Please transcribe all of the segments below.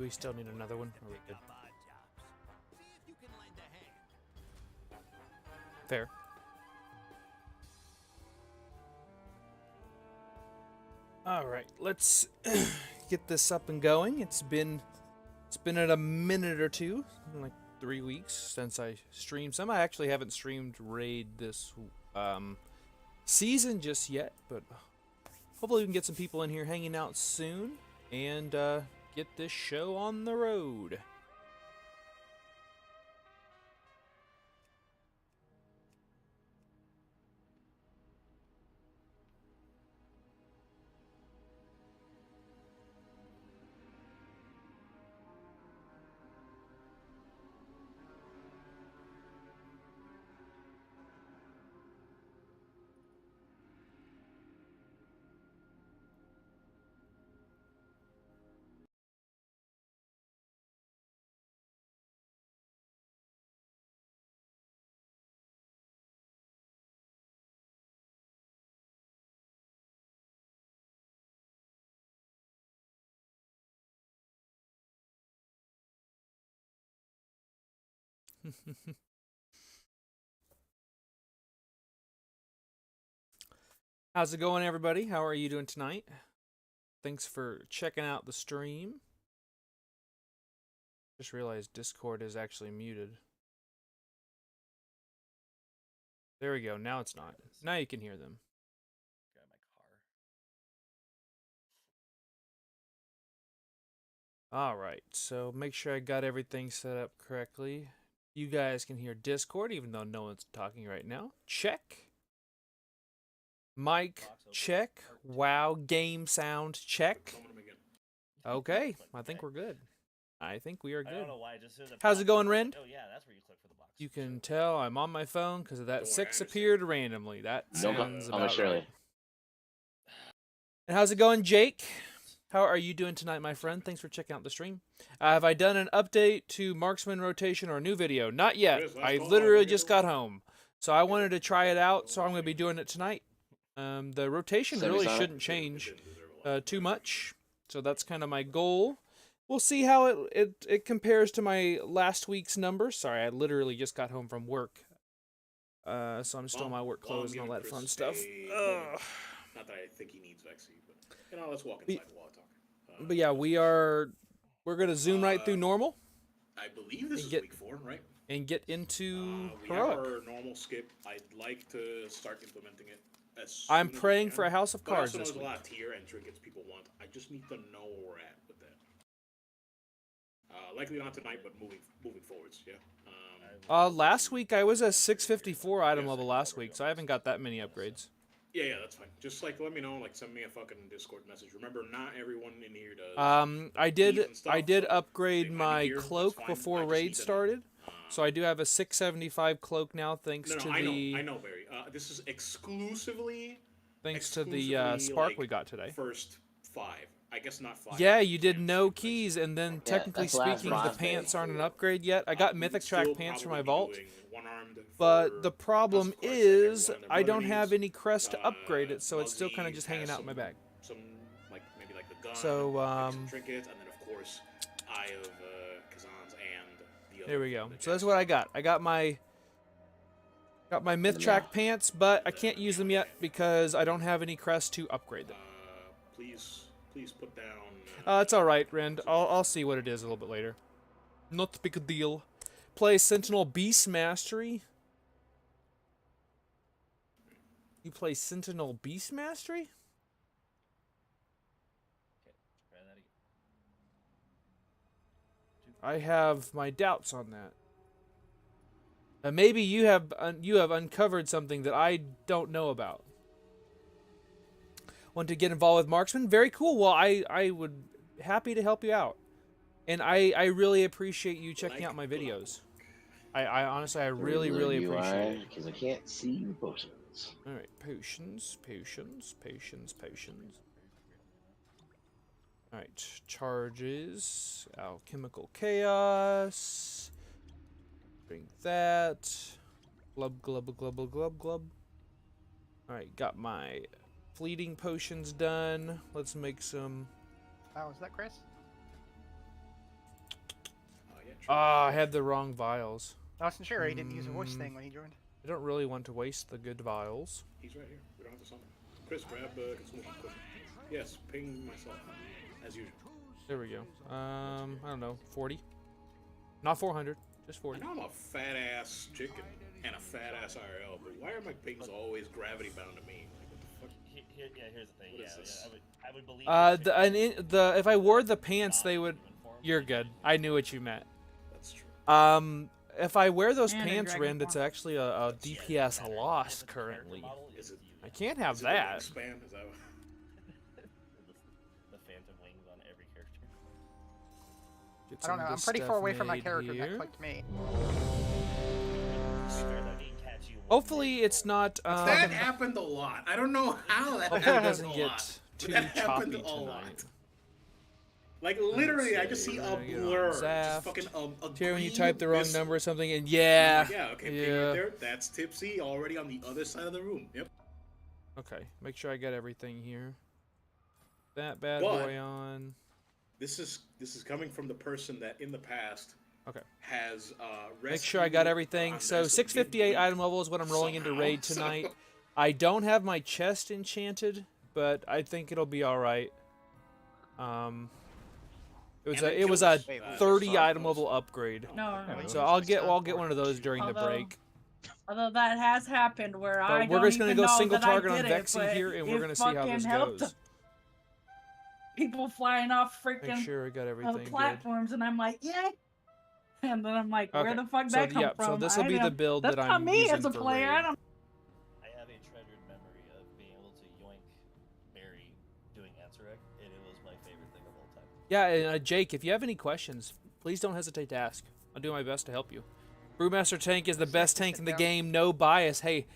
Do we still need another one? Or are we good? Fair. All right, let's get this up and going. It's been at a minute or two, like 3 weeks since I streamed some. I actually haven't streamed Raid this season just yet, but hopefully we can get some people in here hanging out soon and get this show on the road. How's it going, everybody? How are you doing tonight? Thanks for checking out the stream. Just realized Discord is actually muted. There we go. Now it's not. Now you can hear them. Got my car. All right. So make sure I got everything set up correctly. You guys can hear Discord, even though no one's talking right now. Check. Mic check. Wow. Game sound check. Okay. I think we're good. I think we are I don't good. know why. Just How's it going, Ren? Oh yeah, that's where you click for the box. You can tell I'm on my phone because that 6 appeared randomly. That sounds about right. And how's it going, Jake? How are you doing tonight, my friend? Thanks for checking out the stream. Have I done an update to Marksman rotation or a new video? Not yet. I literally just got home. So I wanted to try it out, so I'm going to be doing it tonight. The rotation really shouldn't change too much. So that's kind of my goal. We'll see how it compares to my last week's numbers. Sorry, I literally just got home from work. So I'm still in my work clothes and all that fun stuff. Not that I think he needs Vexy, but you know, let's walk inside while I talk. But yeah, we're gonna zoom right through normal. I believe this is week 4, right? And get into we heroic. have our normal skip. I'd like to start implementing it as soon I'm as praying we can. for a house of But cards also this knows week. a lot of tier and trinkets people want. I just need to know where we're at with that. Likely not tonight, but moving forwards, yeah. Last week I was at 654 item level last week, so I haven't got that many upgrades. Yeah, that's fine. Just like let me know, like send me a fucking Discord message. Remember, not everyone in here does. I did upgrade my cloak before raid started, so I do have a 675 cloak now, thanks to the. I know, Barry. This is exclusively. Thanks to the spark like, we got today. First 5. I guess not 5. Yeah, you did no keys, and then technically speaking, the pants aren't an upgrade yet. I got mythic track pants for my vault, but the problem is I don't have any crest to upgrade it, so it's still kind of just hanging out in my bag. Some maybe like the gun, so some trinkets, and then of course iLvL, Kazans, and the other. There we go. So that's what I got. I got my myth track pants, but I can't use them yet because I don't have any crest to upgrade them. Please put down. It's all right, Rend. I'll see what it is a little bit later. Not a big deal. Play Sentinel Beast Mastery. You play Sentinel Beast Mastery? Okay, try that again. I have my doubts on that. Maybe you have uncovered something that I don't know about. Want to get involved with Marksman? Very cool. Well, I would happy to help you out. And I really appreciate you checking out my videos. I honestly, I really appreciate it. Because I can't see your potions. Alright, potions. Alright, charges. Alchemical chaos. Drink that. Glub. Alright, got my fleeting potions done. Let's make some. Oh, is that Chris? Ah, I had the wrong vials. I wasn't sure. He didn't use a voice thing when he joined. I don't really want to waste the good vials. He's right here. We don't have to summon. Chris, grab consumables quick. Yes, ping myself as usual. There we go. I don't know, 40. Not 400, just 40. I know I'm a fat ass chicken and a fat ass IRL, but why are my pings always gravity bound to me? Like, what the fuck? Yeah, here's the thing. What is Yeah, this? I would believe. If I wore the pants, they would. You're good. I knew what you meant. That's true. If I wear those And in pants, Dragon Rend, it's form. actually a DPS loss currently. Is it? I can't have Is it that. Expand? Is that? the phantom wings on every character. Get I don't some know. of I'm this pretty far stuff away from my made character. here. That clicked me. Hopefully, it's not. That happened a lot. I don't know how that Hopefully, it happened doesn't a get lot. too That happened choppy a lot. tonight. Like literally, I just see, see we're a gonna get on blur. Just Zaft. fucking a Here, when you green type the wrong missile. number or something, and yeah. Yeah, okay, ping yeah. right there. That's Tipsy already on the other side of the room. Yep. Okay, make sure I get everything here. That bad But- boy on. This is coming from the person that in the past Okay. has Make sure I got everything. So 658 item level is what I'm rolling into raid tonight. I don't have my chest enchanted, but I think it'll be all right. It was a 30 item level upgrade. No, So I'll get one of those during the Although- break. although that has happened where I But we're don't just gonna even go know single that I target on did it, Vexy but here, and we're it gonna see how fucking this helped. goes. People flying off Make freaking sure I got everything good. platforms, and I'm like, yeah. And then I'm like, where Okay, the fuck so that come yeah, from? so this will I be the don't- build that's that not I'm me using as a for player. raid. I don't. I have a treasured memory of being able to yoink Barry doing Ansarek, and it was my favorite thing of all time. Yeah, and Jake, if you have any questions, please don't hesitate to ask. I'll do my best to help you. Brewmaster Tank is the best tank in the game, no bias. Hey,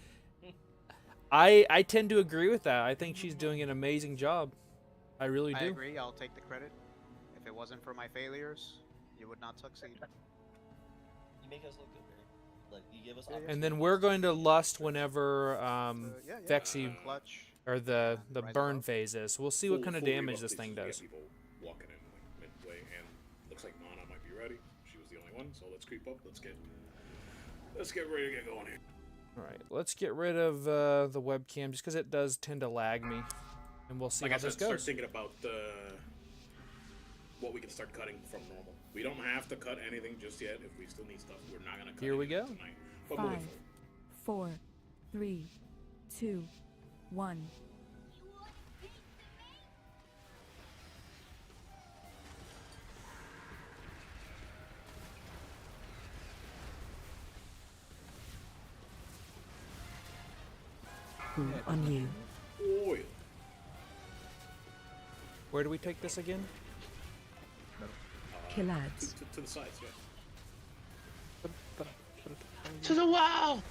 I tend to agree with that. I think she's doing an amazing job. I really do. I agree. I'll take the credit. If it wasn't for my failures, you would not succeed. You make us look good, Barry. Like you give us. And then we're going to lust whenever Yeah, Vexy clutch. or the Rise burn above. phase is. So we'll see what kind of damage this thing does. People walking in like midway, and looks like Nana might be ready. She was the only one, so let's creep up. Let's get ready to get going here. All right, let's get rid of the webcam just because it does tend to lag me, and we'll see Like how I said, this start goes. thinking about what we can start cutting from normal. We don't have to cut anything just yet. If we still need stuff, we're not gonna cut. Here we anything go. Tonight. But moving 5, forward. 4, 3, 2, 1. Who on you? Oil. Where do we take this again? Killads. To the sides, yeah. To the wall!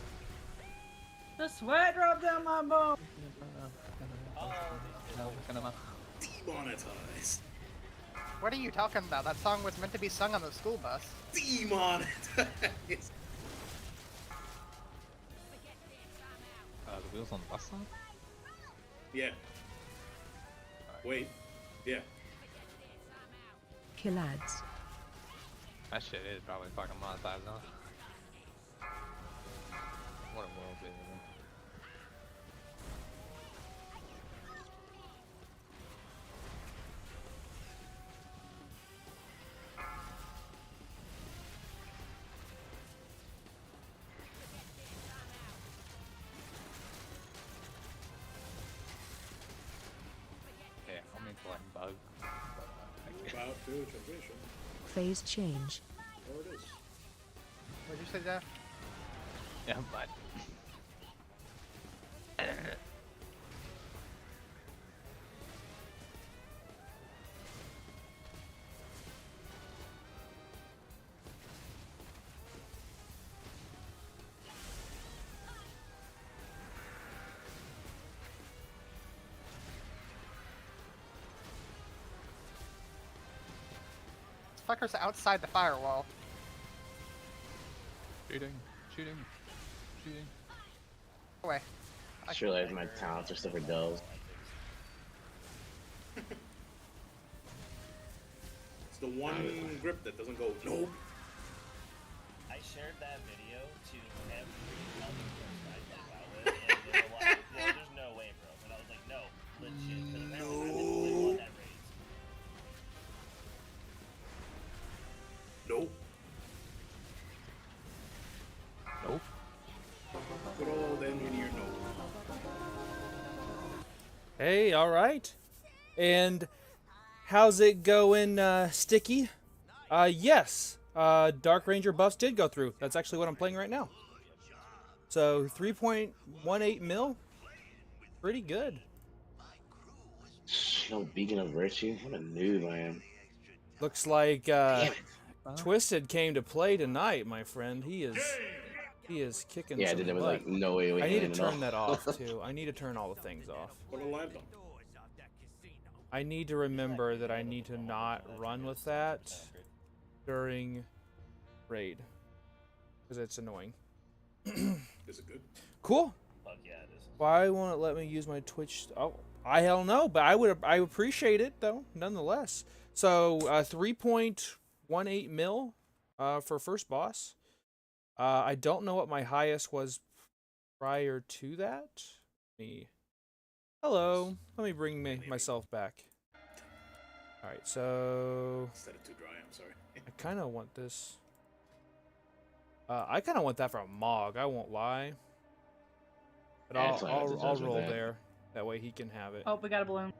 The sweat dropped down my bone. Demonetized. What are you talking about? That song was meant to be sung on the school bus. Demonetized. The wheels on the bus now? Yeah. Wait. Yeah. Killads. That shit is probably fucking monetized now. What a world we live in. Yeah, I'm into like bug. About to transition. Phase change. There it is. What'd you say, Jeff? Yeah, but This fucker's outside the firewall. shooting, shooting, shooting. Away. I just realized my talents are still for dolls. It's the one grip that doesn't go nope. shared that video to every other person I played WoW with, and they were like, "There's no way, bro." And I was like, "No, legit." Because apparently I didn't won that raid. Nope. Nope. Good old engineer, nope. Hey, all right. And how's it going, Sticky? Yes. Dark Ranger buffs did go through. That's actually what I'm playing right now. So 3.18 mil. Pretty good. No beacon of virtue. What a noob I am. Looks like Damn it. Twisted came to play tonight, my friend. He is kicking Yeah, some there was butt. like no way we I need to at turn all. that off too. I need to turn all the things off. What a live though. I need to remember that I need to not run with that during raid because it's annoying. Is it good? Cool. Fuck yeah, it is. Why won't it let me use my Twitch? Oh, I don't know, but I appreciate it though, nonetheless. So 3.18 mil for first boss. I don't know what my highest was prior to that. Hello. Let me bring myself back. All right, so Instead of too dry, I'm sorry. I kind of want this. I kind of want that for a Mog. I won't lie. But Yeah, that's what I I'll deserve roll that. there. That way he can have it. Oh, we got a balloon.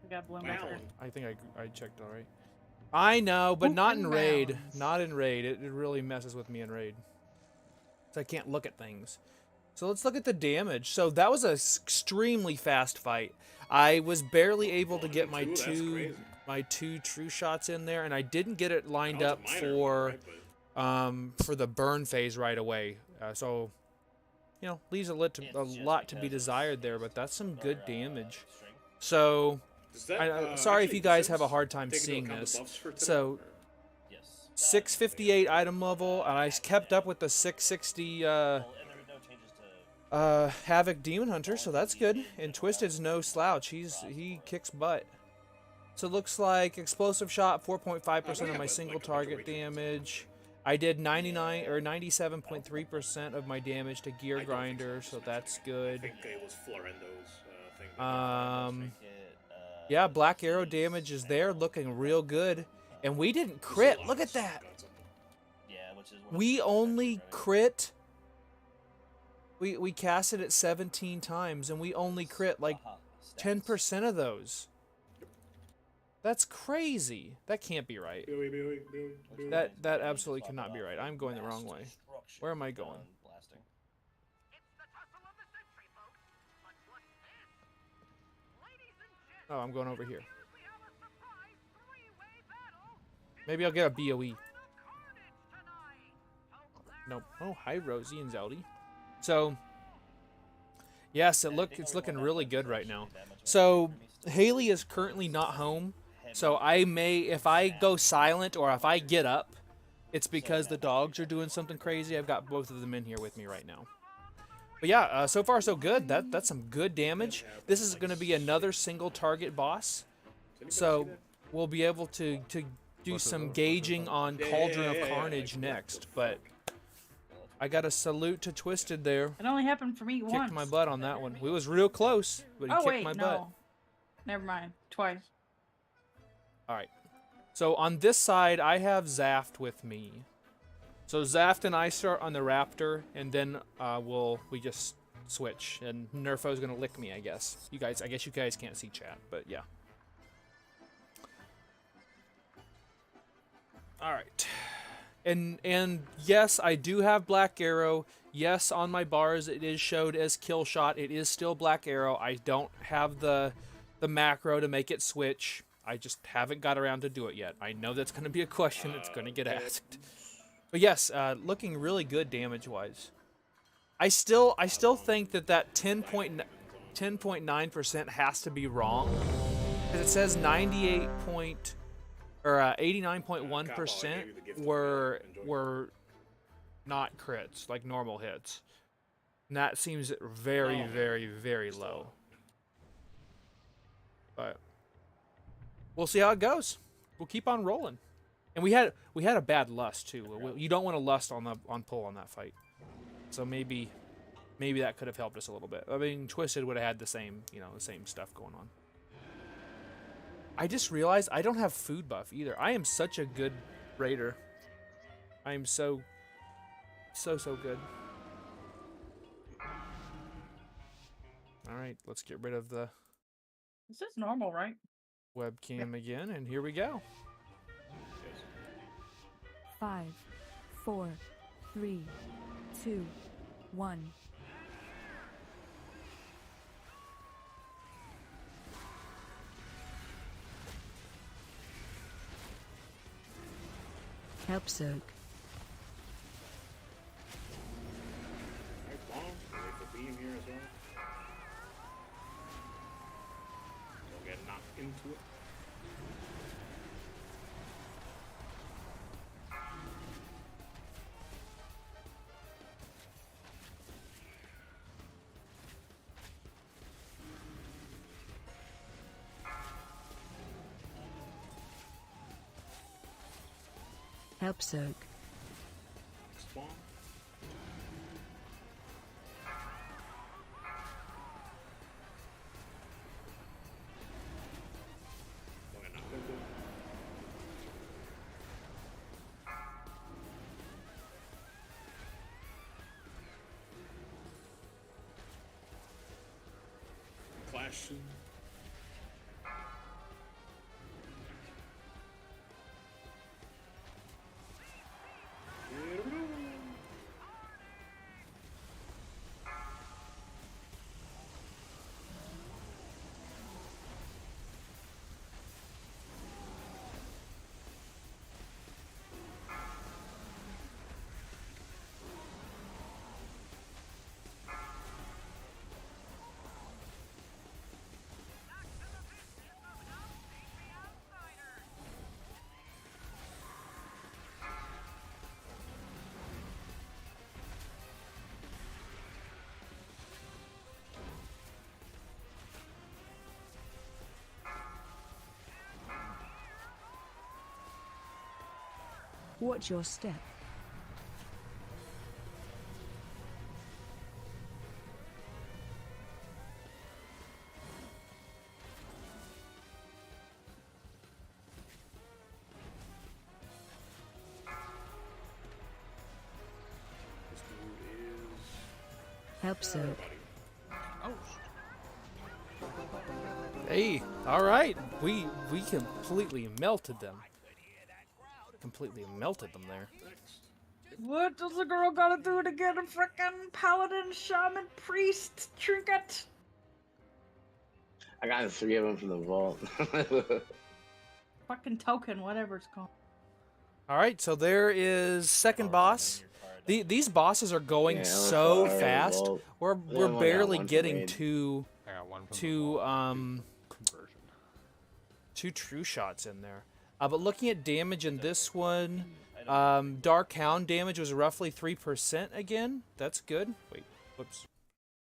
We got a balloon. Wow. Right there. I think I checked all right. I know, but not in Open raid. rounds. Not in raid. It really messes with me in raid. So I can't look at things. So let's look at the damage. So that was an extremely fast fight. I was barely able to get my That's crazy. two true shots in there, and I didn't get it lined That up was a minor one, right? for the burn phase right away. So you know, leaves a lot to be desired there, but that's some good damage. So Does that, sorry if actually, you guys does have a this hard time take into seeing account the this. buffs for today, So or- Yes. 658 item level, and I kept up with the 660 Well, and there were no changes to. Havoc Demon Hunter, so that's good. And Twisted's no slouch. He kicks butt. So it looks like explosive shot, 4.5% of my single target damage. I did 99 or 97.3% of my damage to Gear Grinder, so that's I good. think it was Florendo's thing. Yeah, Black Arrow damage is there, looking real good. And we didn't crit. Look at that. Yeah, which is. what We I'm only right? crit. We casted it 17 times, and we only crit like Haha, stats. 10% of those. That's crazy. That can't be right. That absolutely cannot be right. I'm going the wrong way. Where am I going? Blasting. Oh, I'm going over here. Maybe I'll get a BOE. Nope. Oh, hi Rosie and Zeldy. So, yes, it's looking really good right now. So, Haley is currently not home. So I may, if I go silent or if I get up, it's because the dogs are doing something crazy. I've got both of them in here with me right now. But yeah, so far so good. That's some good damage. This is going to be another single target boss. So we'll be able to do some gauging on Cauldron of Carnage next. But I got a salute to Twisted there. It only happened for me once. Kicked my butt on that one. We was real close, but he Oh kicked wait, my no. butt. Never mind. Twice. All right. So on this side, I have Zaft with me. So Zaft and I start on the Raptor, and then we just switch. And Nerfo's gonna lick me, I guess. I guess you guys can't see chat, but yeah. All right. And yes, I do have Black Arrow. Yes, on my bars it is showed as kill shot. It is still Black Arrow. I don't have the macro to make it switch. I just haven't got around to do it yet. I know that's going to be a question that's going to get asked. But yes, looking really good damage-wise. I still think that 10.9% has to be wrong. Because it says 89.1% were not crits, like normal hits. And that seems very, very, very low. But we'll see how it goes. We'll keep on rolling. And we had a bad lust too. You don't want to lust on pull on that fight. So maybe that could have helped us a little bit. I mean, Twisted would have had the same, the same stuff going on. I just realized I don't have food buff either. I am such a good raider. I am so good. All right, let's get rid of the This is normal, right? webcam again, and here we go. 5, 4, 3, 2, 1. Help soak. Alright, bomb. Wait for beam here as well. Don't get knocked into it. Help soak. Spawn. Don't get knocked into it. Clash soon. Here we go. Watch your step. This dude is Help soak. Oh, Hey, all right, we completely melted them. Completely melted them there. next. What does the girl gotta do to get a frickin' paladin, shaman, priest, trinket? I got 3 of them from the vault. Fucking token, whatever it's called. All right, so there is second boss. These bosses are going Yeah, so LFR, fast. Vault. We're I got barely one from getting raid. two I got one from two conversion. two true shots in there. But looking at damage in this one, Dark Hound damage was roughly 3% again. That's good. Wait, whoops.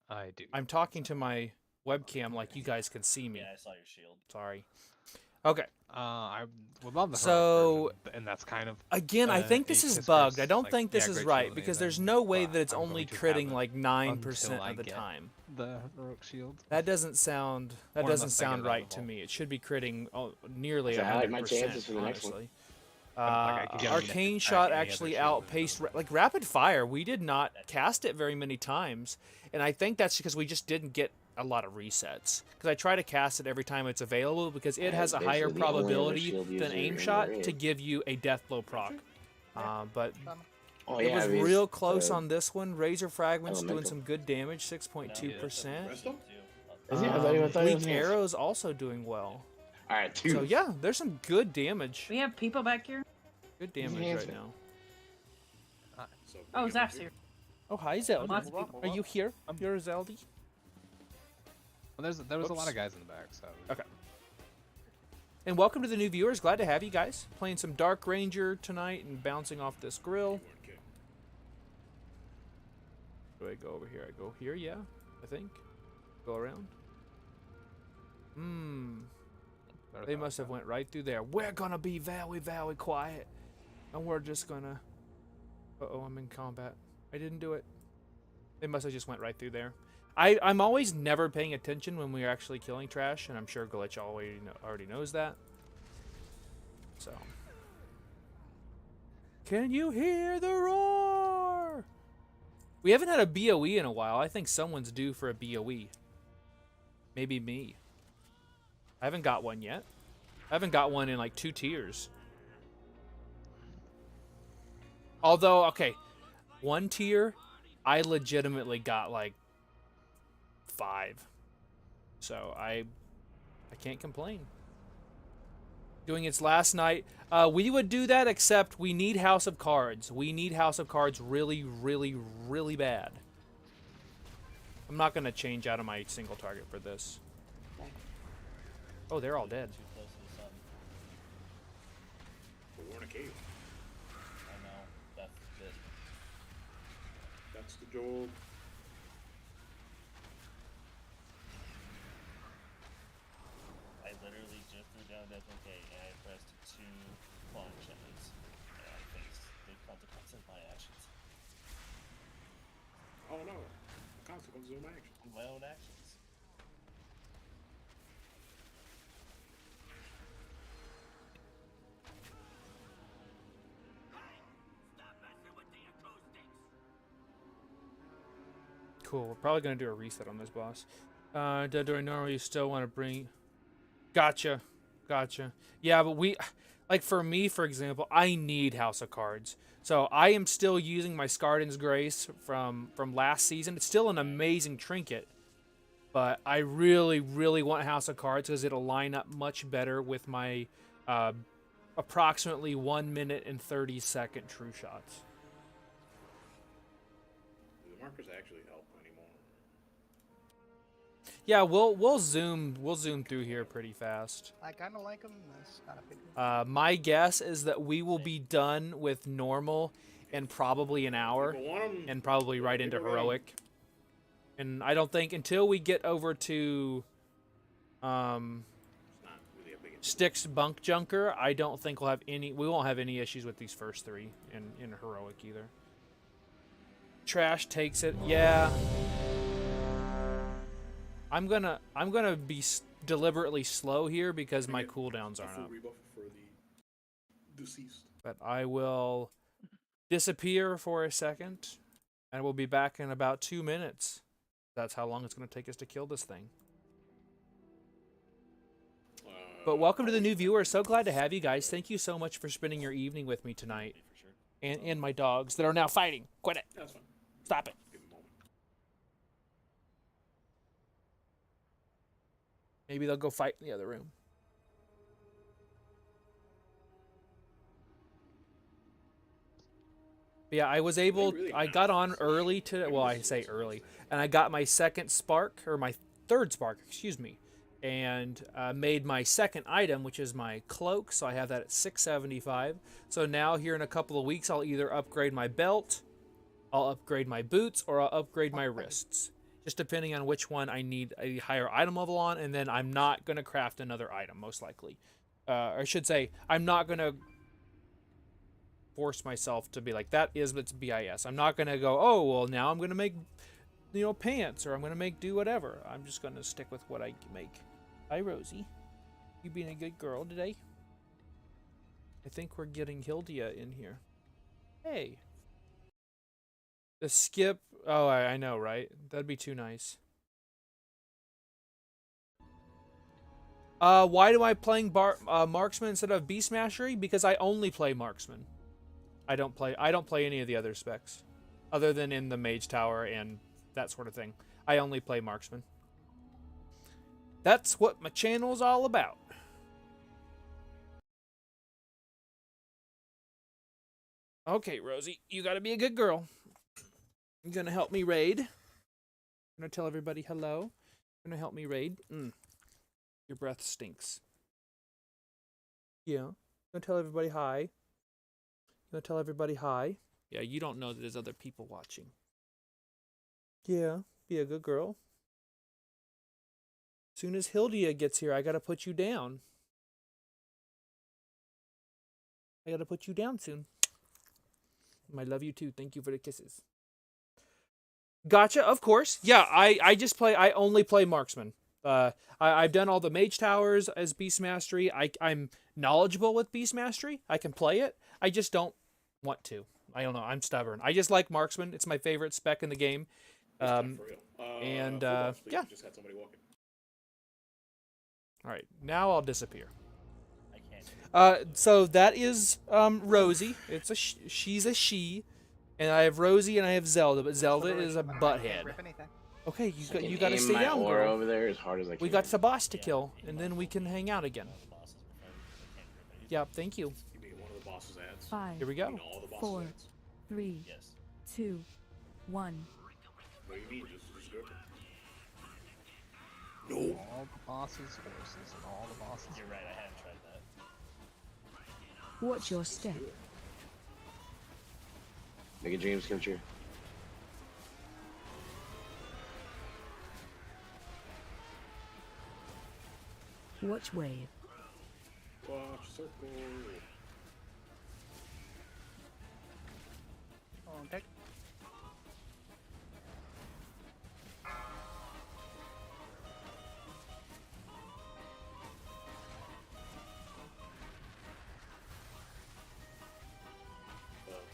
I do. I'm talking to my webcam like you guys can see me. Yeah, I saw your shield. Sorry. Okay. I would love the So- heroic version, and that's kind of Again, I think this is Aegis bugged. I versus, don't like, think this yeah, is Great right Shield because is there's amazing, no way but that it's I'm only going to have critting it like 9% until I of the get time. the heroic shield. That doesn't sound Or unless I get sound it out right of the to vault. me. It should be critting nearly So I like 100%, my chances for the next one. honestly. I can get Arcane any Shot other actually shield. outpaced like Rapid Fire. We did not cast it very many times, and I think that's because we just didn't get a lot of resets. Because I try to cast it every time it's available because it Yeah, has a it's higher basically the only other probability shield than user in Aim the Shot raid. to give you a death blow proc. But Oh it yeah, was these, real close on this one. Razor Fragments doing Elemental. some good damage, 6.2%. Rest them? Is he? I thought he was Bleak Arrows also doing well. All right, 2. So yeah, there's some good damage. We have people back here? Good damage hands right it. now. So Oh, bring him Zaf's up here. Oh, hi Zelda. Lots of people. Are you here? You're Zelda? Well, there was a lot Oops. of guys in the back, so Okay. And welcome to the new viewers. Glad to have you guys. Playing some Dark Ranger tonight and bouncing off this grill. Okay. Do I go over here? I go here, yeah, I think. Go around. there's They that must have one. went right through there. We're gonna be very, very quiet. And we're just gonna... Uh-oh, I'm in combat. I didn't do it. They must have just went right through there. I'm always never paying attention when we're actually killing trash, and I'm sure Glitch already knows that. So... Can you hear the roar? We haven't had a BOE in a while. I think someone's due for a BOE. Maybe me. I haven't got one yet. I haven't got one in like 2 tiers. Although, okay, 1 tier, I legitimately got like 5. So I can't complain. Doing its last night. We would do that, except we need House of Cards. We need House of Cards really, really, really bad. I'm not going to change out of my single target for this. Oh, they're all dead. Too close to the sun. But we're in a cave. I know. That's it. That's the job. I literally just threw down Death OK and I pressed 2 functions. And I faced the consequences of my actions. Oh no. The consequences of my action. My own actions. Cool. We're probably going to do a reset on this boss. Do I normally still want to bring... Gotcha. Gotcha. Yeah, but we... Like, for me, for example, I need House of Cards. So, I am still using my Skardyn's Grace from last season. It's still an amazing trinket. But I really, really want House of Cards because it'll line up much better with my approximately 1 minute and 30 second true shots. Do the markers actually help anymore? Yeah, we'll zoom through here pretty fast. I kind of like them. That's not a big deal. My guess is that we will be done with normal in probably an hour, People want 'em. and probably right into People want 'em. heroic. And I don't think until we get over to It's not really a big Styx Bunk Junker, I don't think we won't have any issues with these first 3 in heroic either. Trash takes it. Yeah. I'm gonna be deliberately slow here because my cooldowns aren't full up. rebuff for the deceased. But I will disappear for a second, and we'll be back in about 2 minutes. That's how long it's going to take us to kill this thing. But welcome to the new viewers. So glad to have you guys. Thank you so much for spending your evening with me tonight. For sure. And my dogs that are now fighting. Quit it. That's fine. Stop it. Give 'em a moment. Maybe they'll go fight in the other room. But yeah, I was able... I got on early to... Well, I say early. And I got my second spark, or my third spark, excuse me. And made my second item, which is my cloak. So I have that at 675. So now here in a couple of weeks, I'll either upgrade my belt, I'll upgrade my boots, or I'll upgrade my wrists. Just depending on which one I need a higher item level on. And then I'm not going to craft another item, most likely. Or I should say, I'm not going to force myself to be like, that is what's BIS. I'm not going to go, oh, well, now I'm going to make, pants, or I'm going to do whatever. I'm just going to stick with what I make. Hi, Rosie. You being a good girl today? I think we're getting Hildia in here. Hey. The skip. Oh, I know, right? That'd be too nice. Why do I playing Marksman instead of Beast Mastery? Because I only play Marksman. I don't play any of the other specs, other than in the Mage Tower and that sort of thing. I only play Marksman. That's what my channel's all about. Okay, Rosie, you gotta be a good girl. You're gonna help me raid. You're gonna tell everybody hello. You're gonna help me raid. Your breath stinks. Yeah. Gonna tell everybody hi. You gonna tell everybody hi. Yeah, you don't know that there's other people watching. Yeah, be a good girl. Soon as Hildia gets here, I gotta put you down. I gotta put you down soon. I love you too. Thank you for the kisses. Gotcha, of course. Yeah, I only play marksman. I've done all the mage towers as beast mastery. I'm knowledgeable with beast mastery. I can play it. I just don't want to. I don't know. I'm stubborn. I just like marksman. It's my favorite spec in the game. This time for real. And full boss, please. yeah. Just had somebody walking. All right, now I'll disappear. I can't. So that is Rosie. It's a she's a she, and I have Rosie and I have Zelda, but Zelda is a butthead. Rip anything. Okay, I you can got to aim stay my down, aura girl. over there as hard as I can. We got the boss to kill, and then we can hang out again. All the bosses are friends. I can't rip anything. Yeah, thank you. You mean one of the boss's ads? 5, Here we You go. mean all the boss's 4, ads? 3, Yes. 2, 1. What do you mean? Just go. No. All the bosses' horses and all the bosses. You're right. I haven't tried that. Watch your step. Make your dreams come true. Watch wave. Watch circle. Olympic.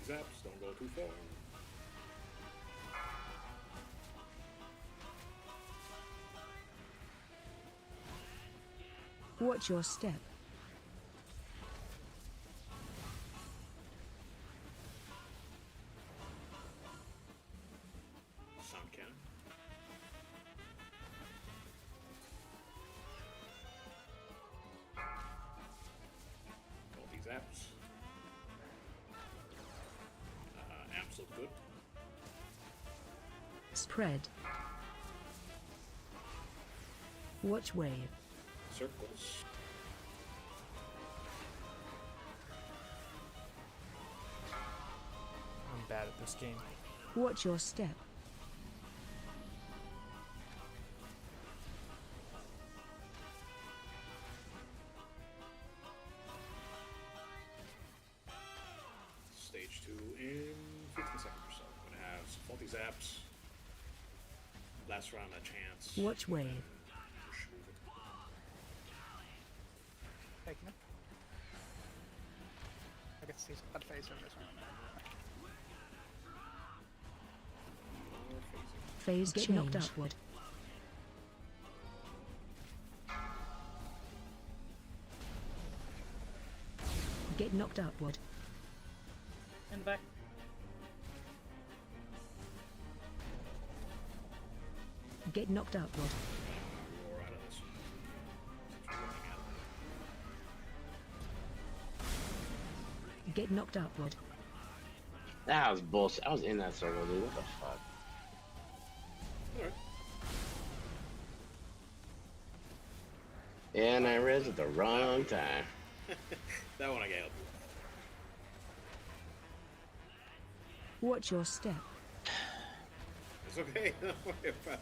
Zaps, don't go too far. Watch your step. Sound cannon. All these apps. Amps look good. Spread. Watch wave. Circles. I'm bad at this game. Watch your step. Stage 2 in 15 seconds or so. I'm gonna have some faulty zaps. Last round a chance. Watch wave. Push moving. Taking it. I can see that phase from this one. More phasing. Phase get knocked upward. Get knocked upward. In the back. Get knocked upward. Roar out of this. Since we're running out of it. Get knocked upward. That was bullshit. I was in that circle, dude. What the fuck? Alright. And I res at the wrong time. That one I can help you. Watch your step. It's okay. Don't worry about it.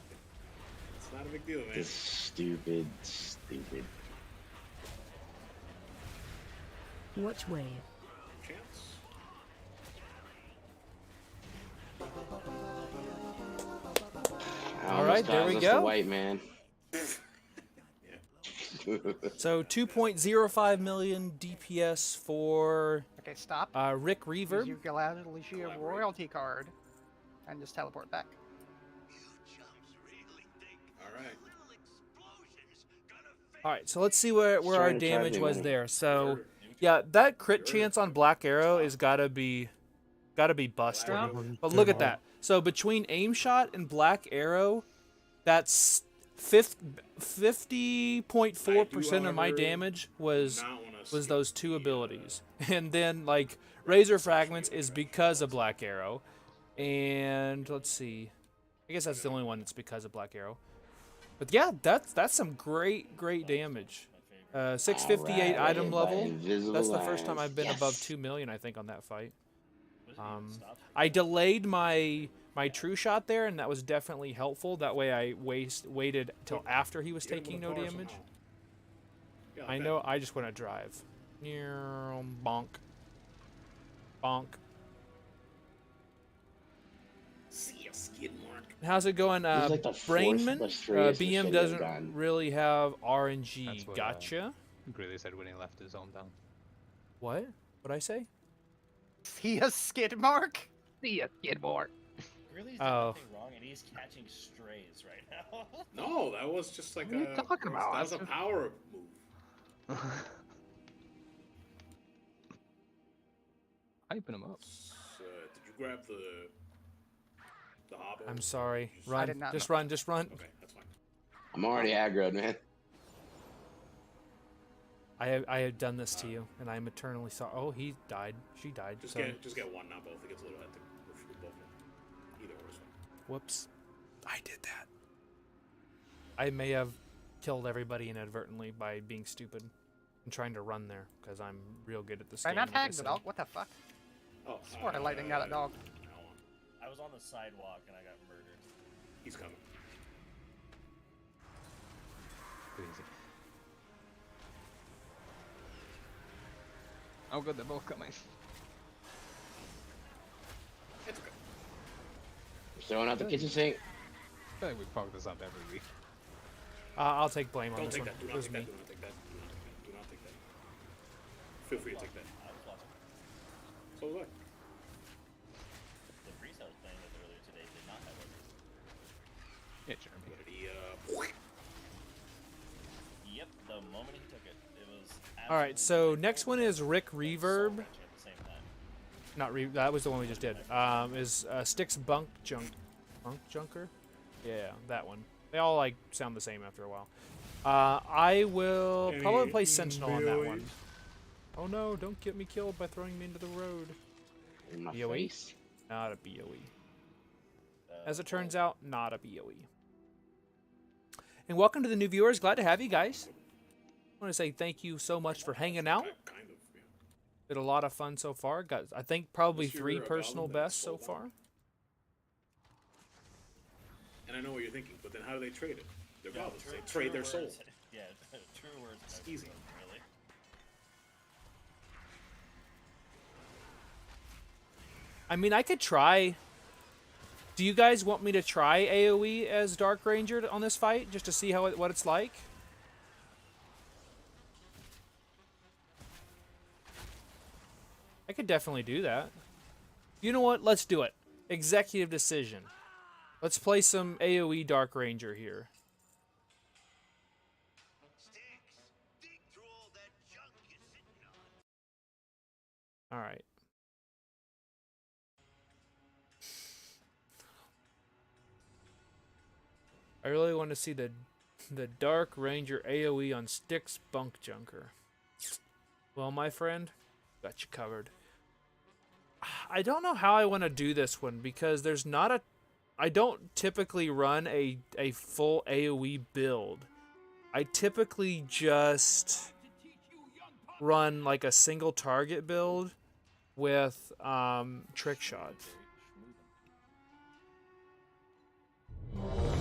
It's not a big deal, man. This stupid. Watch wave. Chance. All right, there we The go. white man. So 2.05 million DPS for Okay, stop. Rick Use Reverb. your Galaxy royalty card and just teleport back. Alright. All right, so let's see where our Trying to damage charge me, was man. there. So yeah, that crit chance on Black Arrow is gotta be busted. But look at that. So between aim shot and Black Arrow, that's 50.4% of my damage was those two abilities. And then like Razor Fragments is because of Black Arrow. And let's see. I guess that's the only one that's because of Black Arrow. But yeah, that's some great damage. 658 Alright, item by level. invisible That's the first time lines. I've been Yes. above 2 million, I think, on that fight. What is it? Stop. I delayed my true shot there, and that was definitely helpful. That way I waited till after he was Get him taking with no a car damage. somehow. Yeah, I like know, I just want to drive. Bonk. Bonk. How's it going, This is like the Brainman? fourth frustratingest BM machete I've doesn't gotten. really have RNG. That's what, Gotcha. Greeley said when he left his hometown. What? What'd I say? See a skid mark? See ya, Skidmore. Really, he's doing Oh. nothing wrong, and he's catching strays right now. No, that was just like What are you talking about? That was a That's- power move. Hyping him up. Did you grab the hobble? I'm sorry. I Run. did not Just know. run. Just run. Okay, that's fine. I'm already aggroed, man. I have done this to you, and I'm eternally sorry. Oh, he died. She died. Just Sorry. get one, not both. It gets a little hectic with both of them. Either or is fine. Whoops. I did that. I may have killed everybody inadvertently by being stupid and trying to run there, because I'm real good at this I game. not like I tagged the said. dog. What the fuck? Oh, Swore to lightning out that dog. Hold on. I was on the sidewalk and I got murdered. He's coming. Too easy. Oh good, they're both coming. It's okay. Throwing out the kitchen sink. I feel like we fuck this up every week. I'll take blame on Don't this take one. that. Do It not was take me. that. Do not take that. Do not take that. Do not take that. Feel free to take that. I was watching. So was I. The priest I was playing with earlier today did not have it. Yeah, Jeremy. What did he, Yep, the moment he took it, it was. All right, so next one is Rick Reverb. At the same time. Not that was the one we just did. Is Styx Bunk Junker? Yeah, that one. They all like sound the same after a while. I will probably play Sentinel on that one. Oh no! Don't get me killed by throwing me into the road. In my BOE? face. Not a BOE. As it turns out, not a BOE. And welcome to the new viewers. Glad to have you guys. I want to say thank you so much for hanging out. kind of, yeah. Did a lot of fun so far. Got, I think, probably Unless you're 3 a personal Goblin, then bests so it's full far. And I know what you're thinking, but then how do they trade it? They're Yeah, goblins. true- They trade their true soul. words. Yeah, true words. It's no easy. soul, Really. I mean, I could try. Do you guys want me to try AoE as Dark Ranger on this fight, just to see what it's like? I could definitely do that. You know what? Let's do it. Executive decision. Let's play some AoE Dark Ranger here. All right. I really want to see the Dark Ranger AoE on Styx Bunk Junker. Well, my friend, got you covered. I don't know how I want to do this one because there's not a... I don't typically run a full AoE build. I typically just run like a single target build with trick shot.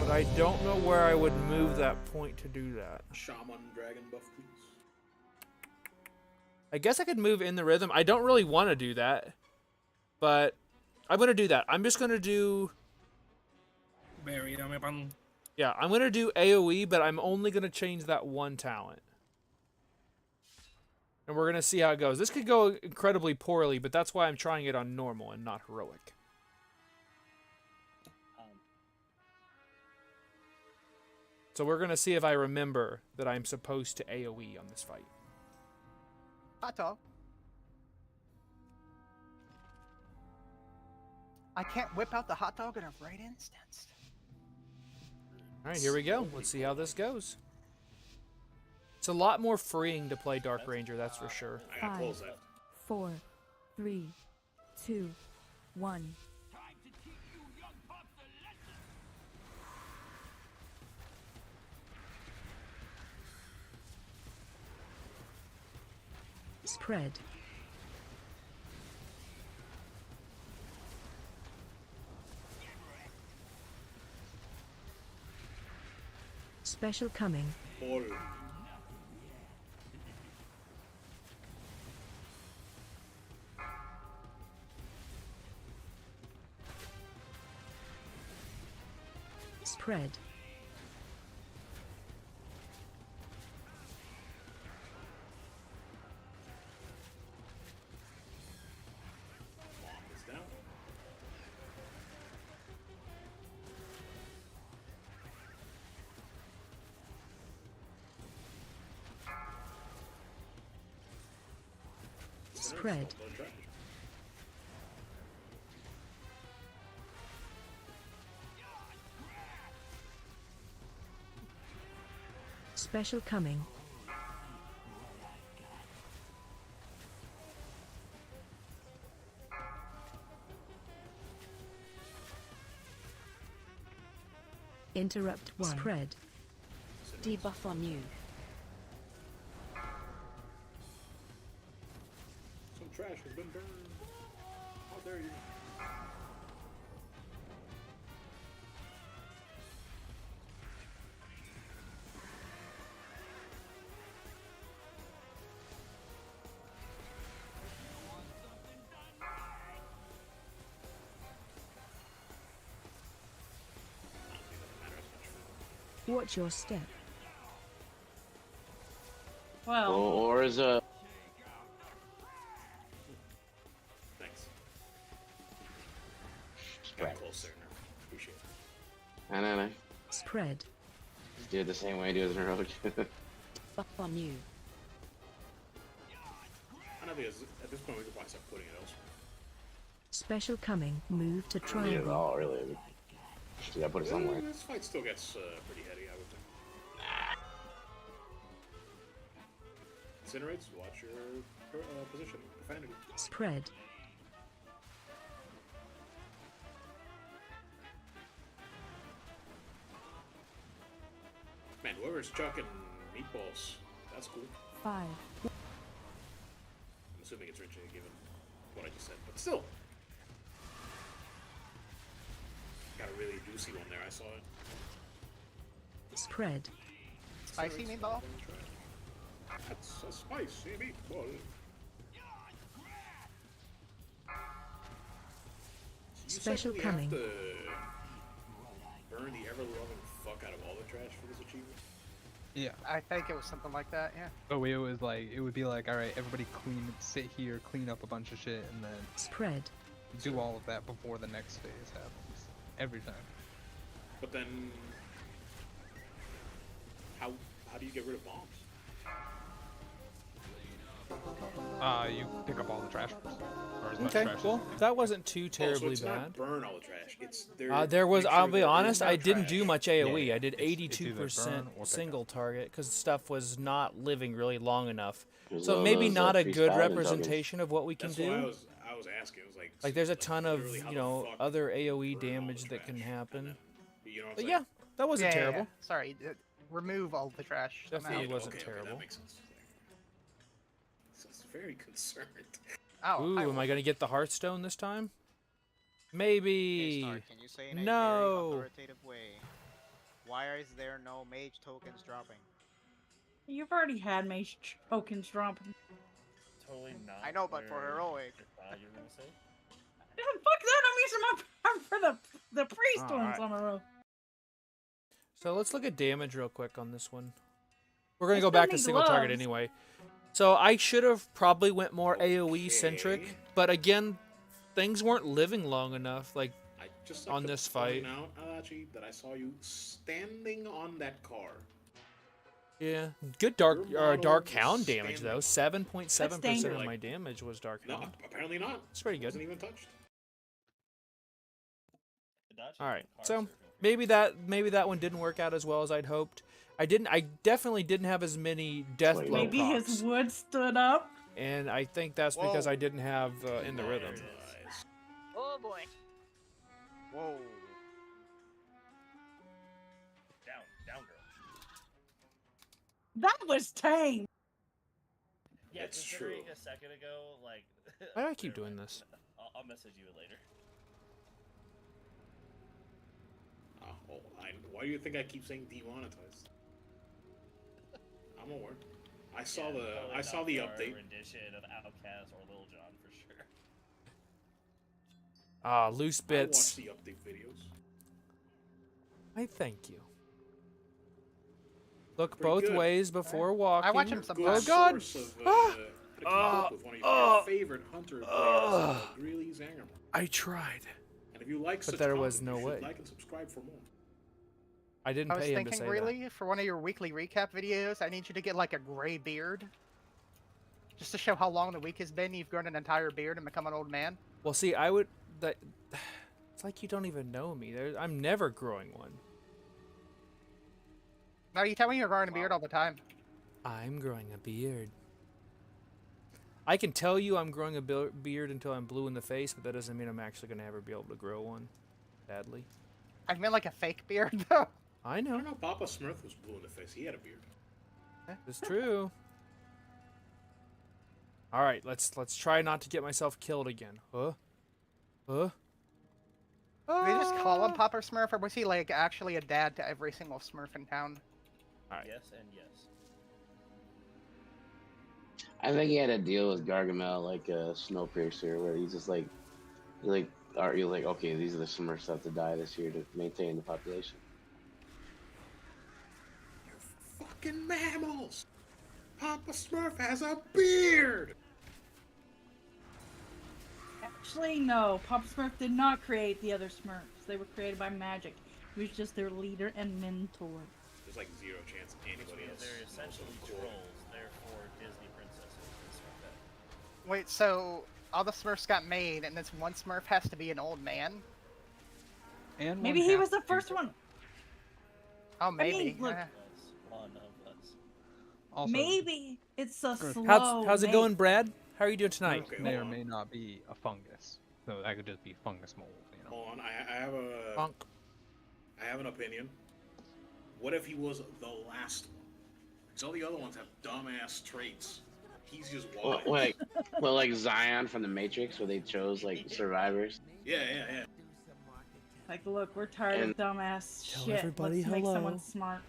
But I don't know where I would move that point to do that. Shaman dragon buff, please. I guess I could move in the rhythm. I don't really want to do that, but I'm going to do that. I'm just going to do... Yeah, I'm going to do AoE, but I'm only going to change that one talent. And we're going to see how it goes. This could go incredibly poorly, but that's why I'm trying it on normal and not heroic. So we're going to see if I remember that I'm supposed to AoE on this fight. Hot dog. I can't whip out the hot dog in a right instant. All right, here we go. Let's see how this goes. It's a lot more freeing to play Dark Ranger, that's for sure. I gotta close that. 4, 3, 2, 1. Spread. Special coming. Ball. Spread. Bomb is down. Spread. Low trash. Special coming. Interrupt 1. Spread. Debuff on you. Some trash has been burned. How dare you? Watch your step. Well, Or is a Thanks. spread. Got close there. Appreciate it. I know. Spread. Do it the same way I do as a rogue. Buff on you. I don't think at this point we could probably start putting it elsewhere. Special coming. Move to Not at triangle. all, really. Yeah, put it somewhere. This fight still gets pretty heady, I would think. Incinerates, watch your position. Profanity. Spread. Man, whoever's chucking meatballs, that's cool. 5. I'm assuming it's Richie given what I just said, but still. Got a really juicy one there, I saw it. Spread. Spicy meatball? That's a spicy meatball. So Special you coming. have to burn the ever-loving fuck out of all the trash for this achievement? Yeah. I think it was something like that, yeah. Oh, it was like, it would be like, alright, everybody sit here, clean up a bunch of shit, and then Spread. do all of that before the next phase happens. Every time. But then, how do you get rid of bombs? You pick up all the trash. Or as much Okay, trash as well, you can. that wasn't too So terribly it's bad. not burn all the trash. It's There was, make sure I'll be there is honest, no I didn't trash. do much AoE. Yeah, I did it's either burn 82% or pick single up. target because stuff was not living really long enough. There's So all maybe those, not a free good Skardyn representation of what we can That's what do. I was asking. It was Like there's a ton of, literally how you the know, fuck other AoE burn all the damage that can trash? happen. And then, you know what I'm But saying? yeah, that wasn't Yeah, terrible. Sorry, remove all the trash. Definitely somehow. wasn't okay, terrible. that makes sense. So it's very concerned. Oh, Ooh, I am I gonna get the Hearthstone this time? Maybe. K-Star, can you say in a very No. authoritative way, why is there no mage tokens dropping? you've already had mage tokens dropping. Totally not. I know, but for where heroic. I thought you were gonna say. Fuck that! I'm using my power for the priest ones Alright. on a row. So let's look at damage real quick on this one. We're gonna I go still back to need single target gloves. anyway. So I should have probably went more AoE centric, Okay. but again, things weren't living long enough. Like I just On like to this point fight. out, Alachi, that I saw you standing on that car. yeah, good dark Your model dark was hound damage though. standing. 7.7% of dangerous. my damage was dark No, hound. apparently not. It's pretty good. Wasn't even touched. All right, Car so circle. maybe that one didn't work out as well as I'd hoped. I definitely didn't have as many death Wait, blow Maybe procs, his wood stood up. and I think that's because Whoa. I didn't have in the rhythm. Lies. Oh boy. Whoa. Down, girl. That was tame. Yeah, That's considering true. a second ago, like. Why do I keep Never doing mind. this? I'll message you later. Why do you think I keep saying demonetized? I'm aware. I saw Yeah, the totally I saw not the our update. rendition of Outcast or Lil Jon for sure. Loose I watched bits. the update videos. I thank you. Look Pretty both good. ways before walking. I watch him Good sometimes. Oh God! source of, Ah! how to keep up with one of your favorite hunter players, Greeley Zangerman. I tried. And if you like such there was content, no you should way. like and subscribe for more. I didn't I was pay him to thinking, say really, for one of your weekly recap videos, I need you to get like a gray beard. Just to show how long the week has been, you've grown an entire beard and become an old man. that. Well, see, I would. It's like you don't even know me. I'm never growing one. No, you tell me you're growing a beard all the time. I'm growing a beard. I can tell you I'm growing a beard until I'm blue in the face, but that doesn't mean I'm actually going to ever be able to grow one. Sadly. I meant like a fake beard, though. I I know. don't know. Papa Smurf was blue in the face. He had a beard. It's true. All right, let's try not to get myself killed again. Huh? Did they just call him Papa Smurf, or was he like actually a dad to every single Smurf in town? All right. Yes and yes. I think he had a deal with Gargamel, like a Snowpiercer, where he's just like, you're like, okay, these are the Smurfs that have to die this year to maintain the population. You're fucking mammals! Papa Smurf has a beard! Actually, no. Papa Smurf did not create the other Smurfs. They were created by magic. He was just their leader and mentor. There's like zero chance anybody else. They're knows essentially what I'm trolls. They're for Disney princesses and stuff like that. Wait, so all the Smurfs got made, and this one Smurf has to be an old man? And Maybe one he half was the to first do- one. Oh, maybe. look, eh. One of us. Also, Maybe it's a Good. slow. How's it make. going, Brad? How are you doing tonight? Okay, may or hold on. may not be a fungus. So that could just be fungus mold, you know. Hold on, I have a Funk. I have an opinion. What if he was the last one? Because all the other ones have dumbass traits. He's just Well, wild. like Zion from the Matrix, where they chose like survivors. Yeah. Like, look, we're tired And- of dumbass Tell shit. everybody Let's make hello. someone smart.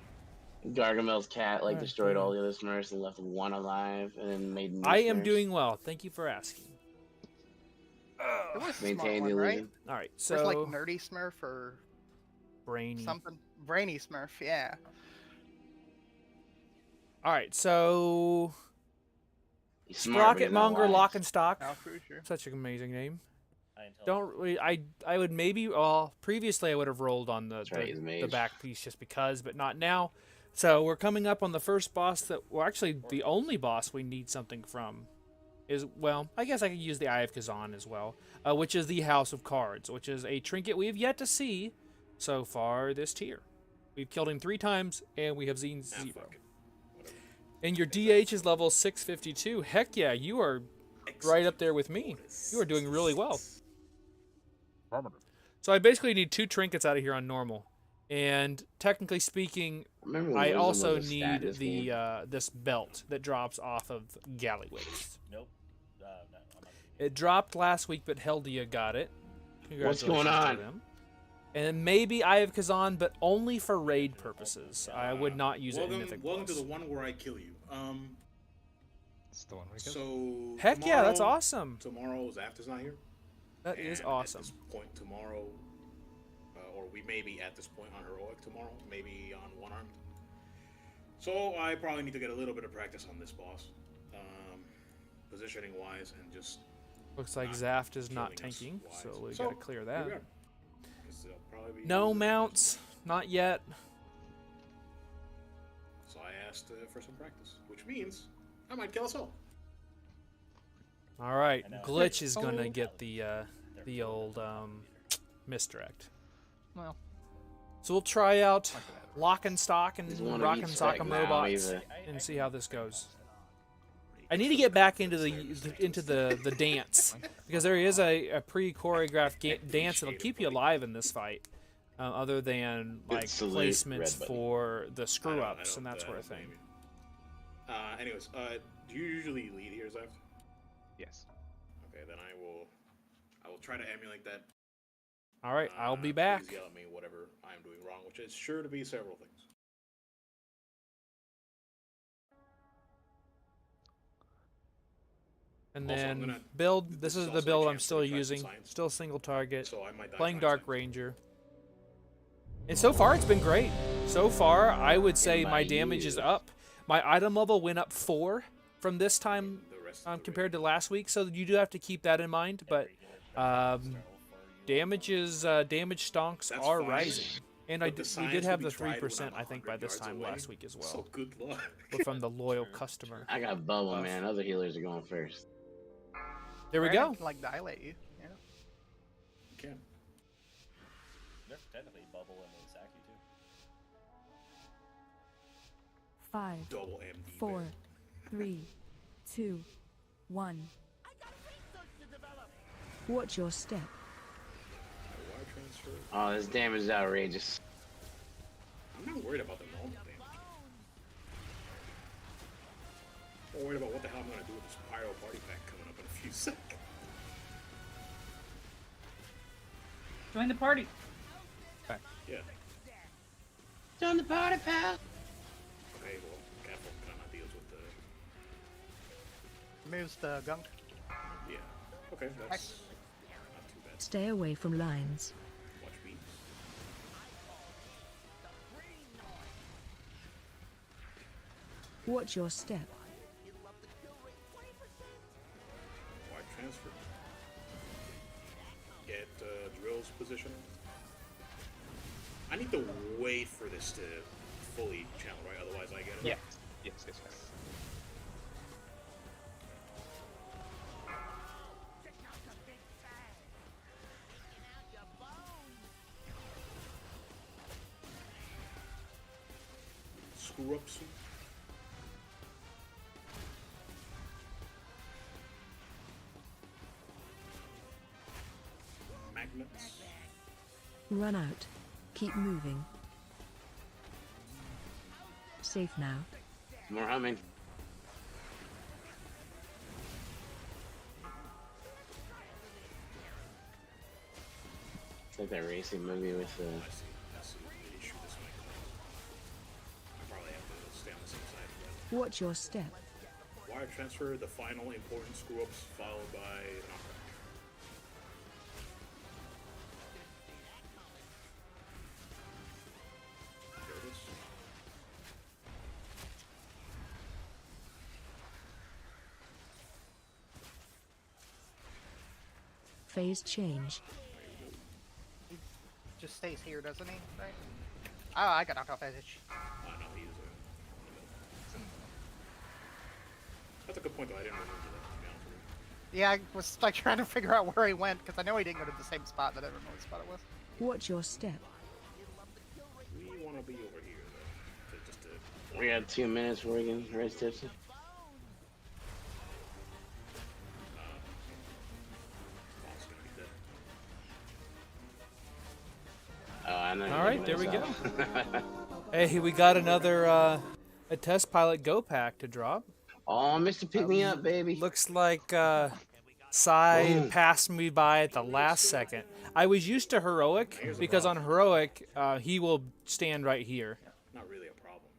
Gargamel's cat like God destroyed damn. all the other Smurfs and left one alive, and then made new I am Smurfs. doing well. Thank you for asking. There was a smart Maintain one, the right? illusion. All right, There's like so Nerdy Smurf or brainy. something. Brainy Smurf, yeah. All right, so He's smart, but he's Sprocket not Monger wise. Lock and Stock. Oh, for sure. Such an amazing name. I intelligent. Don't really. I would maybe. Well, previously I would have rolled on the right, he's a the mage. back piece just because, but not now. So we're coming up on the first boss that. Well, actually, the only boss we need something from is, well, I guess I could use the Eye of Kazan as well, which is the House of Cards, which is a trinket we have yet to see so far this tier. We've killed him 3 times and we have seen 0. Fuck it. Whatever. And your DH is level 652. Heck yeah, you are right up there with me. You are doing really well. So I basically need 2 trinkets out of here on normal. And technically speaking, Remember when I wisdom also was a stat need in this the game? this belt that drops off of Gallywix. Nope. No, I'm not. It dropped last week, but Heldia got it. What's going Congratulations to on? them. And maybe Eye of Kazan, but only for raid purposes. I would not use it in Mythic Welcome to Plus. the one where I kill you. It's the one we got. So Heck yeah, that's tomorrow- awesome. Tomorrow Zafta's not here. That is And awesome. At this point tomorrow, or we may be at this point on heroic tomorrow, maybe on one armed. So I probably need to get a little bit of practice on this boss, positioning wise, and just Looks like not Zaft is not killing us tanking, wise. so we So, gotta clear here that. we are. 'Cause they'll probably be No mounts, not yet. So I asked for some practice, which means I might kill us all. All right, I know. Glitch is Oh. gonna get the old misdirect. Well, So we'll try out Lock and Stock and He's one of Rock each and spec Sock'em now, robots either. and see how this goes. I need to get back into the dance because there is a pre-choreographed dance that'll keep you alive in this fight, other than Good like salute, placements red button. for the I screw don't- ups and that sort of thing. maybe. Anyways, do you usually lead here, Zaft? Yes. Okay, then I will try to emulate that. All right, I'll be Please back. yell at me whatever I am doing wrong, which is sure to be several things. And Also, I'm then gonna- build. this This is is the also a build I'm chance to still try some using. science. Still single target. So I might die Playing trying Dark science. Ranger. And so far, it's been great. So far, I would say by my damage is up. My item level went up 4 from this time The rest of the compared to last week, so you do have to keep that in mind. But damage stonks That's are fine. rising. And But the we science did will have be the tried when 3%, I'm I think, by 100 this yards time away. last week as well. So good luck. From the loyal customer. I got bubble, man. Other healers are going first. There we Or I go. can, like dilate you. Yeah. You can. They're technically bubble and then sack you too. 5, Double MD. 4, 3, 2, 1. Watch your step. Wire transfer. Oh, this damage is outrageous. I'm not worried about the normal damage. I'm worried about what the hell I'm gonna do with this Pyro party pack coming up in a few seconds. Join the party. Yeah. Join the party, pal. Okay, well, careful kind of deals with the. Moves the gunk. Yeah. Okay, that's not too bad. Stay away from lines. Watch me. Watch your step. Wire transfer. Get drills position. I need to wait for this to fully channel, right? Otherwise, I get it. Yes, yes. Screw up soon. Magnets. Run out. Keep moving. Safe now. More humming. It's like that racing movie with I see. Maybe shoot this way. I probably have to stay on the same side for that. Watch your step. Wire transfer, the final important screw ups, followed by an knockback. There it is. Phase change. Just stays here, doesn't he? Right? Oh, I got knocked off edge. No, he's That's a good point, though. I didn't remember that, to be honest with you. Yeah, I was like trying to figure out where he went because I know he didn't go to the same spot, but I don't know what spot it was. Watch your step. We want to be over here, though. Just to... We got 2 minutes before we can raise tipsy. Ball's gonna be dead. Oh, I know. All right, there we go. Hey, we got another a test pilot go pack to drop. Oh, Mr. Pick Me Up, baby. Looks like Side passed me by at the last second. I was used to Heroic because on Heroic he will stand right here. Not really a problem,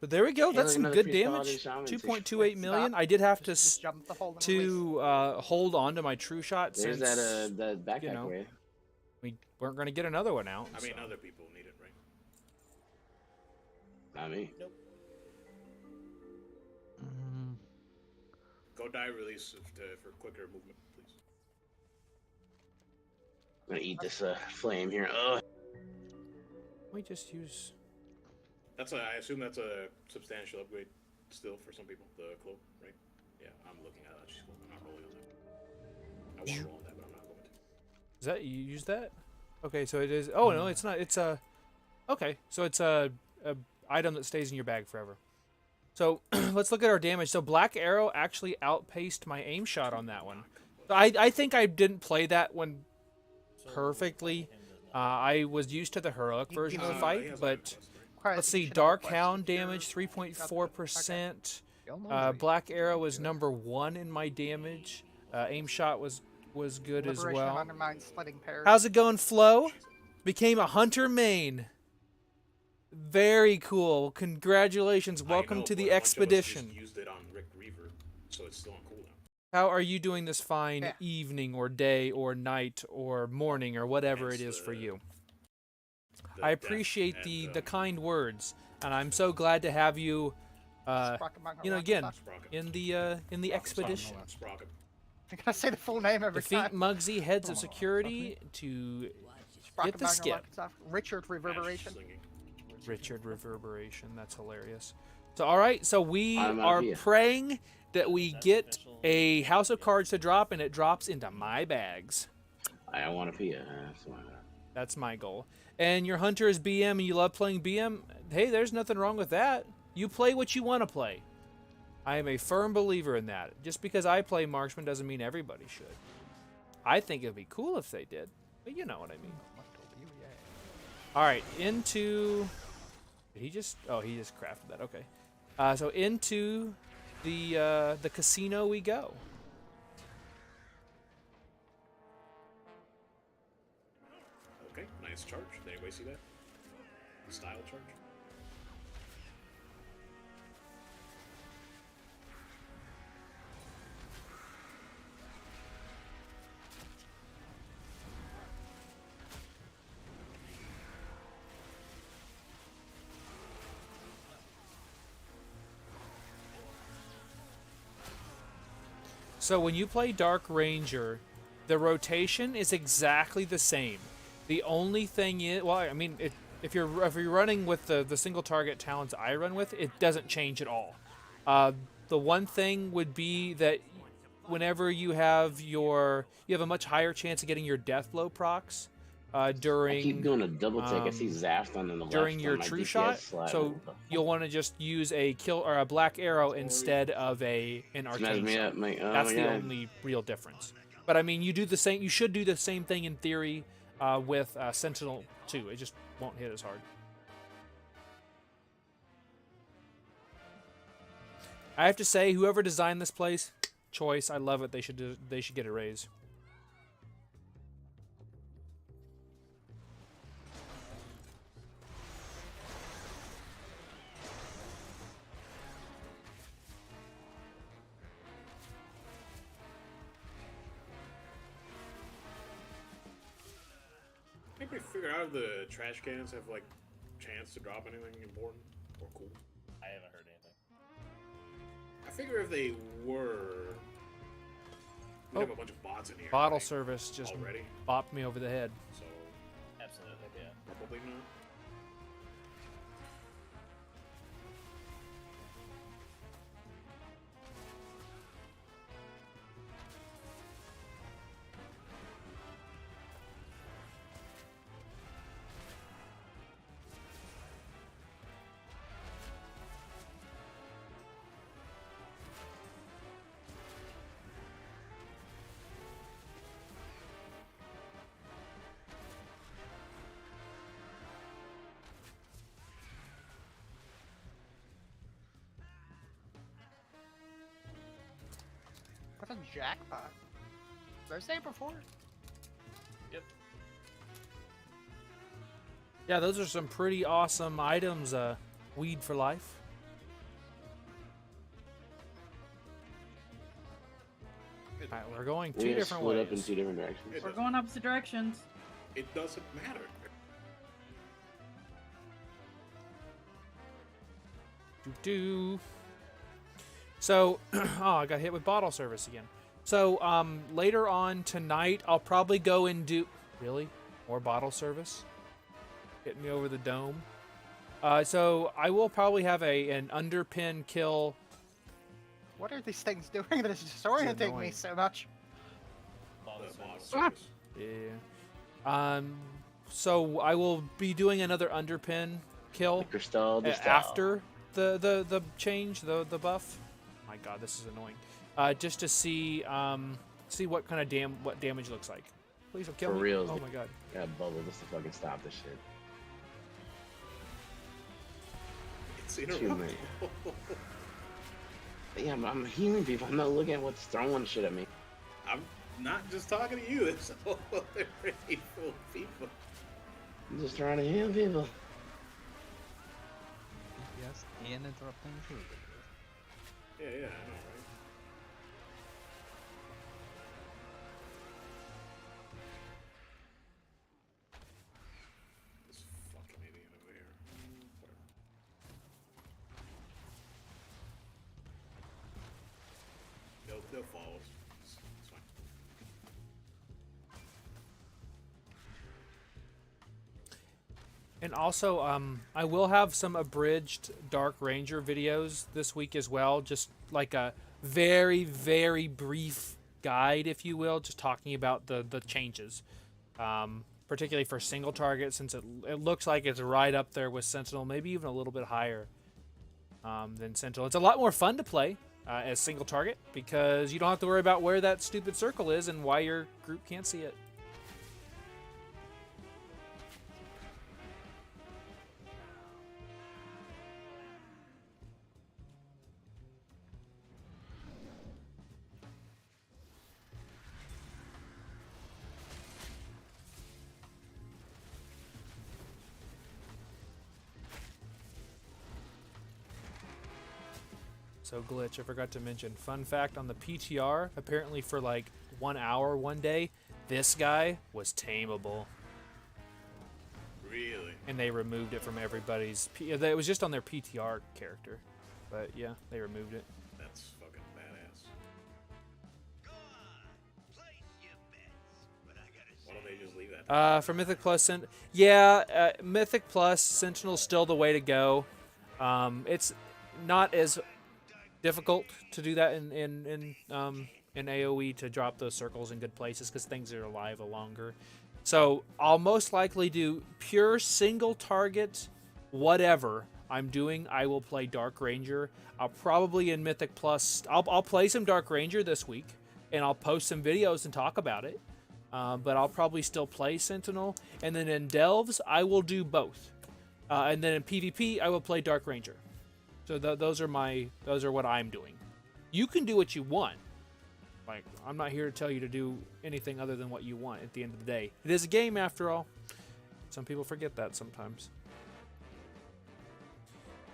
But there we go. Hey, That's look, some another good free damage. quality shaman 2.28 million. I did have to Just jump the hole and release. hold on to my true shot There's since that backpack you know, way. we weren't going to get another one out. I mean, so. other people need it, right? Not me. Go die release for quicker movement, please. I'm gonna eat this flame here. Ugh. We just use. I assume that's a substantial upgrade still for some people, the cloak, right? Yeah, I'm looking at it. I'm not rolling on that. I want to roll on that, but I'm not going to. Is that you use that? Okay, so it is. Oh no, it's not. It's a. Okay, so it's a item that stays in your bag forever. So let's look at our damage. So Black Arrow actually outpaced my aim shot on that one. So I think I didn't play that one perfectly. I was used to the heroic version of the fight, but let's see. Dark Hound damage 3.4%. Black Arrow was number 1 in my damage. Aim shot was good as Liberation of well. Undermine, splitting pairs. How's it going, Flo? Became a hunter main. Very cool. Congratulations. Welcome to the expedition. Used it on Rick Reaver, so it's still on cooldown. How are you doing this fine evening or day or night or morning or whatever it is for you? I death appreciate and, the kind words, and I'm so glad to have you. You know, again, in the expedition. Sprocket. I'm gonna say the full name every Defeat time. Muggsy, heads of security, to get the skip. Richard Reverberation. Richard Reverberation. That's hilarious. So, all right. So we I'm are here. praying that we get a House of Cards to drop, and it drops into my bags. I want to pee. That's my goal. And your hunter is BM, and you love playing BM. Hey, there's nothing wrong with that. You play what you want to play. I am a firm believer in that. Just because I play marksman doesn't mean everybody should. I think it'd be cool if they did, but you know what I mean. All right, into. Did he just? Oh, he just crafted that. Okay. So into the casino we go. Okay, nice charge. Did anybody see that? Style charge. So when you play Dark Ranger, the rotation is exactly the same. The only thing is, well, I mean, if you're running with the single target talents I run with, it doesn't change at all. The one thing would be that whenever you have a much higher chance of getting your death blow procs during. I keep doing a double take. I see Zaft on the left. During your on my true DPS shot, slide. so you'll want to just use a kill or a black arrow instead of an arcane shot. That's the only real difference. But I mean, you do the same. You should do the same thing in theory with Sentinel 2. It just won't hit as hard. I have to say, whoever designed this place, choice. I love it. They should get a raise. Anybody figure out if the trash cans have like chance to drop anything important or cool? I haven't heard anything. I figure if they were, we have a bunch of bots in here. Bottle service just already bopped me over the head. So Absolutely, yeah. probably not. What a jackpot. Thursday before? Yep. Yeah, those are some pretty awesome items. Weed for life. All right, we're going two different split ways. up in two different directions. We're going opposite directions. It doesn't matter. Do. So, oh, I got hit with bottle service again. So, later on tonight, I'll probably go and do. Really? More bottle service? Hitting me over the dome. So, I will probably have an underpin kill. What are these things doing that is disorienting me annoying. so much? Yeah. So, I will be doing another underpin kill Crystal, after the change, the buff. My God, this is annoying. Just to see what kind of what damage looks like. Please don't kill me. For real. Oh my God. Got bubble just to fucking stop this shit. It's in a Too row. many. Yeah, I'm healing people. I'm not looking at what's throwing shit at me. I'm not just talking to you. There's other hateful people. I'm just trying to heal people. Yes, and interrupting too. Yeah, I know, right? This fucking They'll follow us. It's fine. And also, I will have some abridged Dark Ranger videos this week as well. Just like a very, very brief guide, if you will, just talking about the changes. Particularly for single target, since it looks like it's right up there with Sentinel, maybe even a little bit higher than Sentinel. It's a lot more fun to play as single target because you don't have to worry about where that stupid circle is and why your group can't see it. So glitch, I forgot to mention. Fun fact on the PTR, apparently for like 1 hour one day, this guy was tameable. Really? And they removed it from everybody's... It was just on their PTR character. But yeah, they removed it. That's fucking badass. Why don't they just leave that? For Mythic Plus, Mythic Plus, Sentinel's still the way to go. It's not as difficult to do that in AoE to drop those circles in good places because things are alive longer. So I'll most likely do pure single target, whatever I'm doing. I will play Dark Ranger. I'll probably in Mythic Plus. I'll play some Dark Ranger this week, and I'll post some videos and talk about it. But I'll probably still play Sentinel, and then in Delves I will do both, and then in PvP I will play Dark Ranger. So those are what I'm doing. You can do what you want. Like, I'm not here to tell you to do anything other than what you want at the end of the day. It is a game after all. Some people forget that sometimes.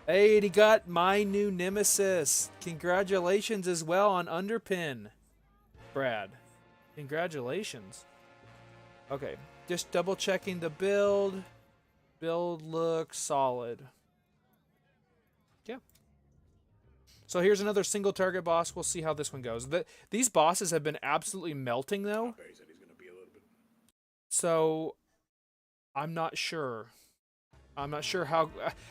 Hey, he got my new nemesis. Congratulations as well on Underpin, Brad. Congratulations. Okay, just double checking the build. Build looks solid. So here's another single target boss. We'll see how this one goes. These bosses have been absolutely melting, though. He said he's gonna be a little bit. So I'm not sure. I'm not sure how.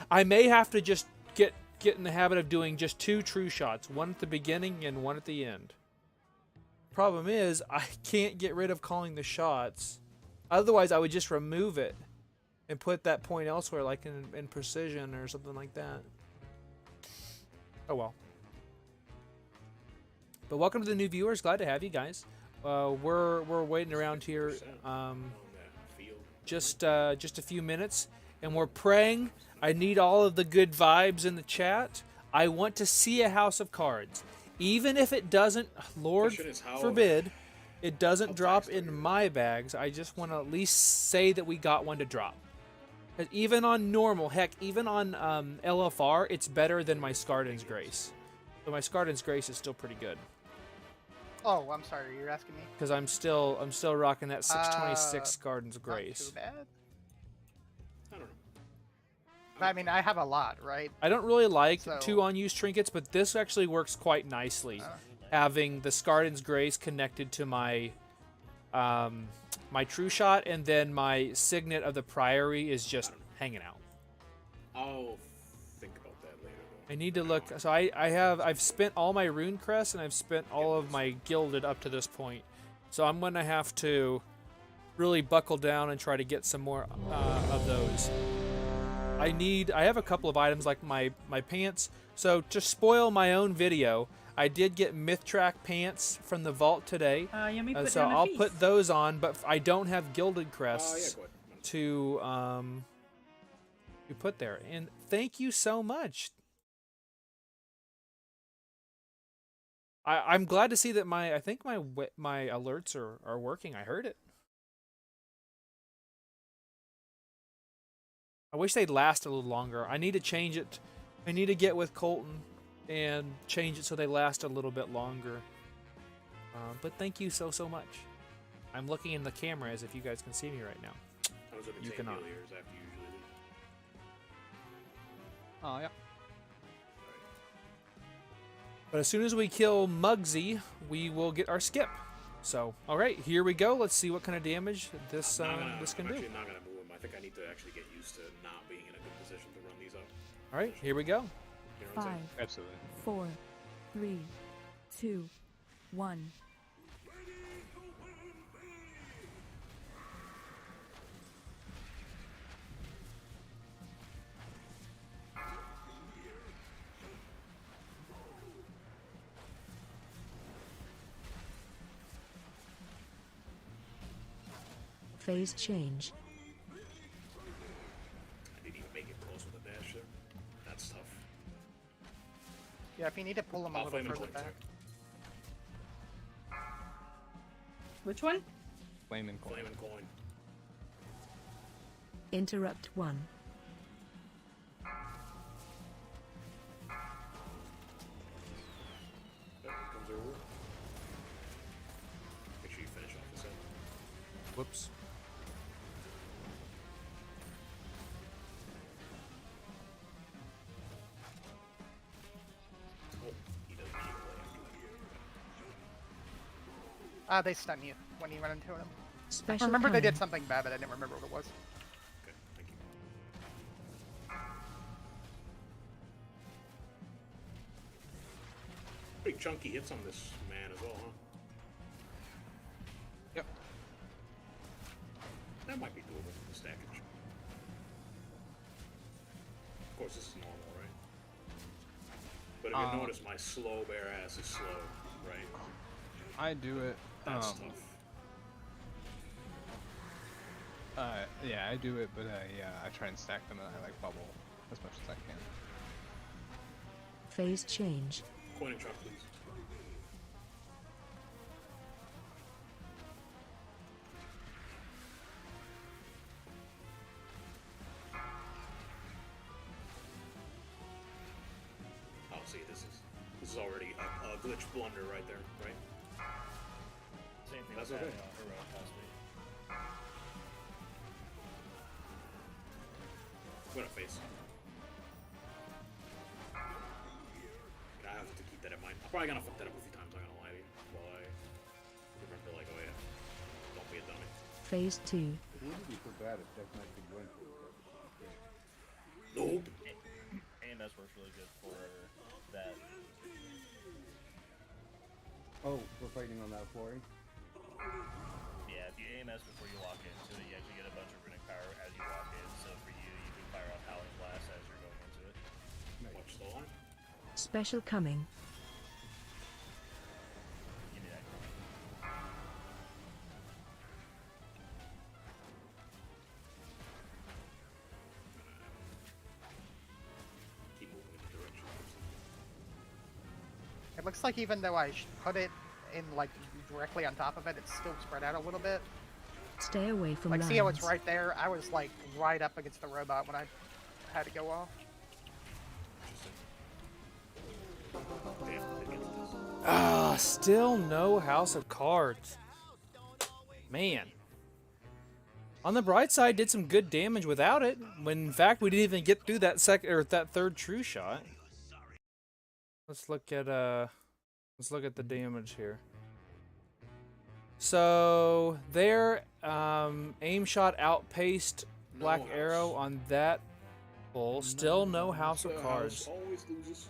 I may have to just get in the habit of doing just 2 true shots, one at the beginning and one at the end. Problem is, I can't get rid of calling the shots. Otherwise, I would just remove it and put that point elsewhere, like in precision or something like that. Oh well. But welcome to the new viewers. Glad to have you guys. We're waiting around here just a few minutes, and we're praying. I need all of the good vibes in the chat. I want to see a house of cards, even if it doesn't. Lord forbid, it doesn't drop in my bags. I just want to at least say that we got one to drop. Even on normal, heck, even on LFR, it's better than my Skardyn's Grace. But my Skardyn's Grace is still pretty good. Oh, I'm sorry. You're asking me? Because I'm still rocking that 626 Skardyn's Grace. Not too bad. I don't know. I mean, I have a lot, right? I don't really like 2 unused trinkets, but this actually works quite nicely. Having the Skardyn's Grace connected to my my True Shot, and then my Signet of the Priory is just hanging out. I'll think about that later. I need to look. So I've spent all my rune crests and I've spent all of my gilded up to this point. So I'm gonna have to really buckle down and try to get some more of those. I have a couple of items like my pants. So to spoil my own video, I did get Mythtrack pants from the vault today. So I'll put those on, but I don't have gilded crests to put there. And thank you so much. I'm glad to see that I think my alerts are working. I heard it. I wish they'd last a little longer. I need to change it. I need to get with Colton and change it so they last a little bit longer. But thank you so much. I'm looking in the camera as if you guys can see me right now. You cannot. After you usually leave. Oh yeah. But as soon as we kill Muggsy, we will get our skip. So, all right, here we go. Let's see what kind of damage this this can I'm do. actually not gonna move him. I think I need to actually get used to not being in a good position to run these up. All right, here we go. You know what I'm 5, saying? Absolutely. 4, 3, 2, 1. Phase change. I didn't even make it close with a dash there. That's tough. Yeah, if you need to pull him a I'll little flame and further coin, back. Which one? Flame and coin. Flame and coin. Interrupt 1. Yep, comes over. Make sure you finish off the set. Whoops. Oh, he doesn't need to play after that. They stun you when you run into them. I Special remember they did coming. something bad, but I didn't remember what it was. Okay, thank you. Pretty chunky hits on this man as well, huh? Yep. That might be doable with the stackage. Of course, this is normal, right? But if you notice, my slow bare ass is slow, right? I do it. That's tough. Yeah, I do it, but I try and stack them and I like bubble as much as I can. Phase change. Coin and truck, please. Oh, see, this is already a glitch blunder right there, right? Same thing That's with okay. that, heroic last week. I'm gonna face. I have to keep that in mind. I'm probably gonna fuck that up a few times, I'm not gonna lie to you. While I remember, like, oh yeah, don't be a dummy. Phase 2. Nope. AMS works really good for that. Oh, we're fighting on that flooring? Yeah, if you AMS before you walk into it, you actually get a bunch of runic power as you walk in. So for you, you can fire off Howling Blast as you're going into it. Watch the line. Special coming. Give me that. Keep moving in the direction. It looks like even though I put it in like directly on top of it, it's still spread out a little bit. Stay away from Like, lines. see how it's right there? I was like right up against the robot when I had to go off. Ah, still no House of Cards. Man. On the bright side, did some good damage without it. When in fact we didn't even get through that that third true shot. Let's look at the damage here. So their aim shot outpaced Black Arrow on that pull. Still no House of Cards. Always loses.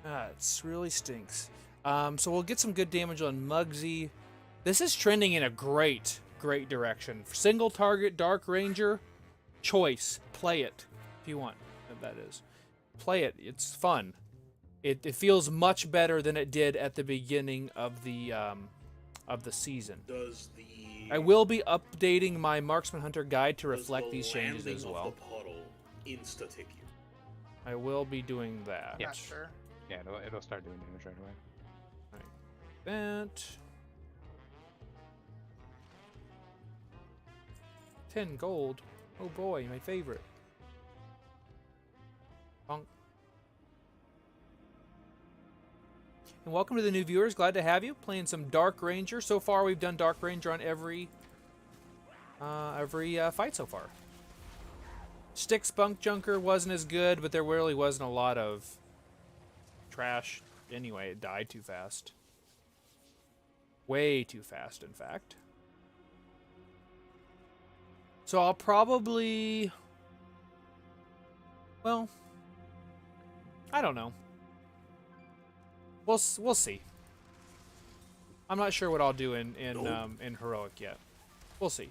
Ah, it really stinks. So we'll get some good damage on Muggsy. This is trending in a great direction. Single target Dark Ranger, choice. Play it if you want. That is, play it. It's fun. It feels much better than it did at the beginning of the season. Does the I will be updating my Marksman Hunter guide to reflect these changes landing as of well. the puddle insta-tick you? I will be doing that. Not sure. Yeah, it'll start doing damage right away. That 10 gold. Oh boy, my favorite. Bonk. And welcome to the new viewers. Glad to have you playing some Dark Ranger. So far, we've done Dark Ranger on every fight so far. Stick Spunk Junker wasn't as good, but there really wasn't a lot of trash anyway. It died too fast. Way too fast, in fact. So I'll probably... Well, I don't know. We'll see. I'm not sure what I'll do in heroic yet. We'll see.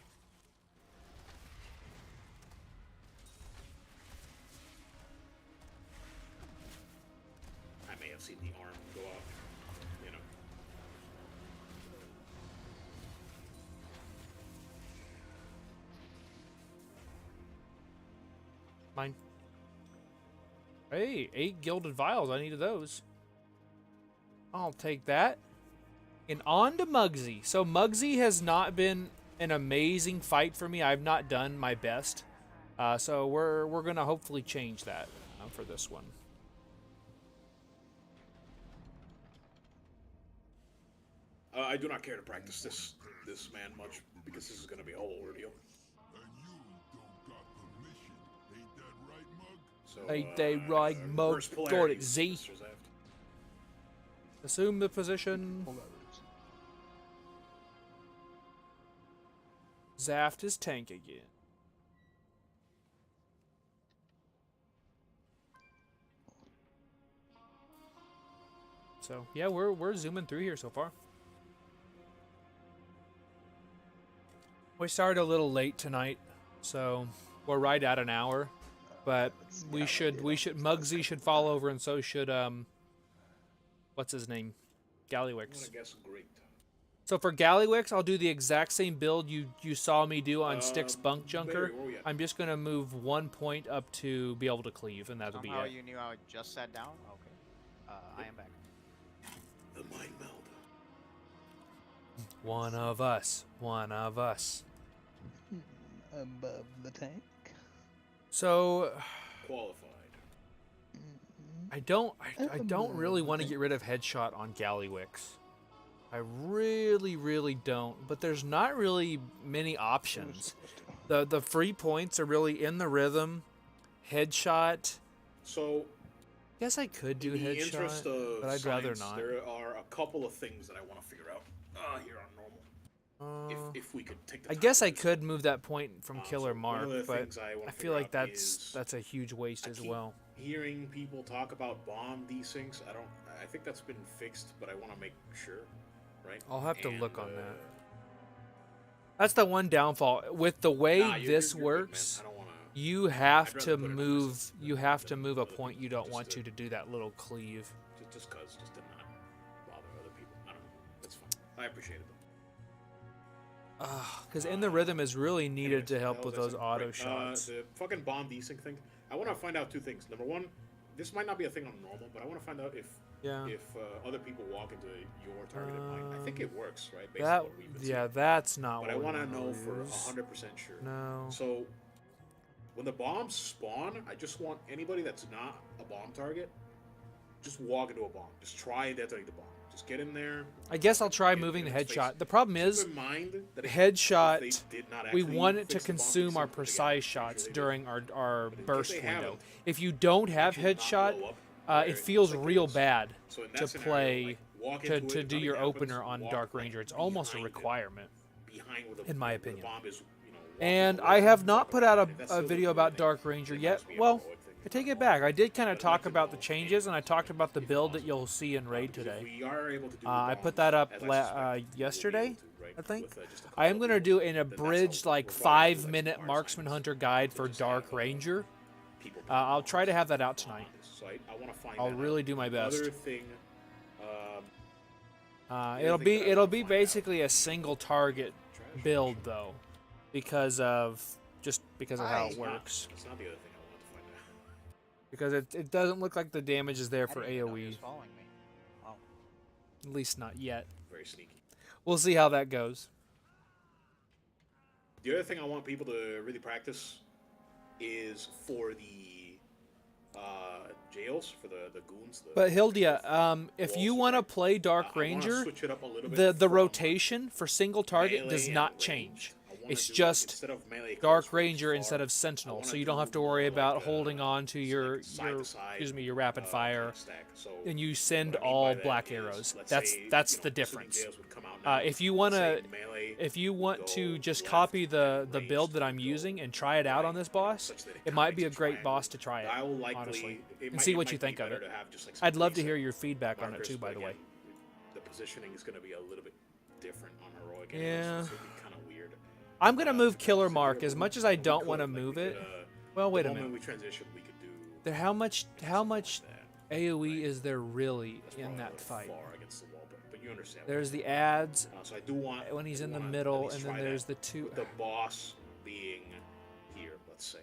I may have seen the arm go out, you know. Mine. Hey, 8 gilded vials. I needed those. I'll take that. And on to Muggsy. So Muggsy has not been an amazing fight for me. I've not done my best. So we're gonna hopefully change that for this one. I do not care to practice this man much because this is gonna be a whole ordeal. So, Ain't they right, Mug? first Got polarity, it, Z. Mr. Zaft. Assume the position. Zaft is tank again. So yeah, we're zooming through here so far. We started a little late tonight, so we're right at an hour. But we should Muggsy should fall over, and so should what's his name, I'm Gallywix. gonna guess great. So for Gallywix, I'll do the exact same build you saw me do on Styx Bunk Junker. Barry, where we at? I'm just gonna move 1 point up to be able to cleave, and that'll be Somehow it. you knew I just sat down? Okay. I am back. The mind meld. One of us. One of us. Above the tank. So Qualified. I don't really want to get rid of headshot on Gallywix. I really don't. But there's not really many options. The free points are really in the rhythm, headshot. So, Guess I could do in the interest headshot, of but I'd rather science, not. there are a couple of things that I want to figure out here on normal. If we could take the I time guess to I do so. could move that point from Killer so Mark, one of the but things I wanna I feel figure like out that's is a huge waste I as keep well. Hearing people talk about bomb desyncs, I think that's been fixed, but I want to make sure, right? I'll have to look And, on that. That's the one downfall with the way nah, this you're good, man. works. I don't wanna, You have I'd rather to put it on move. myself You than have to than move a other point people, you don't just want to do that little cleave. just to not bother other people. I don't know. That's fine. I appreciate it though. Because in the rhythm is really needed Anyways, to help what with the hell was those I saying? auto Right, shots. The fucking bomb desync thing. I want to find out two things. Number one, this might not be a thing on normal, but I want to find out if Yeah. other people walk into your targeted mine. I think it works, right? Based That on what we've been yeah, seeing. that's not But what I we want to wanna know for lose. 100% sure. No. So when the bombs spawn, I just want anybody that's not a bomb target, just walk into a bomb. Just try and detonate the bomb. Just get in there. I guess I'll try get moving the in its face. headshot. The problem Keep is, in mind that if headshot, they did not we actually want it to fix the bomb consume our desync, which again, precise I'm pretty shots sure they did. during our But in case burst they window. haven't, If you don't have it should not headshot, blow up it where feels looks like real it is. bad So in to that scenario, play like, walk to into it, do nothing your happens, opener on walk, Dark like, Ranger. It's almost a behind it. requirement, Behind where the, in my where the opinion. bomb is, And walking I away, have not walking put out around. If that's a still video the about thing, Dark Ranger it yet. has to be a Well, heroic thing. I take it back. I did kind of But I'd talk like to about the know changes, and I talked about the if build that possible. you'll see in Raid Because today. if we are able to do the I put bombs, that up as I suspect we'll be yesterday, able to, right, I think. with, just a I am couple going to people, do an then that's how abridged, like, we're probably gonna do, 5-minute some Marksman hard Hunter science guide to for just Dark have, Ranger. people I'll try to have that out on tonight. this. So I want to find I'll that really out. do my best. Another thing, It'll thing be that I it'll wanna be find basically a single target trash build though, because of how it works. That's not the other thing I wanted to find out. Because it doesn't look like the damage is there I for didn't even know he AoE. was following me. Wow. At least not yet. Very sneaky. We'll see how that goes. The other thing I want people to really practice is for the jails, for the goons. But Hildia, if you want to play Dark I wanna Ranger, switch it up a little bit the from rotation for single target melee does and not ranged. change. I wanna It's do, like, just instead of melee Dark close range Ranger far, instead of I Sentinel, wanna so you don't do have to worry more like about holding on to your side-to-side, excuse me, your rapid fire, kinda stack. So and you send what I mean all by that black is, arrows. let's That's say, that's you know, the assuming difference. Jails would come out now, If you let's wanna, say melee if you would want go to just left copy the and build ranged that I'm would go using and try it out on right, this you know, boss, such that it kinda might be a makes great triangle. boss to try it, I will likely honestly, it and might- see it what might you be think of better it. to have just, like, some I'd love to preset hear your feedback on it markers, too, by but the way. again, the positioning is gonna be a little bit different on heroic. Yeah. Anyways, so it'd be kind of weird. I'm gonna move to Killer practice it Mark here, as but much as I we don't could, want to like, we move could, it. Well, wait the a minute. moment we transition, we could do There, how much something like that. AOE is there really That's in probably a that little fight? far against the wall, but you understand. There's the ads So I do want when he's I in the wanna at middle, least and try then there's that the two. with the boss being here, let's say.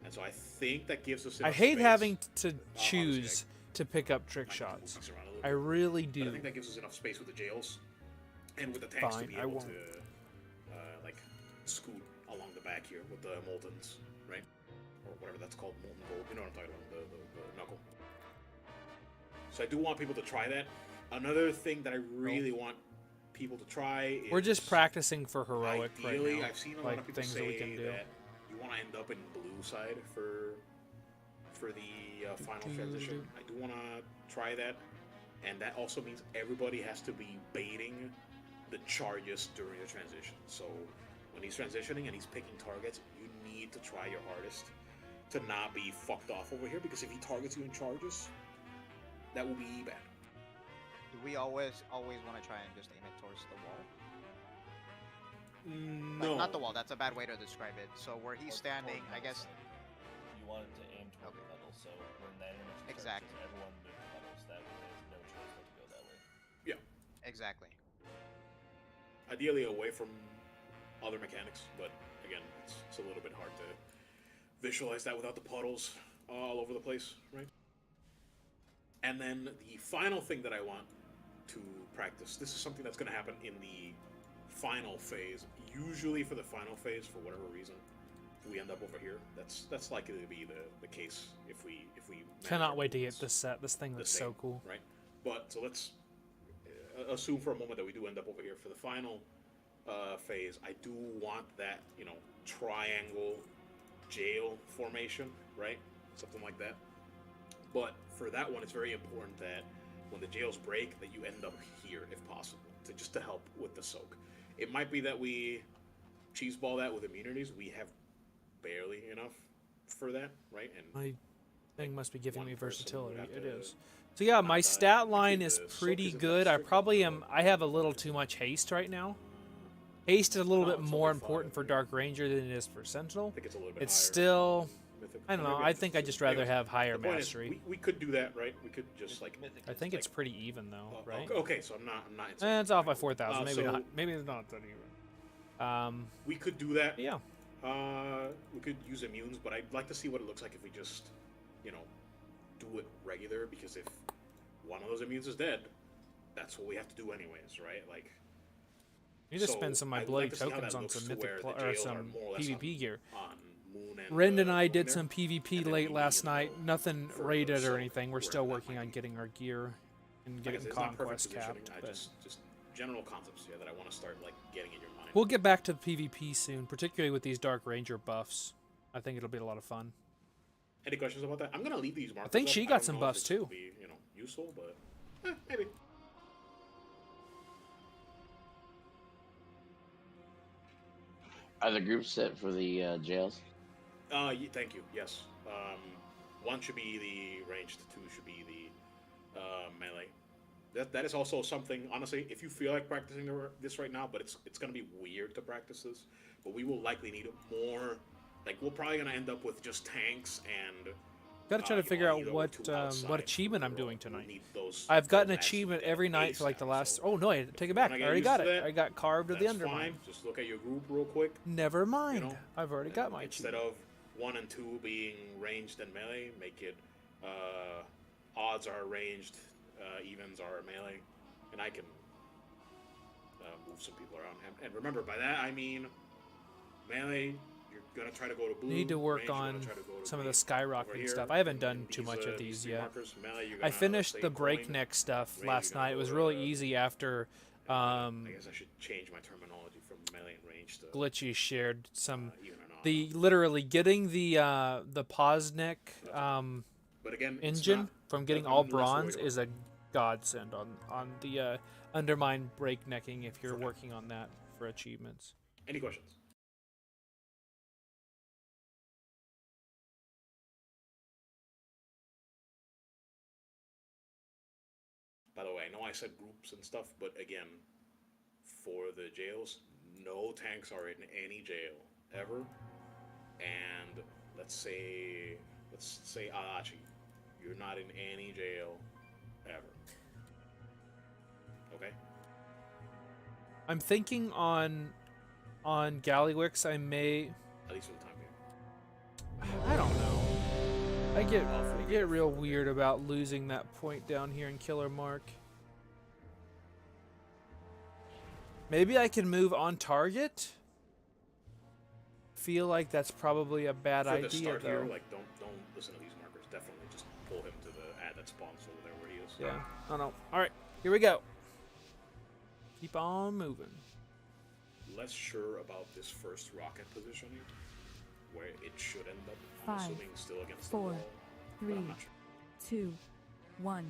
And so I think that gives us. I enough hate space. having to Obviously, choose to pick up trick might shots. move things around a little I bit, really but I do. think that gives us enough space with the jails and with the tanks to Fine, be I able won't. to like scoot along the back here with the moltens, right? Or whatever that's called, molten gold. You know what I'm talking about? The knuckle. So I do want people to try that. Another thing that I really want people to try is We're just practicing for heroic ideally, right now, I've seen a lot like of people things say that we can do. that you want to end up in blue side for the final transition. I do want to try that, and that also means everybody has to be baiting the charges during the transition. So when he's transitioning and he's picking targets, you need to try your hardest to not be fucked off over here, because if he targets you in charges, that will be bad. Do we always want to try and just aim it towards the wall? No. Not the wall. That's a bad way to describe it. So where he's standing, I guess. You want it to aim toward the metal, so when that image Exactly. turns, everyone move the metals. That way there's no choice but to go that way. Yeah. Exactly. Ideally away from other mechanics, but again, it's a little bit hard to visualize that without the puddles all over the place, right? And then the final thing that I want to practice, this is something that's going to happen in the final phase. Usually for the final phase, for whatever reason, we end up over here. That's likely to be the case if we Cannot wait to get this set. This thing looks so cool. right? But so let's assume for a moment that we do end up over here for the final phase. I do want that, you know, triangle jail formation, right? Something like that. But for that one, it's very important that when the jails break, that you end up here if possible, to help with the soak. It might be that we cheeseball that with immunities. We have barely enough for that, right? And My thing must be giving one me person would versatility. have It to is. So yeah, my not die. stat line Actually, is the soak pretty isn't that good. I strict, probably but am. I have a little too much haste right now. Haste is a little No, bit it's more only important 5, for yeah. Dark Ranger than it is for Sentinel. I think it's a little bit It's higher. still, Mythic. I don't know. Maybe I it's think I'd just anyways, rather have higher the point is, mastery. we could do that, right? We could just like. Mythic I is think like it's pretty even though, right? Okay, so I'm not. Insane. It's off by 4,000. Maybe so not. Maybe it's not that even. We could do that. Yeah. We could use immunes, but I'd like to see what it looks like if we just, you know, do it regular. Because if one of those immunes is dead, that's what we have to do anyways, right? Like. You just so spend some of my I'd bloody like to see how tokens that on looks some to mythic where the or jails are some more or less PvP gear. on Moon and Rend and I Moon did there. some PvP And then late we last need night. to go Nothing for rated or soak, anything. We're where still that working might on be. getting our gear and Like I getting said, it's not perfect conquest positioning, capped. But just general concepts here that I want to start like getting in your mind. we'll get back to PvP soon, particularly with these Dark Ranger buffs. I think it'll be a lot of fun. Any questions about that? I'm gonna leave these markers. think up. she I got don't some know if buffs it's too. gonna Be, you know, useful, but maybe. Are the groups set for the jails? Thank you. Yes. One should be the ranged. Two should be the melee. That is also something. Honestly, if you feel like practicing this right now, but it's gonna be weird to practice this. But we will likely need more. Like we're probably gonna end up with just tanks and. Gotta try to you know, figure out either what two outside what achievement I'm or doing we'll tonight. need those- I've got an those matches achievement to every get night for like the ASAP, last. so Oh no, I take it back. when I I get already used got to it. that, I got carved with the That's Undermine. fine. Just look at your group real quick. Never mind. know, I've already got my Instead achievement. of 1 and 2 being ranged and melee, make it odds are ranged, evens are melee, and I can move some people around. And remember, by that I mean melee. You're gonna try to go to blue. Need to work range, you're on gonna try to go to some of the green. Over skyrocketing here, stuff. I haven't in done too much of these these three yet. markers, melee, you're I gonna finished stay the going. breakneck stuff Range, last you're gonna night. It was go really to easy after I guess I should change my terminology from melee and range to Glitchy shared some even and odd. the literally getting the Posnick But again, it's engine not from getting all bronze is a godsend on the Undermine breaknecking if you're working on that for achievements. Any questions? By the way, I know I said groups and stuff, but again, for the jails, no tanks are in any jail ever. And let's say Arachi, you're not in any jail ever. Okay? I'm thinking on Gallywix I may, At least for the time being. I don't know. I get real weird about losing that point down here in Killer Mark. Maybe I can move on target. Feel like that's probably a bad For idea the start though. here, like don't listen to these markers. Definitely just pull him to the ad that spawns over there where he is. Yeah. Oh no. All right. Here we go. Keep on moving. Less sure about this first rocket positioning, where it should end up. I'm 5, assuming still against 4, the wall. 3, But I'm not sure. 2, 1.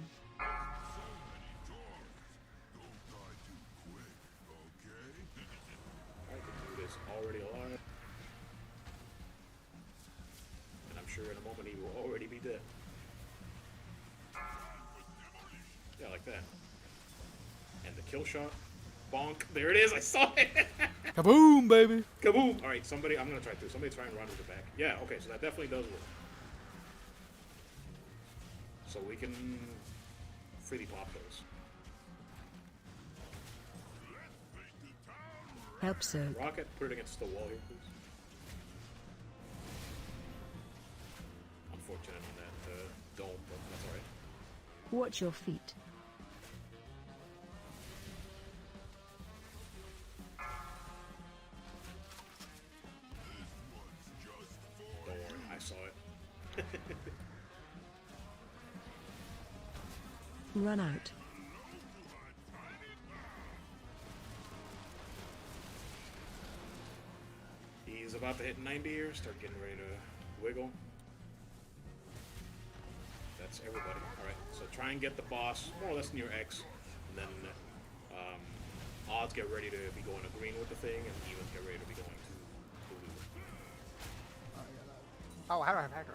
Alright, the dude is already alive. And I'm sure in a moment he will already be dead. Yeah, like that. And the kill shot. Bonk. There it is, I saw it! Kaboom, baby. Kaboom! Alright, somebody, I'm gonna try to. Somebody try and run with the back. Yeah, okay, so that definitely does work. So we can freely pop those. Help soak. Rocket, put it against the wall here, please. Unfortunate on that dome, but that's alright. Watch your feet. Don't worry, I saw it. Run out. He's about to hit 90 here, start getting ready to wiggle. That's everybody. Alright, so try and get the boss more or less near X, and then odds get ready to be going to green with the thing, and evens get ready to be going to blue. Oh, how do I have hacker?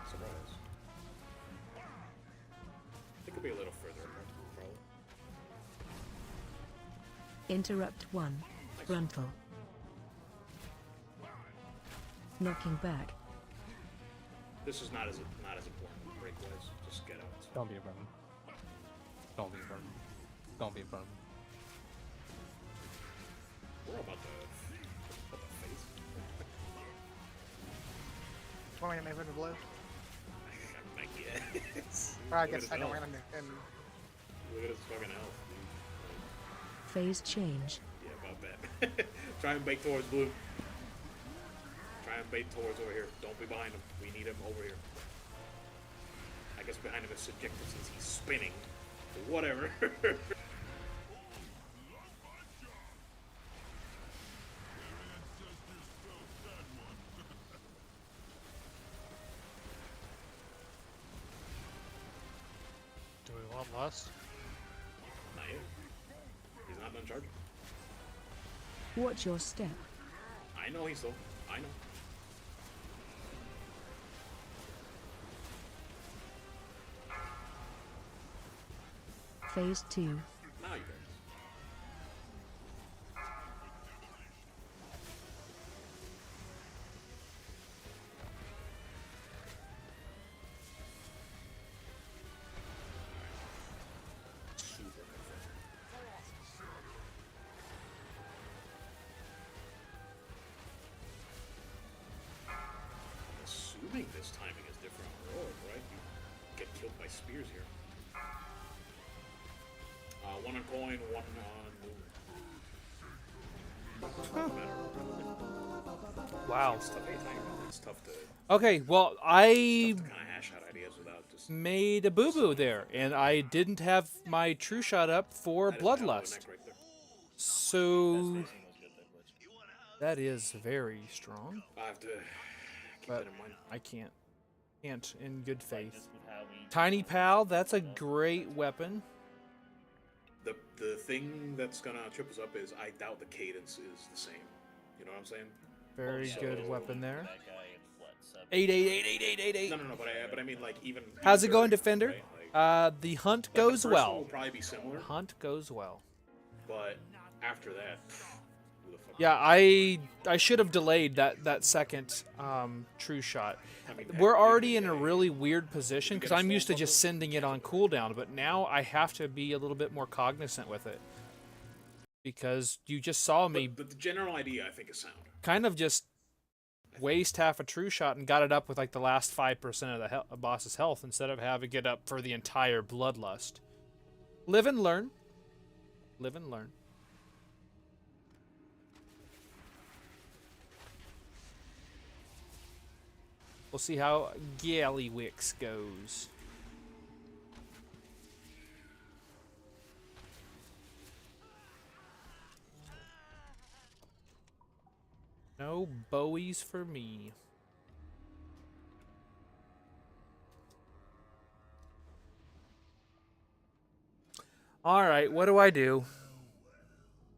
Surprise. It could be a little further apart, probably. Interrupt 1. Frontal. Knocking back. This is not as important break-wise. Just get out. Don't be a problem. Don't be a problem. Don't be a problem. We're about to face. Want me to move into blue? I guess. I Look guess at I his don't health. want to. Look at his fucking health. Phase change. Yeah, about that. Try and bait towards blue. Try and bait towards over here. Don't be behind him. We need him over here. I guess behind him is subjective since he's spinning. But whatever. Do we want lust? Not yet. He's not done charging. Watch your step. I know he's slow. I know. Phase 2. Now you guys. Super confirmed. I'm assuming this timing is different on heroic, right? You get killed by spears here. One on coin, one on moon. Wow. It's tough, it's tough to Okay, well, I kind of hash out ideas without just made a boo-boo there, and I didn't have my true shot up for That is an Bloodlust. neck right there. So that is very strong, I have to keep but that in mind. I can't in good Like, faith. just with how we Tiny Pal, that's a great weapon. The thing that's gonna trip us up is I doubt the cadence is the same. You know what I'm saying? Very So- good weapon there. that guy at what, sub- 8888888. No, but I mean like even. How's it going, third, Defender? right? Like, The hunt the goes first one well. will probably be similar, Hunt goes well. but after that, who the fuck Yeah, I should have delayed that second true shot. I mean, We're heck, already in even a if really weird position you because get a I'm small used to just bundle, sending it on cooldown, but now I have to be a little bit more cognizant with it. Because you just saw me but the general idea I think is sound. kind of just waste half a true shot and got it up with like the last 5% of the boss's health instead of having it up for the entire bloodlust. Live and learn. Live and learn. We'll see how Gallywix goes. No Bowies for me. Alright, what do I do?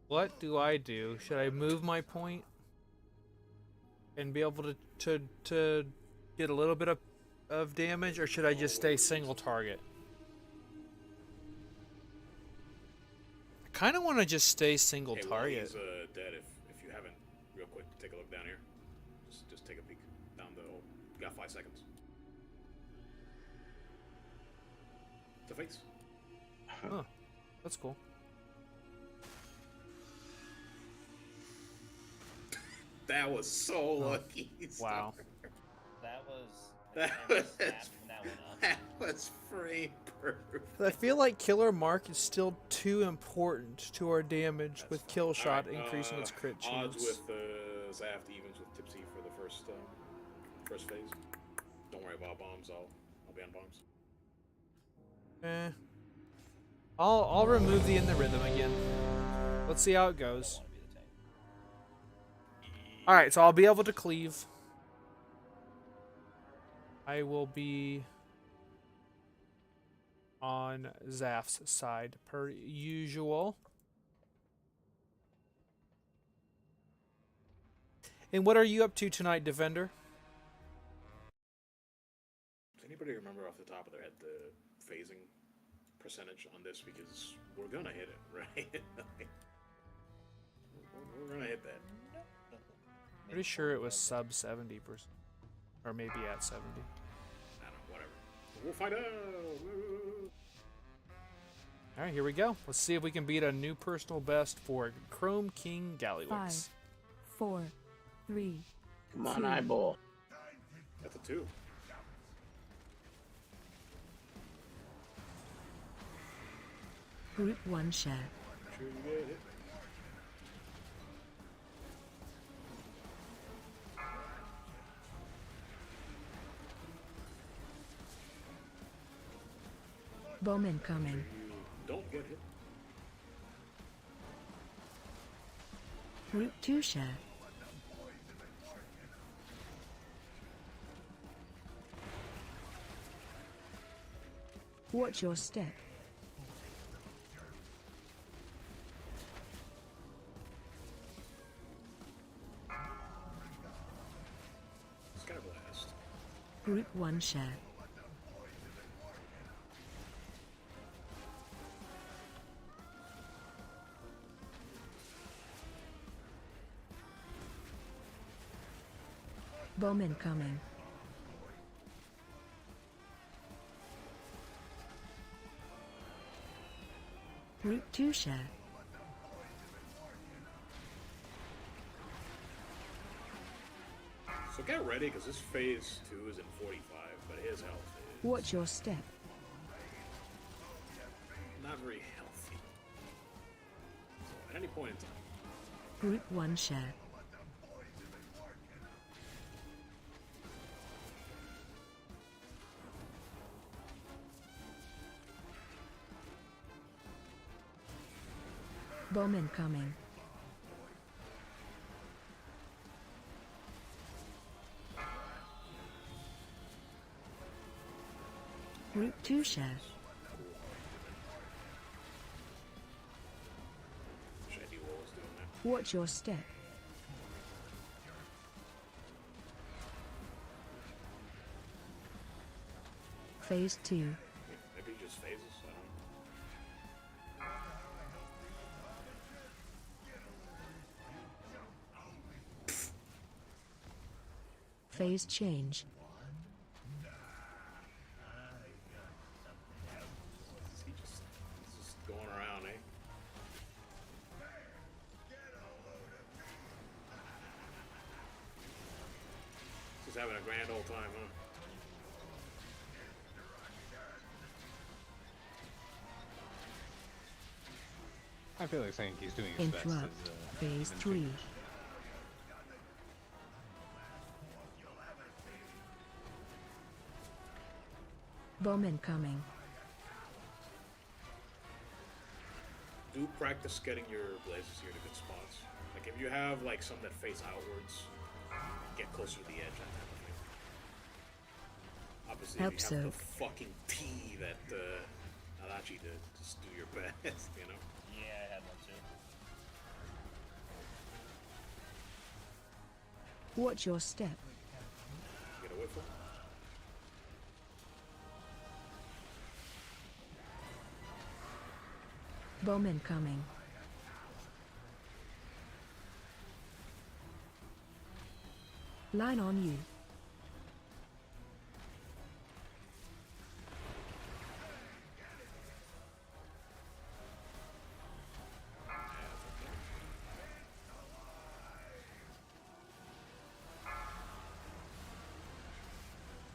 What do I do? Should I move my point? And be able to get a little bit of damage? Or should I just stay single target? I kind of want to just stay single Hey, target. He's dead. If you haven't, real quick, take a look down here. Just take a peek down the. Oh, you got 5 seconds. The face. Huh. That's cool. That was so lucky. Wow. That was. That I was, snapped from that one up. that was frame perfect. I feel like Killer Mark is still too important to our damage That's with fine. kill shot Alright, increasing its crit chance. Odds with Zaft evens with Tipsy for the first phase. Don't worry about bombs. I'll be on bombs. Eh. I'll remove the in the rhythm again. Let's see how it goes. Alright, so I'll be able to cleave. I will be on Zaf's side per usual. And what are you up to tonight, Defender? Does anybody remember off the top of their head the phasing percentage on this? Because we're gonna hit it, right? we're gonna hit that. Pretty sure it was sub 70%. Or maybe at 70. I don't know, whatever. We'll find out. Alright, here we go. Let's see if we can beat a new personal best for Chrome King Gallywix. 5, 4, 3. Come on, eyeball. That's a 2. Group 1 share. Sure you get it. Bomb incoming. Don't get hit. Group 2 share. Watch your step. Skyblast. Group 1 share. Bomb incoming. Group 2 share. So get ready, because this phase 2 is in 45, but his health is Watch your step. not very healthy. So at any point in time, Group 1 share. Bomb incoming. Route 2 share. Shady Wall is doing that. Watch your step. Phase 2. Maybe he just phases. I don't know. Phase change. He's just going around, eh? Just having a grand old time, huh? I feel like saying he's doing his best. Interrupt. Phase 3. Bomb incoming. Do practice getting your blazes here to good spots. Like if you have like some that face outwards, get closer to the edge. That type of thing. Obviously, Help if you have soak. the fucking T that Adachi did, just do your best, you know. Yeah, I had one too. Watch your step. Get away from. Bomb incoming. Line on you.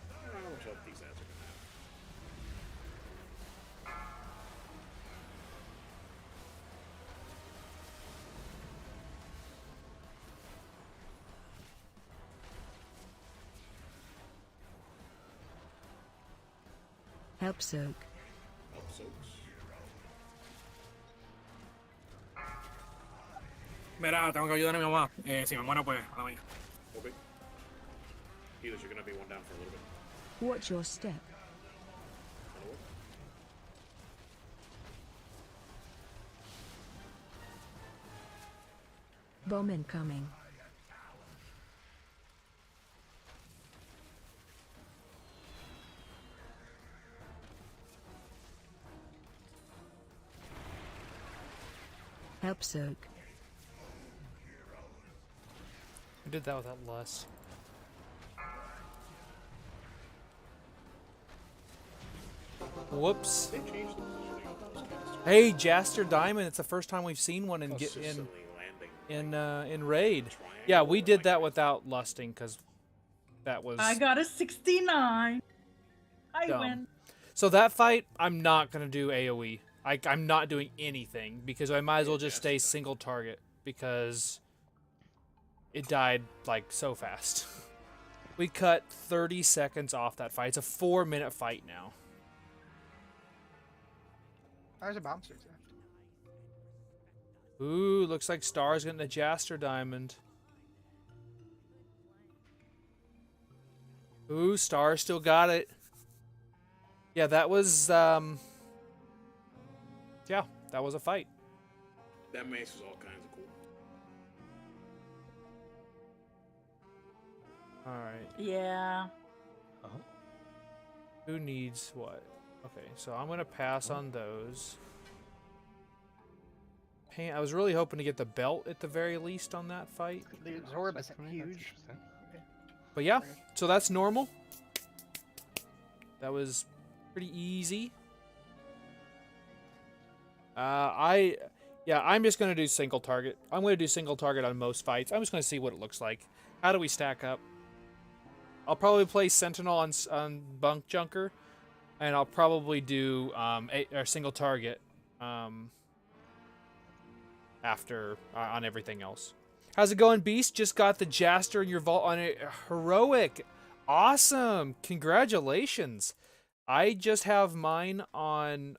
I don't know how much help these ads are gonna have. Help soak. Help soaks. Mira, tengo que ayudar a mi mamá. Si me muero, pues a la mía. Okay. Healers, you're gonna be one down for a little bit. Watch your step. That'll work. Bomb incoming. Help soak. I did that without lust. Whoops. They changed the positioning of those canisters. Hey, Jaster Diamond. It's the first time we've seen one in Consistently landing. in raid. Yeah, we did that without lusting because that was I got a 69. I dumb. win. So that fight, I'm not gonna do AOE. I'm not doing anything because I might as well just stay single target because it died like so fast. We cut 30 seconds off that fight. It's a 4-minute fight now. There's a bouncer. Ooh, looks like Star's getting the Jaster Diamond. Ooh, Star still got it. Yeah, that was yeah, that was a fight. That mace is all kinds of cool. Alright. Yeah. Who needs what? Okay, so I'm gonna pass on those. I was really hoping to get the belt at the very least on that fight. The absorb is huge. But yeah, so that's normal. That was pretty easy. I'm just gonna do single target. I'm gonna do single target on most fights. I'm just gonna see what it looks like. How do we stack up? I'll probably play Sentinel on Bunk Junker, and I'll probably do a single target after on everything else. How's it going, Beast? Just got the Jaster in your vault on it. Heroic. Awesome. Congratulations. I just have mine on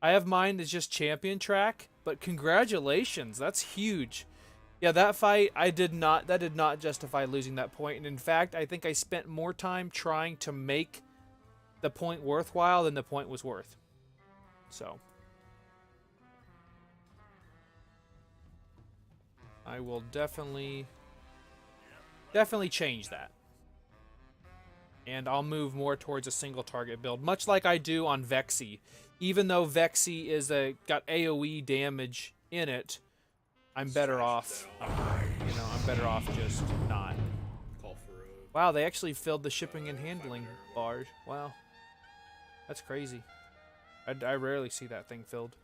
I have mine that's just champion track, but but congratulations, that's huge. Yeah, that fight, that did not justify losing that point. And in fact, I think I spent more time trying to make the point worthwhile than the point was worth. So I will definitely change that. And I'll move more towards a single target build, much like I do on Vexy. Even though Vexy is got AoE damage in it, I'm better off. You know, I'm better off just not. Wow, they actually filled the shipping and handling bars. Wow, that's crazy. I rarely see that thing filled.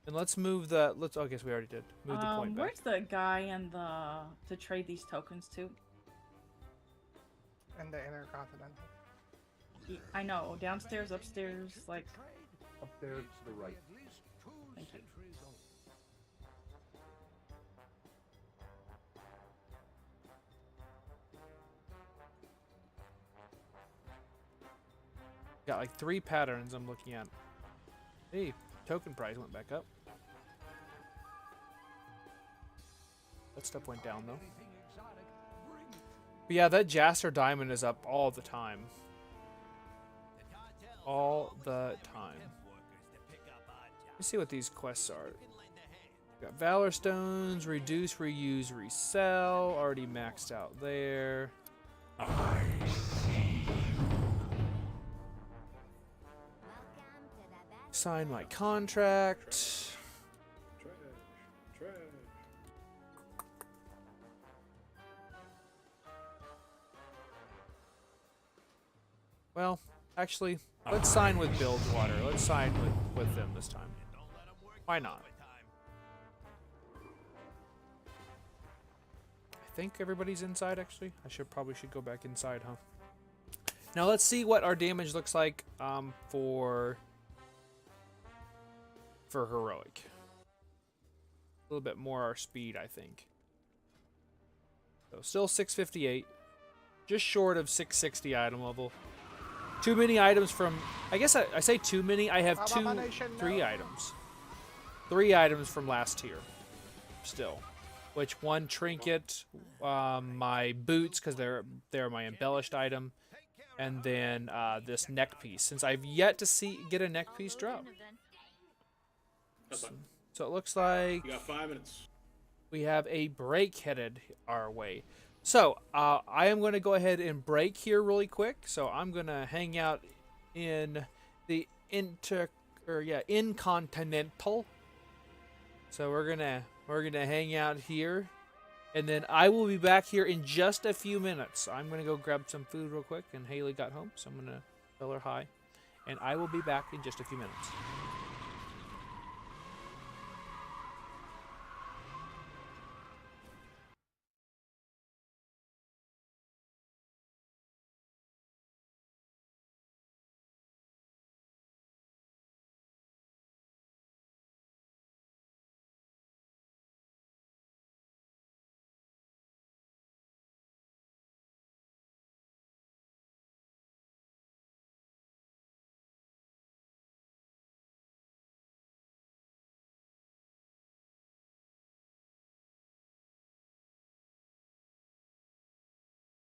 And let's move the. Oh, I guess we already did. Move the point back. Where's the guy and to trade these tokens to? And the Intercontinental. I know. Downstairs, upstairs, like. Up there to the right. Thank you. Got like 3 patterns I'm looking at. Hey, token price went back up. That stuff went down though. But yeah, that Jaster Diamond is up all the time. All the time. Let's see what these quests are. We got Valor Stones, Reduce, Reuse, Resell. Already maxed out there. Sign my contract. Trash. Well, actually, let's sign with Bilgewater. Let's sign with them this time. Why not? I think everybody's inside, actually. I probably should go back inside, huh? Now let's see what our damage looks like for heroic. A little bit more our speed, I think. So still 658, just short of 660 item level. Too many items from. I guess I say too many. I have 3 items. 3 items from last tier. Still, which one trinket, my boots because they're my embellished item, and then this neck piece. Since I've yet to get a neck piece drop. So it looks like You got 5 minutes. we have a break headed our way. So I am going to go ahead and break here really quick. So I'm going to hang out in the incontinental. So we're gonna hang out here, and then I will be back here in just a few minutes. I'm gonna go grab some food real quick, and Haley got home, so I'm gonna tell her hi, and I will be back in just a few minutes.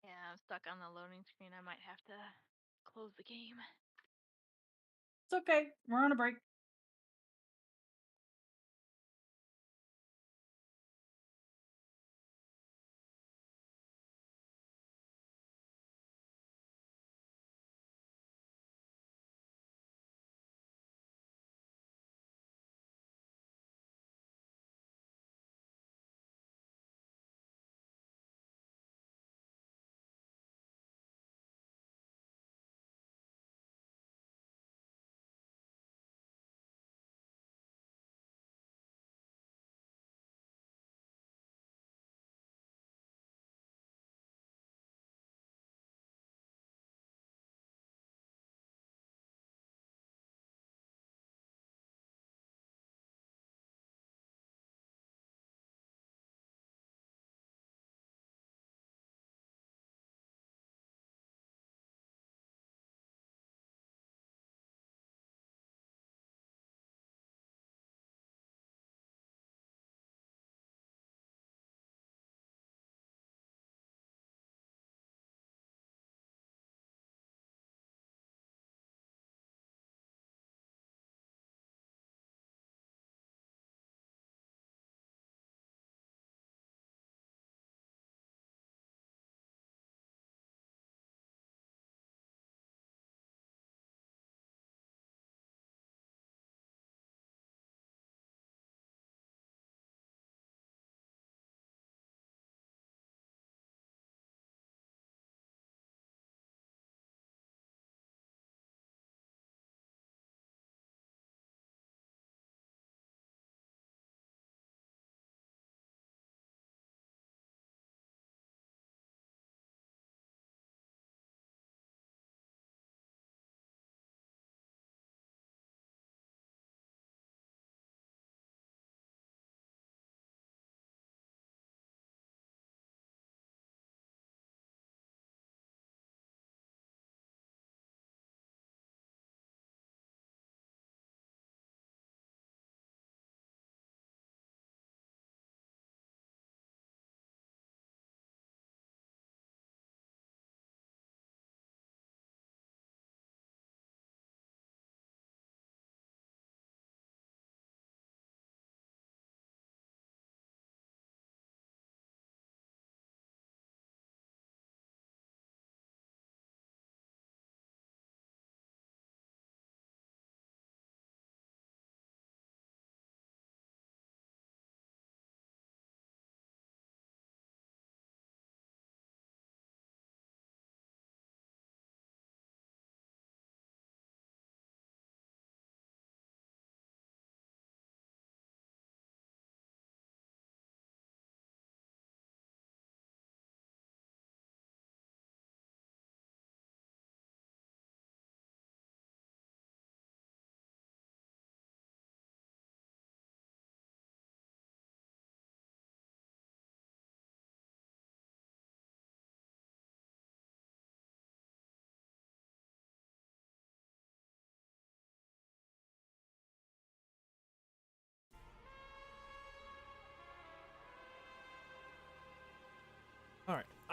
Yeah, I'm stuck on the loading screen. I might have to close the game. It's okay. We're on a break.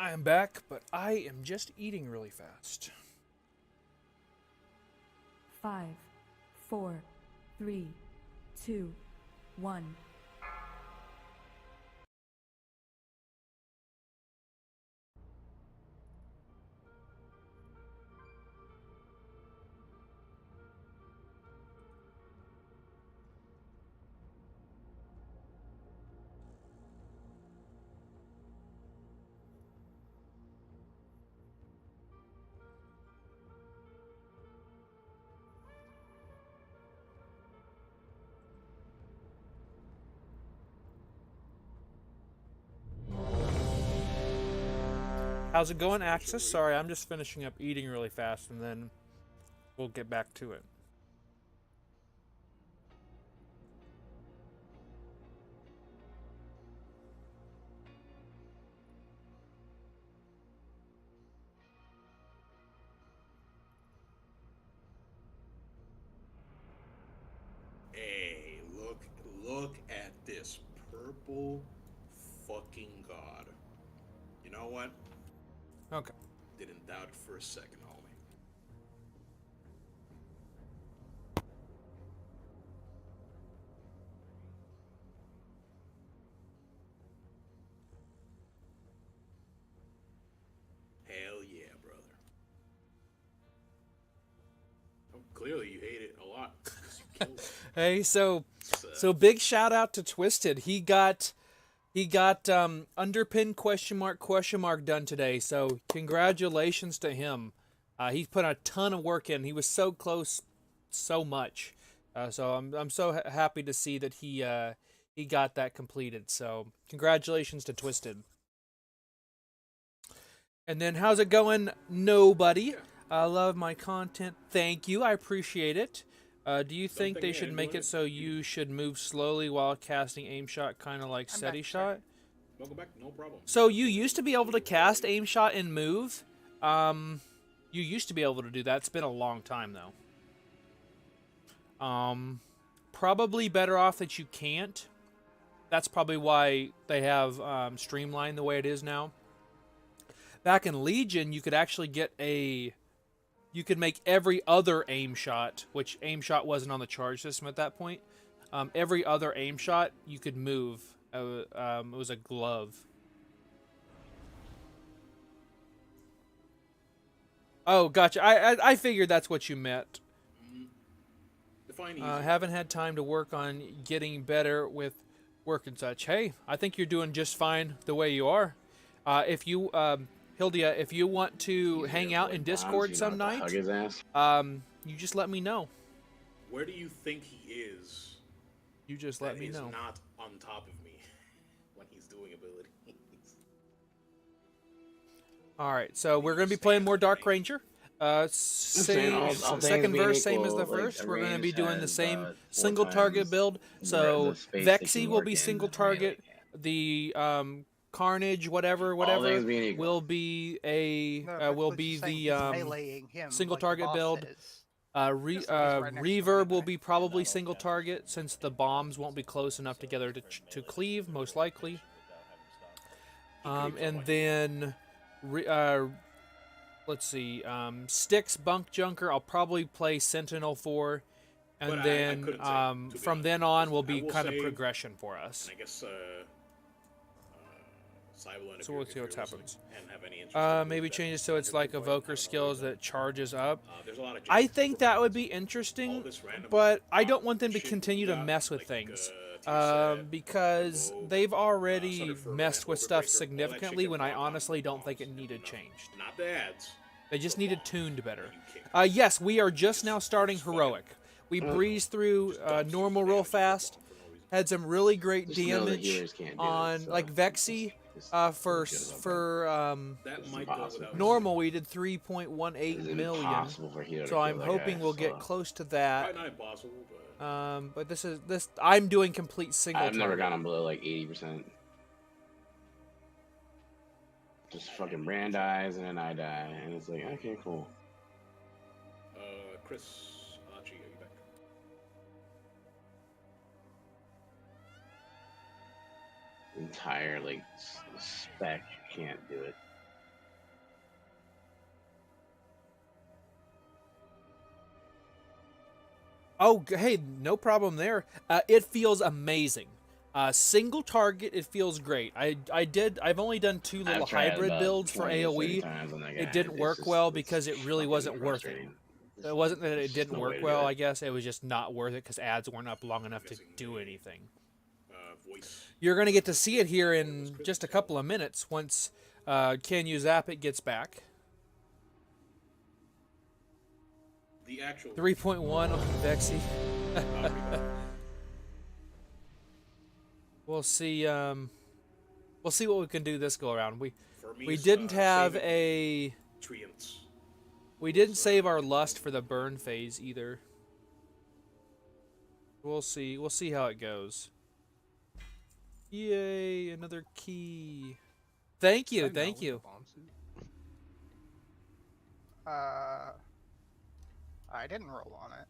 I am back, but I am just eating really fast. 5, 4, 3, 2, 1. How's it going, Axis? Sorry, I'm just finishing up eating really fast, and then we'll get back to it. Hey, look at this purple fucking god. You know what? Okay. Didn't doubt it for a second, homie. Hell yeah, brother. Oh, clearly you hate it a lot. 'Cause you killed it. Hey, so big shout out to Twisted. He got underpin question mark done today. So congratulations to him. He's put a ton of work in. He was so close, so much. So I'm so happy to see that he got that completed. So congratulations to Twisted. And then how's it going? Nobody. I love my content. Thank you. I appreciate it. Do you think they should make it so you should move slowly while casting aim shot, kind of like steady shot? Welcome back, no problem. So you used to be able to cast aim shot and move. You used to be able to do that. It's been a long time though. Probably better off that you can't. That's probably why they have streamlined the way it is now. Back in Legion, you could actually get you could make every other aim shot, which aim shot wasn't on the charge system at that point. Every other aim shot you could move. It was a glove. Oh, gotcha. I figured that's what you meant. Define easy. Haven't had time to work on getting better with work and such. Hey, I think you're doing just fine the way you are. If you Hildia, if you want to hang out in Discord some night, you just let me know. Where do you think he is? You just let me know. Not on top of me when he's doing abilities. All right, so we're gonna be playing more Dark Ranger. Second verse, same as the first. We're gonna be doing the same single target build. So Vexy will be single target. The Carnage, whatever, will be the single target build. Reverb will be probably single target since the bombs won't be close enough together to cleave, most likely. And then, let's see, Styx, Bunk Junker, I'll probably play Sentinel for. And But then from then on will be kind of progression for us. And I guess So we'll see what happens. Maybe change it so it's like evoker skills that charges up. I think that would be interesting, but I don't want them to continue to mess with things. Because they've already messed with stuff significantly when I honestly don't think it needed changed. Not the ads. They just needed tuned better. Yes, we are just now starting Heroic. We breezed through normal real fast. Had some really great damage on, like, Vexy. For normal, we did 3.18 million. So I'm hoping we'll get close to that. Probably not impossible, but this I'm doing complete single. I've never gotten below like 80%. Just fucking Brand dies and then I die, and it's like, okay, cool. Chris, Archie, are you back? Entire like spec can't do it. Oh, hey, no problem there. It feels amazing. Single target, it feels great. I've only done 2 little I've tried hybrid about builds for 20 or 30 AoE. times on that guy. It didn't It's work just- well it's because it really fucking wasn't worth it. frustrating. It wasn't that There's it didn't no way work to do well, it. I guess. It was just not worth it because ads weren't up long enough to do anything. Voice. You're going to get to see it here in just a couple of minutes once Can You Zap It gets back. The actual 3.1 on Vexy. We'll see. We'll see what we can do this go around. We didn't have a. Trinkets. We didn't save our lust for the burn phase either. We'll see. We'll see how it goes. Yay! Another key. Thank you. Thank you. I didn't roll on it.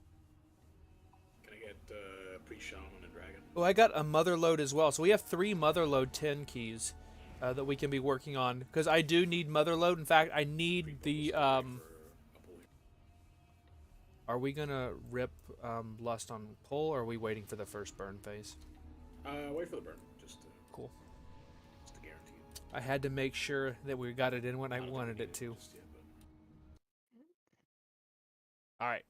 Can I get pre-shaman and dragon? Oh, I got a mother load as well. So we have 3 mother load 10 keys that we can be working on. Because I do need mother load. In fact, I need the... Are we going to rip Lust on pull, or are we waiting for the first burn phase? Wait for the burn. Just cool. Just to guarantee it. I had to make sure that we got it in when I wanted it to. Alright.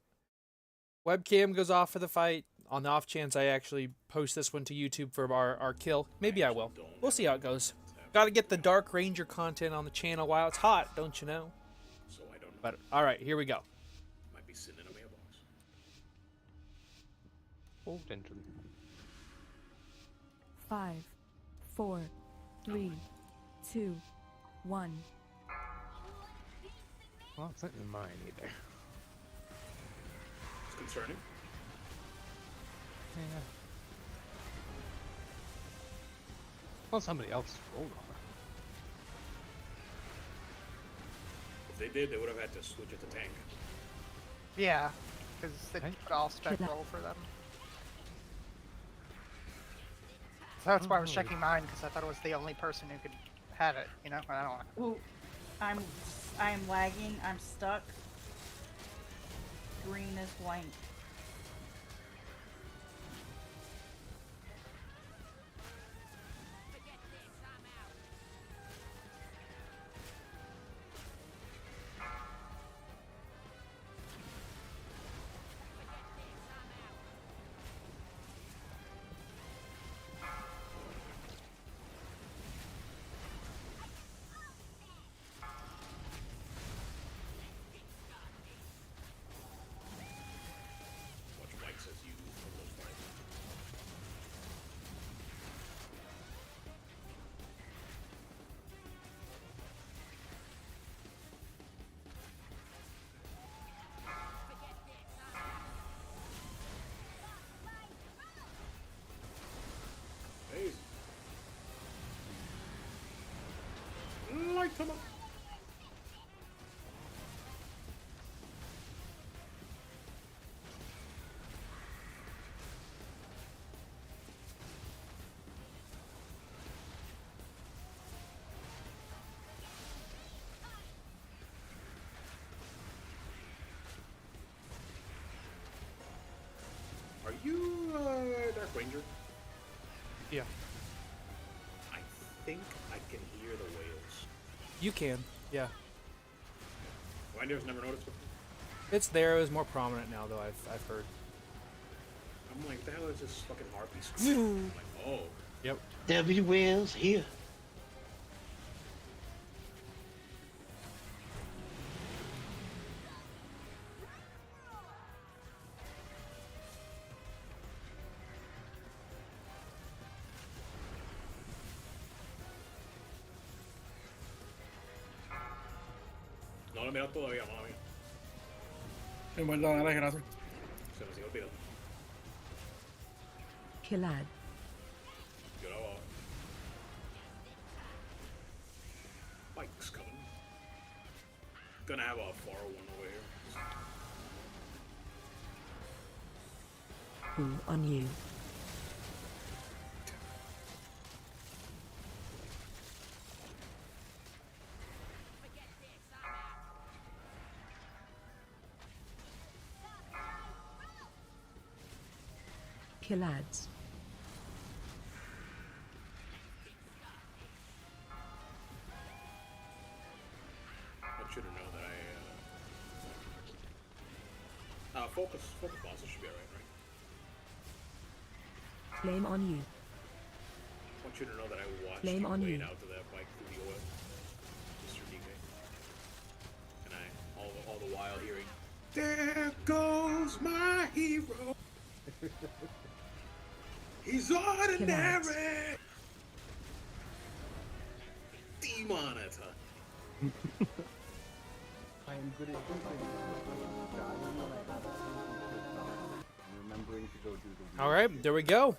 Webcam goes off for the fight. On the off chance I actually post this one to YouTube for our kill. Maybe I will. We'll see how it goes. Gotta get the Dark Ranger content on the channel while it's hot, don't you know? So I don't know. But alright, here we go. Might be sitting in a mailbox. Oh, Denton. 5, 4, 3, 2, 1. Well, it's not in mine either. It's concerning. Yeah. Well, somebody else rolled on If they did, they would have had to switch it to tank. Yeah, because they Right. put all spec roll for them. So that's why I was Oh. checking mine, because I thought it was the only person who could have it, you know? I don't know. Ooh, I'm lagging. I'm stuck. Green is blank. Watch white says you for the most part. Hey. Light them up. Are you Dark Ranger? Yeah. I think I can hear the whales. You can. Yeah. Winder's never noticed before. It's there. It was more prominent now, though, I've heard. I'm like, the hell is this fucking harpy scream? I'm like, oh. Yep. W Whales here. No lo he mirado todavía, mala mía. En verdad, dale, gracias. Se me sigue olvidando. Kilad. Yo la voy. Mike's coming. Gonna have a 401 over here. On you. Kill ads. I want you to know that focus bosses should be alright, right? Flame on you. I want you to know that I watched Flame you on wade you. out to that bike through the oil, Mr. DK. And I, all the while hearing, "There goes my hero. He's ordinary." Demon it, huh? I am good at two things. Dying when I have to and remembering to go do the All right, there we go.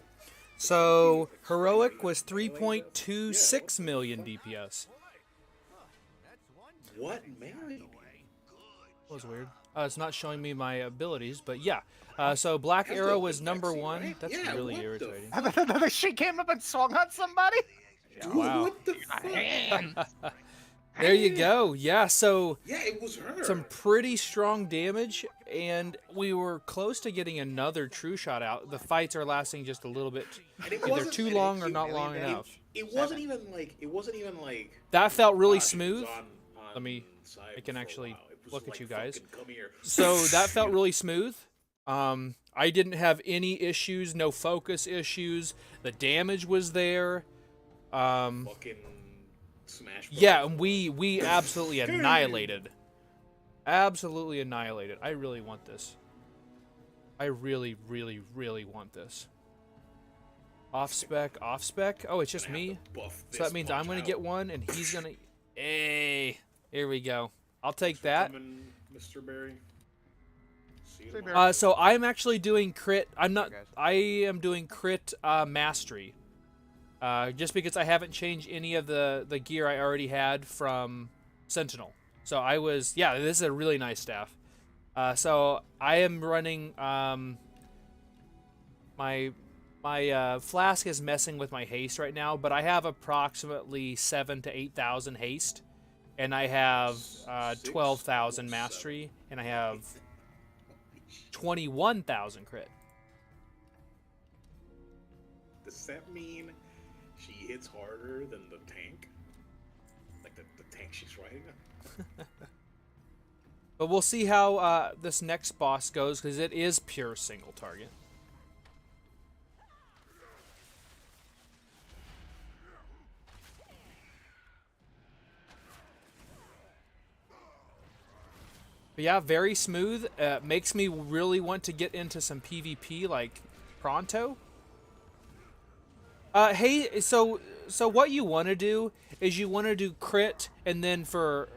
So heroic was 3.26 million DPS. What married? That was weird. It's not showing me my abilities, but yeah. So Black Arrow was number one. right? That's Yeah, really what the irritating. She came up and swung on somebody. Dude, Wow. what the fuck? There you go. Yeah, so Yeah, it was her. some pretty strong damage, and we were close to getting another true shot out. The fights are lasting just a little bit, And it either wasn't- too and long or it- not long enough. It wasn't even like. That felt really gosh, it was smooth. on Let me. side I can for a actually while. It was look at like, you guys. "Fucking come here." So that felt really smooth. I didn't have any issues, no focus issues. The damage was there. Fucking smash. Yeah, and we absolutely annihilated. Absolutely annihilated. I really want this. I really, really, really want this. Off spec, off spec. Oh, it's just me. So that means I'm gonna get one, and he's gonna. Hey, here we go. I'll take that. Mr. Berry. See you Say tomorrow. So I'm actually doing crit. I'm not. guys. I am doing crit mastery. Just because I haven't changed any of the gear I already had from Sentinel. So I was. Yeah, this is a really nice staff. So I am running. My flask is messing with my haste right now, but I have approximately 7,000 to 8,000 haste, and I have 12,000 mastery, and I have 21,000 crit. Does that mean she hits harder than the tank? Like the tank she's riding on? But we'll see how this next boss goes, because it is pure single target. But yeah, very smooth. Makes me really want to get into some PvP like pronto. Hey, so what you want to do is you want to do crit, and then for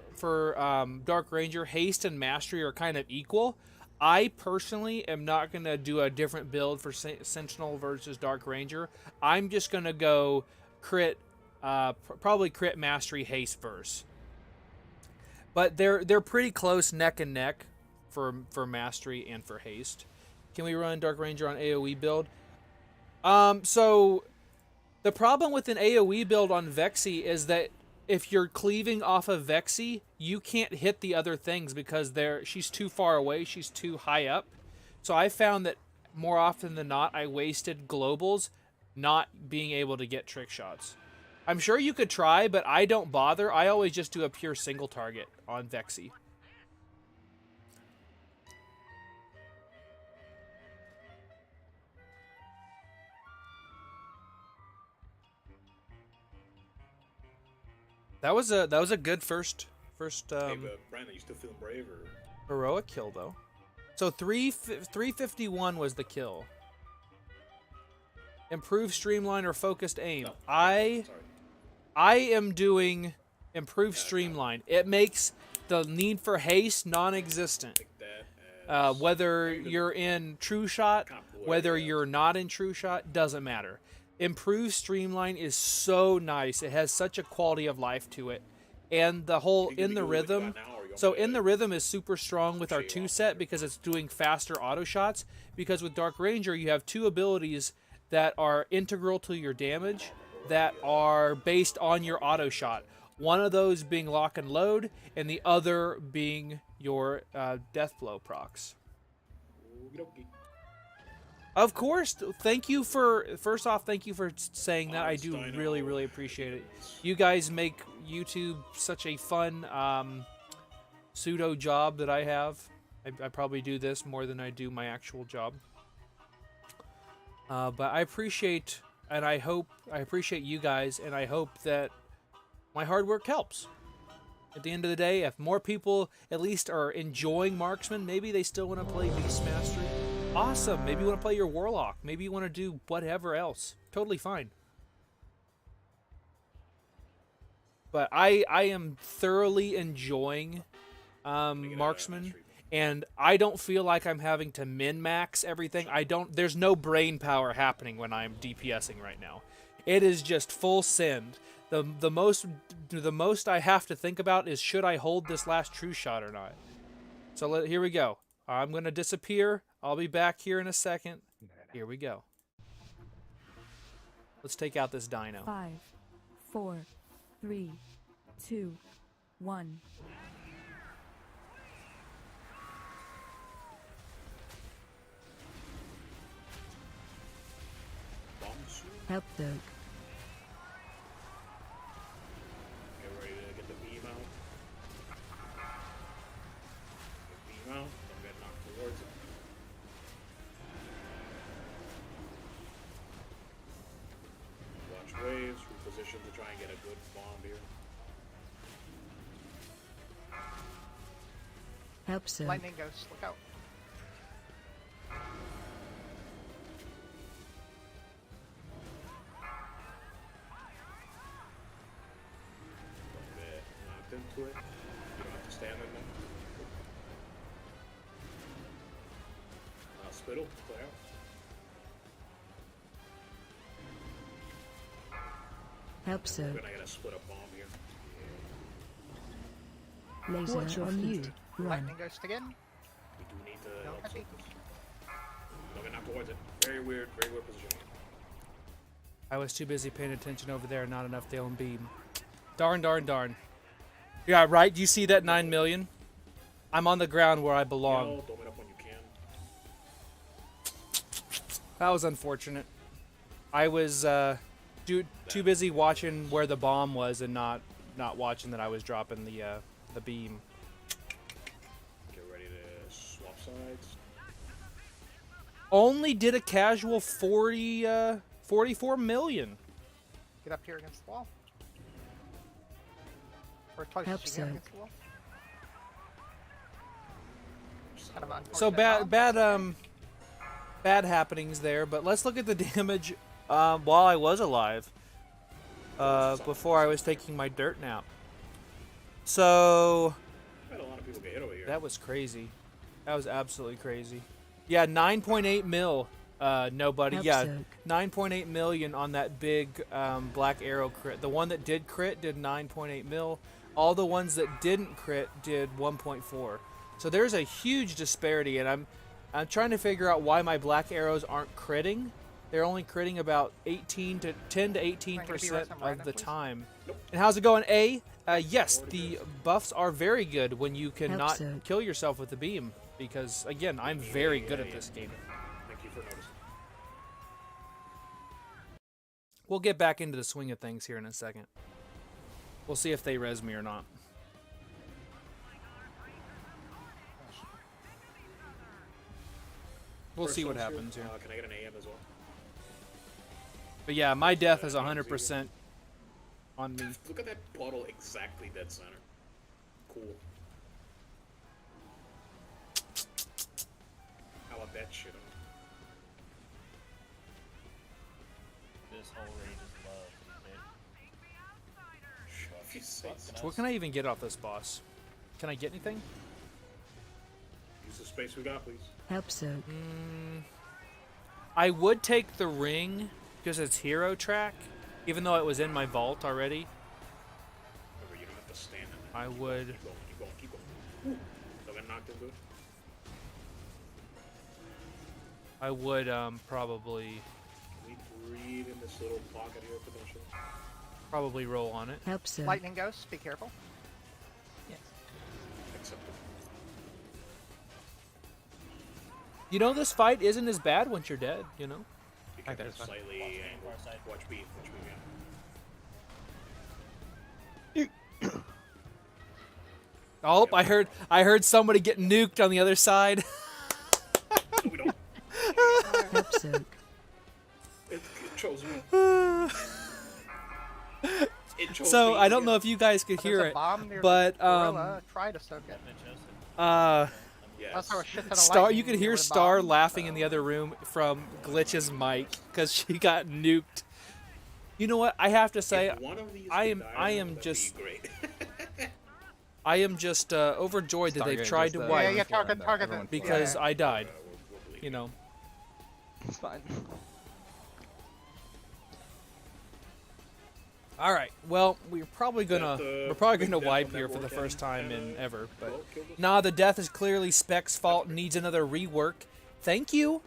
Dark Ranger, haste and mastery are kind of equal. I personally am not gonna do a different build for Sentinel versus Dark Ranger. I'm just gonna go crit, probably crit mastery haste verse. But they're pretty close, neck and neck, for mastery and for haste. Can we run Dark Ranger on AOE build? So the problem with an AOE build on Vexy is that if you're cleaving off of Vexy, you can't hit the other things because she's too far away, she's too high up. So I found that more often than not, I wasted globals not being able to get trick shots. I'm sure you could try, but I don't bother. I always just do a pure single target on Vexy. That was a good first Hey, but Brandon, you still feeling brave or? heroic kill though. So 351 was the kill. Improved streamline or focused aim. No, I am doing improved streamline. It makes the need for haste non-existent. Whether you're in true shot, whether you're not in true shot, doesn't matter. Improved streamline is so nice. It has such a quality of life to it, and the whole in the rhythm. So in the rhythm is super strong with our 2 set because it's doing faster auto shots. Because with Dark Ranger you have 2 abilities that are integral to your damage that are based on your auto shot. One of those being lock and load, and the other being your death blow procs. Of course. Thank you for, first off, thank you for saying that. I do Einstein, really, really appreciate it. You guys make YouTube such a fun pseudo job that I have. I probably do this more than I do my actual job. But I appreciate, and I appreciate you guys, and I hope that my hard work helps. At the end of the day, if more people at least are enjoying Marksman, maybe they still want to play Beastmastery. Awesome. Maybe you want to play your Warlock. Maybe you want to do whatever else. Totally fine. But I am thoroughly enjoying Marksman, and I don't feel like I'm having to min-max everything. There's no brain power happening when I'm DPSing right now. It is just full send. The most I have to think about is, should I hold this last true shot or not? So here we go. I'm going to disappear. I'll be back here in a second. Here we go. Let's take out this dino. 5, 4, 3, 2, 1. Help dog. Get ready to get the beam out. Get beam out. Don't get knocked towards it. Watch waves. Reposition to try and get a good bomb here. Help sir. Lightning ghost, look out. Knocked into it. You don't have to stand in there. Spittle, clear out. Help sir. We're gonna get a split up bomb here. Laser Watch your on you. feet. Run. Lightning ghost again. We do need to Don't help have focus. Don't get knocked towards it. Very weird positioning. I was too busy paying attention over there, not enough to own beam. Darn, darn, darn. Yeah, right? Do you see that 9 million? I'm on the ground where I belong. You know, dome it up when you can. That was unfortunate. I was too busy watching where the bomb was and not watching that I was dropping the beam. Get ready to swap sides. Only did a casual 44 million. Get up here against the wall. Or twice Help as you get sir. against the wall. Kind of So unfortunate bomb. bad happenings there. But let's look at the damage while I was alive. Before I was taking my dirt nap. So Had a lot of people get hit over here. that was crazy. That was absolutely crazy. Yeah, 9.8 mil. Nobody. Help Yeah, sir. 9.8 million on that big black arrow crit. The one that did crit did 9.8 mil. All the ones that didn't crit did 1.4. So there's a huge disparity, and I'm trying to figure out why my black arrows aren't critting. They're only critting about 10 to 18% of the time. And how's it going, A? Yes, the buffs are very good when you cannot sir. kill yourself with the beam. Because, again, I'm very good at this game. Thank you for noticing. We'll get back into the swing of things here in a second. We'll see if they res me or not. We'll see what happens here. Can I get an AM as well? But yeah, my death is 100% on me. Look at that puddle exactly dead center. Cool. How about that shit? This whole raid is love, dude. If you say so. What can I even get off this boss? Can I get anything? Use the space we got, please. Help sir. I would take the ring because it's hero track, even though it was in my vault already. Remember, you don't have to stand in there. I would. Keep going, keep going, keep going. Don't get knocked into it. I would probably Can we breathe in this little pocket here potentially? probably roll on it. Help sir. Lightning ghost, be careful. Acceptable. You know, this fight isn't as bad once you're dead, you know? You can there's one. slightly Watch beam, angled. far side. Watch beam, yeah. Oh, I heard somebody get nuked on the other side. We don't. Help soak. It chose me. It chose So me, I don't yeah. know if you guys could There's hear a it, bomb near but the gorilla. Try to soak it. Yes. That's how a shit ton of Star, lightning you could near hear the Star bomb, laughing so- in the other room from Glitch's mic because she got nuked. You know what? I have to say, If one of these I could am die, am that'd just be great. I am just overjoyed that they've Stargate tried just, to uh, wipe Yeah, everyone target for them. because Yeah. I died. We'll believe You know. It's fine. All right. Well, we're probably that gonna the wipe big death here on for the network first time and, in ever. But well, killed us? nah, the death is clearly Spec's fault. Needs another rework. Thank you.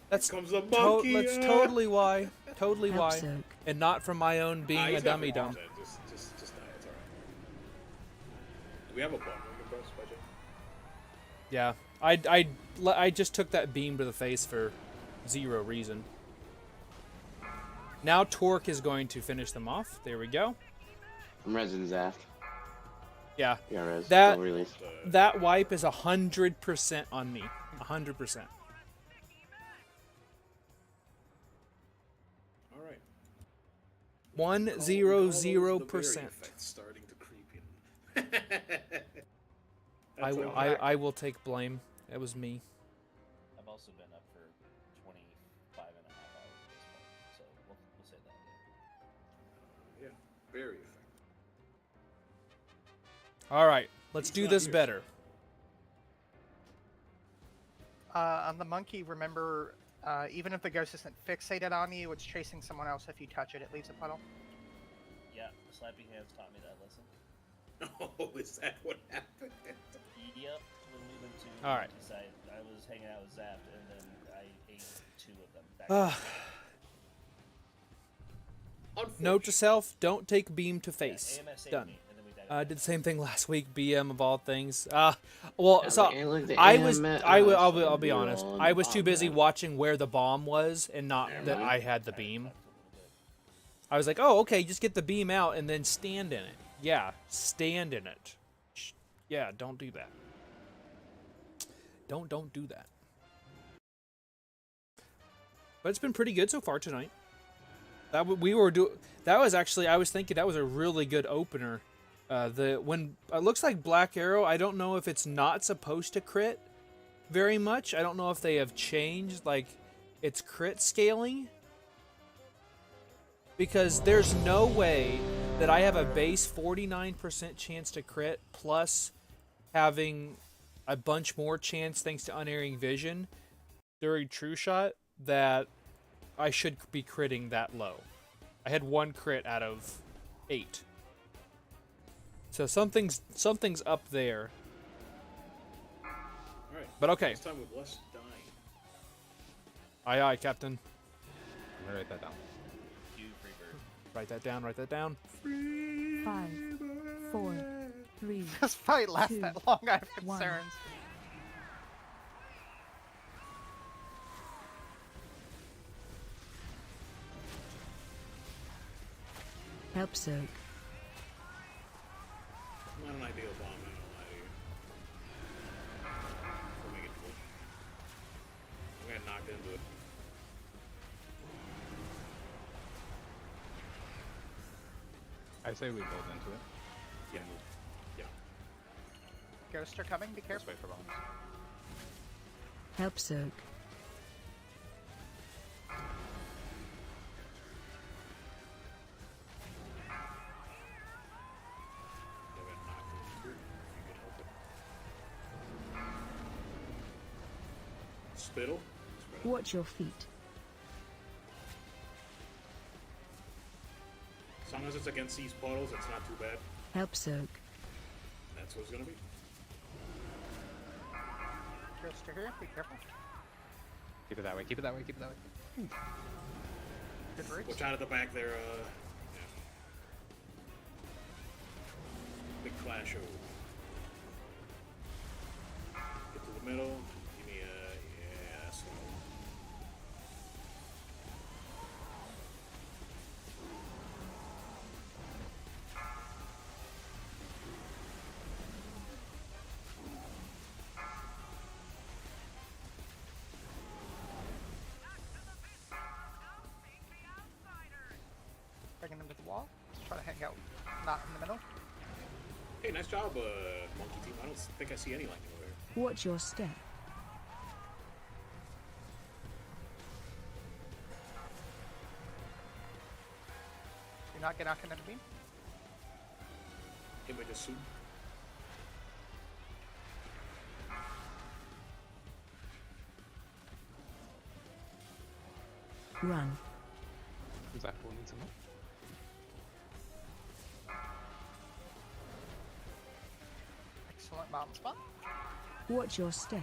That's Comes a monkey. that's totally why. Totally Help why. soak. And not from my own being a He's got dummy 50%. dumb. Just die. It's alright. Do we have a button we can press, budget? Yeah. I just took that beam to the face for zero reason. Now Torque is going to finish them off. There we go. I'm resin Zaft. Yeah. Yeah, res. That Don't release. that wipe is 100% on me. 100%. All right. 100%. Starting to creep in. I That's will, okay. I will take blame. It was me. I've also been up for 25 and a half hours at this point, so we'll say that. Yeah, very effective. All right, let's He's do not this here. better. On the monkey, remember, even if the ghost isn't fixated on you, it's chasing someone else. If you touch it, it leaves a puddle. Yeah, the slappy hands taught me that lesson. Oh, is that what happened? Yep, when we went to All right. the site, I was hanging out with Zap, and then I ate 2 of them. Back Note to self: don't take beam to Yeah, face. AMS saved Done. me, and then we died. I did the same thing last week. BM of all things. Well, Yeah, so look, hey, look, the I was. AMS I'll be you're honest. on I was too busy bomb. watching where the bomb was and not Never that mind. I had the beam. I was like, oh, okay, just get the beam out and then stand in it. Yeah, stand in it. Yeah, don't do that. Don't do that. But it's been pretty good so far tonight. That was actually, I was thinking that was a really good opener. When it looks like Black Arrow, I don't know if it's not supposed to crit very much. I don't know if they have changed like its crit scaling. Because there's no way that I have a base 49% chance to crit plus having a bunch more chance thanks to unerring vision during true shot that I should be critting that low. I had 1 crit out of 8. So something's up there. Alright. But okay. This time with less dying. Aye aye, Captain. I'm gonna write that down. You free bird. Write that down, write that down. 5, 4, 3. This fight lasts 2, that long, I have 1. concerns. Help soak. Not an ideal bomb, I don't lie to you. We'll make it cool. I'm gonna knock into it. I say we build into it. Yeah. Yeah. Ghosts are coming, be Let's careful. wait for bombs. Help soak. I'm gonna knock into it if you can help it. Spittle. Spittle. Watch your feet. As long as it's against these puddles, it's not too bad. Help soak. That's what it's gonna be. Ghosts are here, be careful. Keep it that way, keep it that way, keep it that way. Good roots. Watch out at the back there, yeah. Big flash over. Get to the middle. Give me a, wall. Let's try to hang out, not in the middle. Hey, nice job, monkey team. I don't think I see any lightning over here. Watch your step. Do not get knocked into the beam. Image of soup. Run. Does that fool need some help? Excellent bomb spot. Watch your step.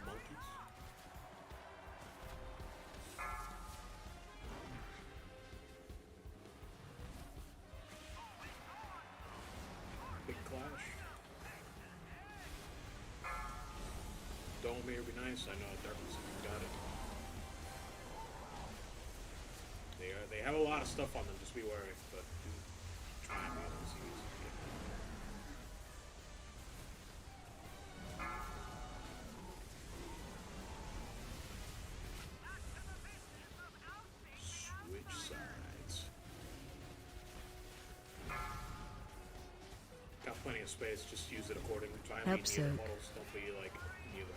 Monkeys. Big clash. Dome here would be nice. I know Darkness got it. They have a lot of stuff on them, just be wary, but do try and use them as easy as you can. Switch sides. Got plenty of space, just use it accordingly. Try and be near the Absolute. models, don't be like near them.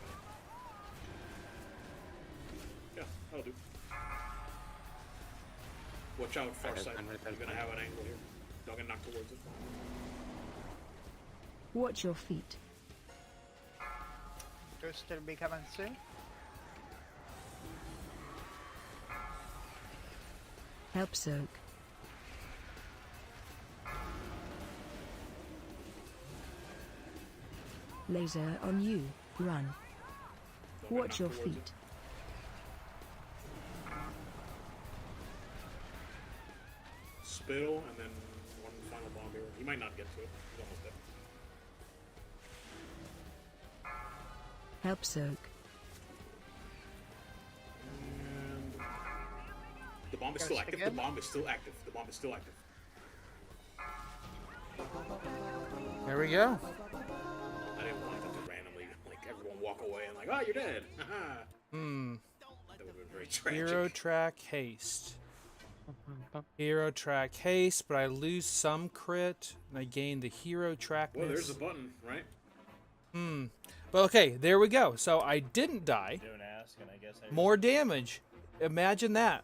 Yeah, that'll do. Watch out, far Okay, side. I'm right there. You're gonna have an angle here. Don't get knocked towards it. Watch your feet. Ghost gonna be coming soon. Help soak. Laser on you. Run. Don't get Watch knocked your towards feet. it. Spittle, and then one final bomb here. He might not get to it. He's almost dead. Help soak. And the bomb is Gotta still check active. again? The bomb is still active. The bomb is still active. There we go. I didn't want them to randomly, like, everyone walk away and like, oh, you're dead. Haha. Hmm. That would have been very tragic. Hero track haste. Hero track haste, but I lose some crit and I gain the hero trackness. Well, there's a button, right? Hmm. But okay, there we go. So I didn't die. Don't ask, and I guess More damage. Imagine that.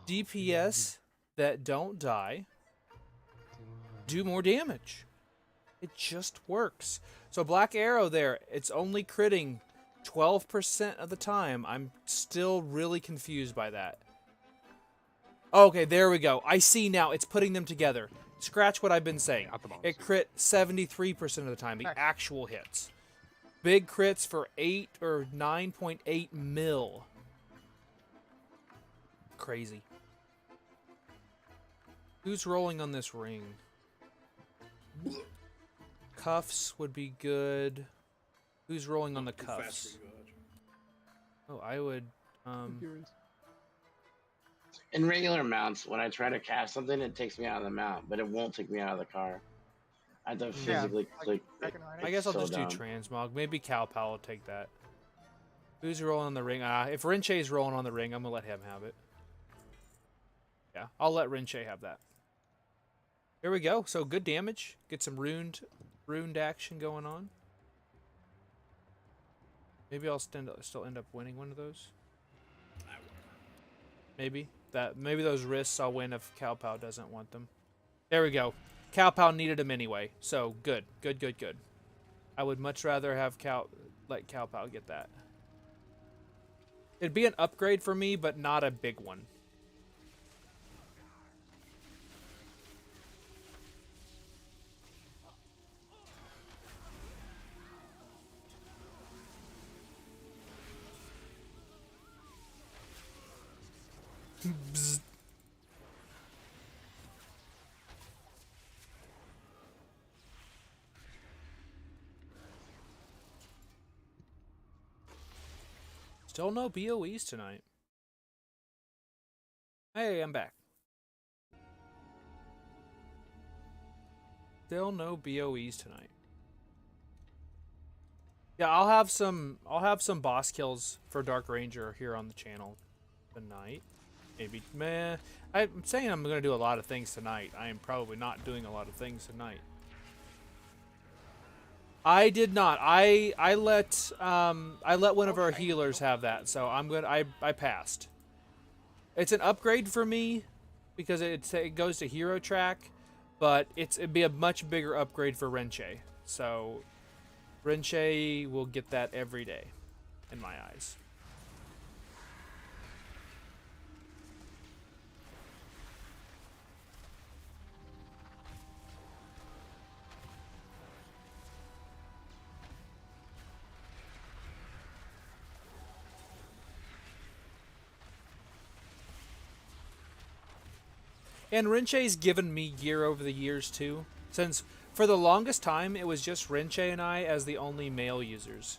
DPS that don't die do more damage. It just works. So Black Arrow there, it's only critting 12% of the time. I'm still really confused by that. Okay, there we go. I see now. It's putting them together. Scratch what I've been saying. It crit 73% of the time, the actual hits. Big crits for 8 or 9.8 mil. Crazy. Who's rolling on this ring? Cuffs would be good. Who's rolling on the Too fast cuffs? for you, Hodge. Oh, I would. In regular mounts, when I try to cast something, it takes me out of the mount, but it won't take me out of the car. I have to physically click. I guess I'll so just dumb. do transmog. Maybe Calpal will take that. Who's rolling on the ring? If Rinche's rolling on the ring, I'm gonna let him have it. Yeah, I'll let Rinche have that. Here we go. So good damage. Get some ruined action going on. Maybe I'll still end up winning one of those. Maybe those risks I'll win if Calpal doesn't want them. There we go. Calpal needed them anyway, so good. I would much rather have let Calpal get that. It'd be an upgrade for me, but not a big one. Bzz. Still no BOEs tonight. Hey, I'm back. Still no BOEs tonight. Yeah, I'll have some boss kills for Dark Ranger here on the channel tonight. Maybe, meh. I'm saying I'm gonna do a lot of things tonight. I am probably not doing a lot of things tonight. I did not. I let one of our healers have that, so I'm good. I passed. It's an upgrade for me because it goes to hero track, but it'd be a much bigger upgrade for Renche. So Renche will get that every day, in my eyes. And Renche's given me gear over the years too, since for the longest time it was just Renche and I as the only male users.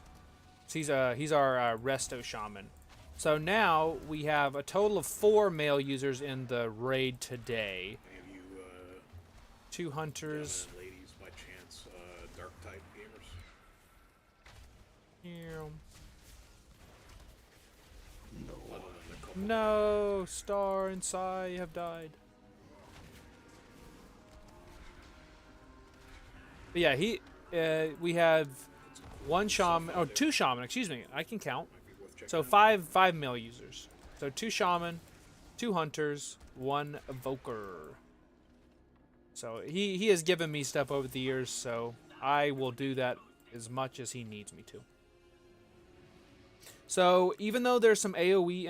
So he's our resto shaman. So now we have a total of 4 male users in the raid today. Have you, 2 hunters. gentlemen and ladies, by chance, dark type gamers? Yeah. Other than the couple No, Star and Sai have died. But yeah, we have 1 shaman, oh, 2 shaman, excuse me, I can count. So 5 male users. So 2 shaman, 2 hunters, 1 evoker. So he has given me stuff over the years, so I will do that as much as he needs me to. So even though there's some AoE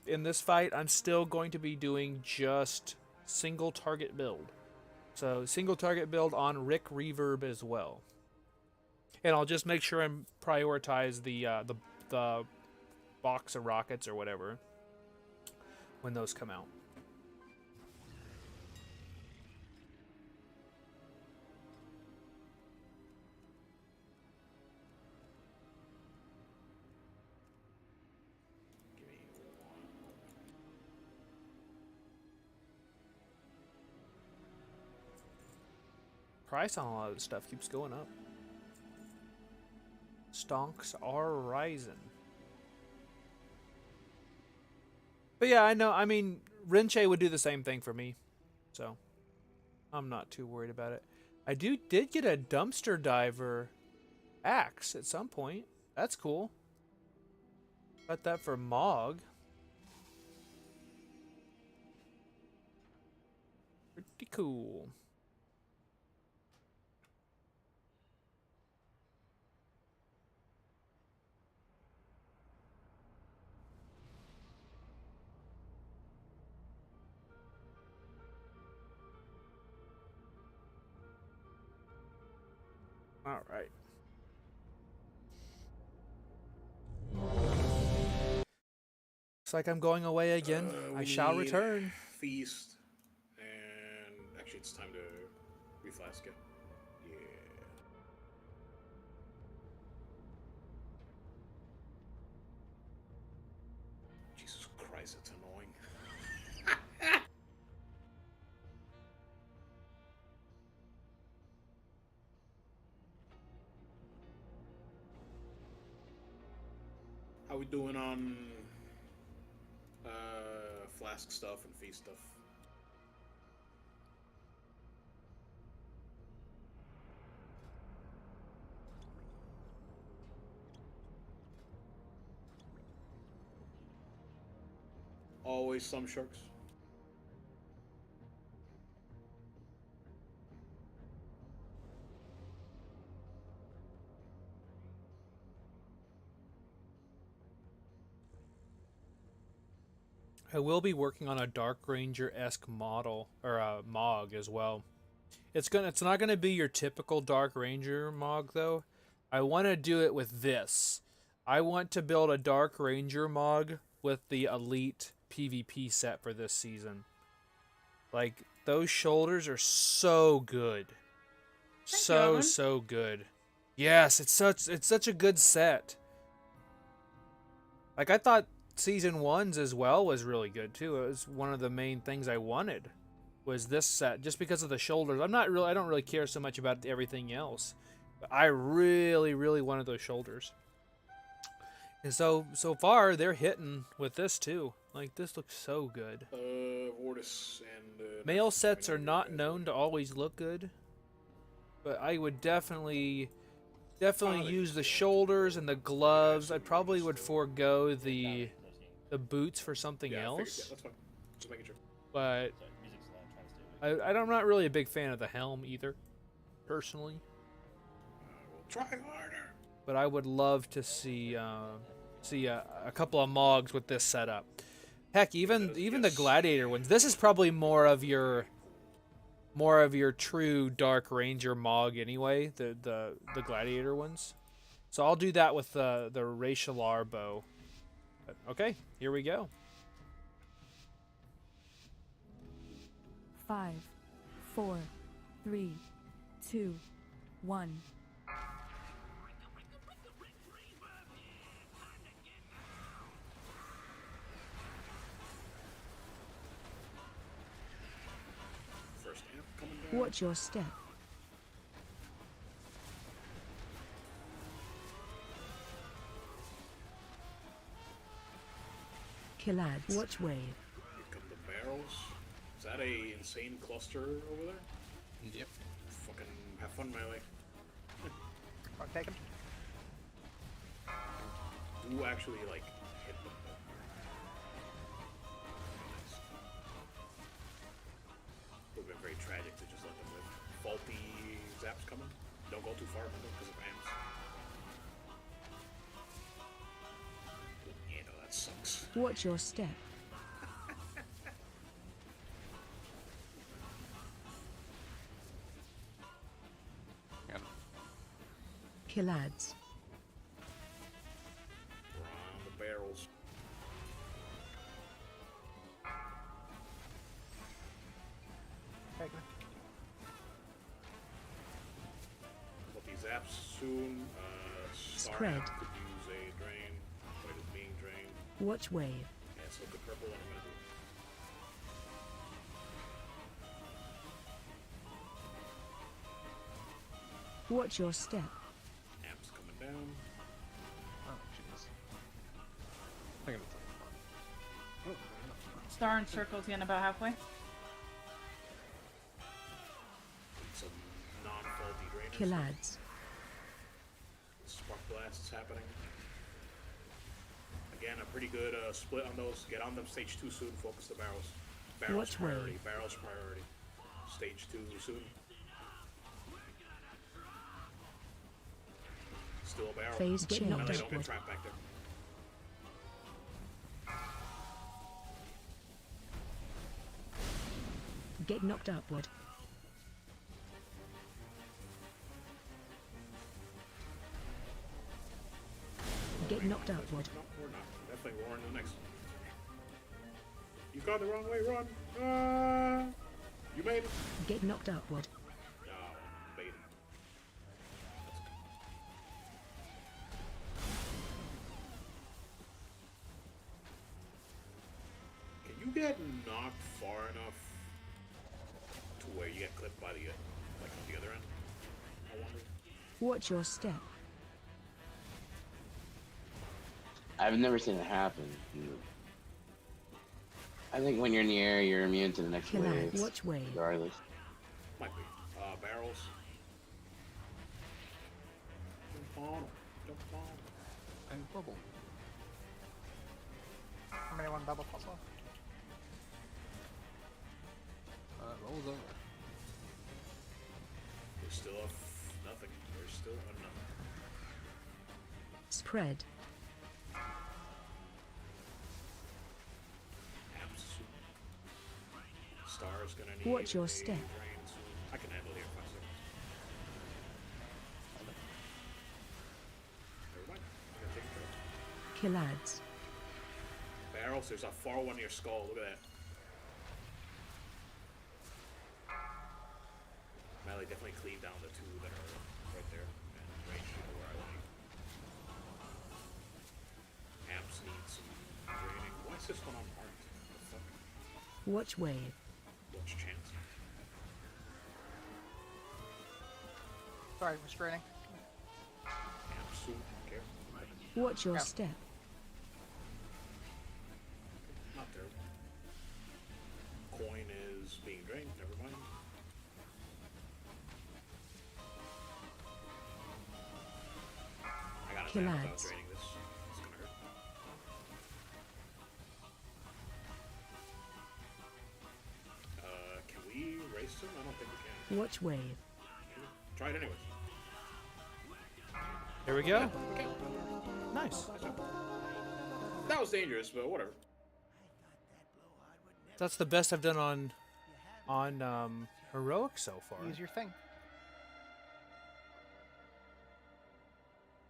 in this fight, I'm still going to be doing just single target build. So single target build on Rick Reverb as well. And I'll just make sure I prioritize the box of rockets or whatever when those come out. Price on a lot of this stuff keeps going up. Stonks are rising. But yeah, I know, I mean, Renche would do the same thing for me. So, I'm not too worried about it. I did get a dumpster diver axe at some point. That's cool. Got that for Mog. Pretty cool. All right. Looks like I'm going away again. I shall return. Feast, and actually, it's time to reflask it. Yeah. Jesus Christ, it's annoying. How we doing on flask stuff and feast stuff? Always some sharks. I will be working on a Dark Ranger-esque model or a Mog as well. It's not gonna be your typical Dark Ranger Mog though. I want to do it with this. I want to build a Dark Ranger Mog with the Elite PvP set for this season. Like those shoulders are so good, so good. Yes, it's such a good set. Like I thought season 1's as well was really good too. It was one of the main things I wanted was this set just because of the shoulders. I don't really care so much about everything else. But I really wanted those shoulders. And so far they're hitting with this too. Like this looks so good. Vortis and Male sets are not known to always look good, but I would definitely use the shoulders and the gloves. I probably would forego the boots for something else. Yeah, that's fine. Just making sure. But Sorry, music's loud. Trying to stay awake. I'm not really a big fan of the helm either, personally. We'll try harder. But I would love to see a couple of Mogs with this setup. Heck, even the Gladiator ones. This is probably more of your true Dark Ranger Mog anyway. The Gladiator ones. So I'll do that with the Racialar bow. But, okay, here we go. 5, 4, 3, 2, 1. First amp coming down. Watch your step. Killads. Watch wave. Here come the barrels. Is that a insane cluster over there? Yep. Fucking have fun, Melee. I'll take him. Do actually like hit them though. Nice. Would've been very tragic to just let them live. Faulty zaps coming. Don't go too far because of amps. Yeah, no, that sucks. Watch your step. Yep. Killads. We're on the barrels. Take him. But these zaps soon. Star Spread. Amp could use a drain. But it's being drained. Watch wave. Yeah, so the purple one I'm gonna do. Watch your step. Amps coming down. Oh, jeez. I think it's Star and circle's getting about halfway. Some non-faulty drainers. Killads. Spark blasts happening. Again, a pretty good split on those. Get on them stage 2 soon. Focus the barrels. Barrels Watch priority. wave. Barrels priority. Stage 2 soon. Still a barrel. Phase No, change. they don't get trapped back there. Get knocked upward. Get knocked upward. No, we're not. Definitely roaring the next. You've gone the wrong way, run! You made it. Get knocked upward. No, baited. Can you get knocked far enough to where you get clipped by the like on the other end? I wonder. Watch your step. I've never seen it happen. I think when you're in the air, you're immune to the next wave. Killads. Watch wave. Regardless. Might be. Barrels. Jump on 'em. Jump on 'em. and bubble. How many one double puzzle? Rolls over. There's still nothing. There's still a nothing. Spread. Amps. Star's gonna need. Watch your a step. drain soon. I can handle it here in 5 seconds. Never mind. I gotta take care of it. Killads. Barrels. There's a far one near skull. Look at that. Melee definitely cleave down the 2 that are right there and range people where I want you. Amps needs Watch wave. Watch chance. Sorry, restraining. Watch your Yeah. step. Not terrible. Coin is being drained. Never mind. I got it Kill down without ads. draining this. It's gonna hurt. Can we race him? I don't think we can. Watch wave. Try it anyways. There we go. Okay. Nice. That was dangerous, but whatever. That's the best I've done on heroic so far. Use your thing.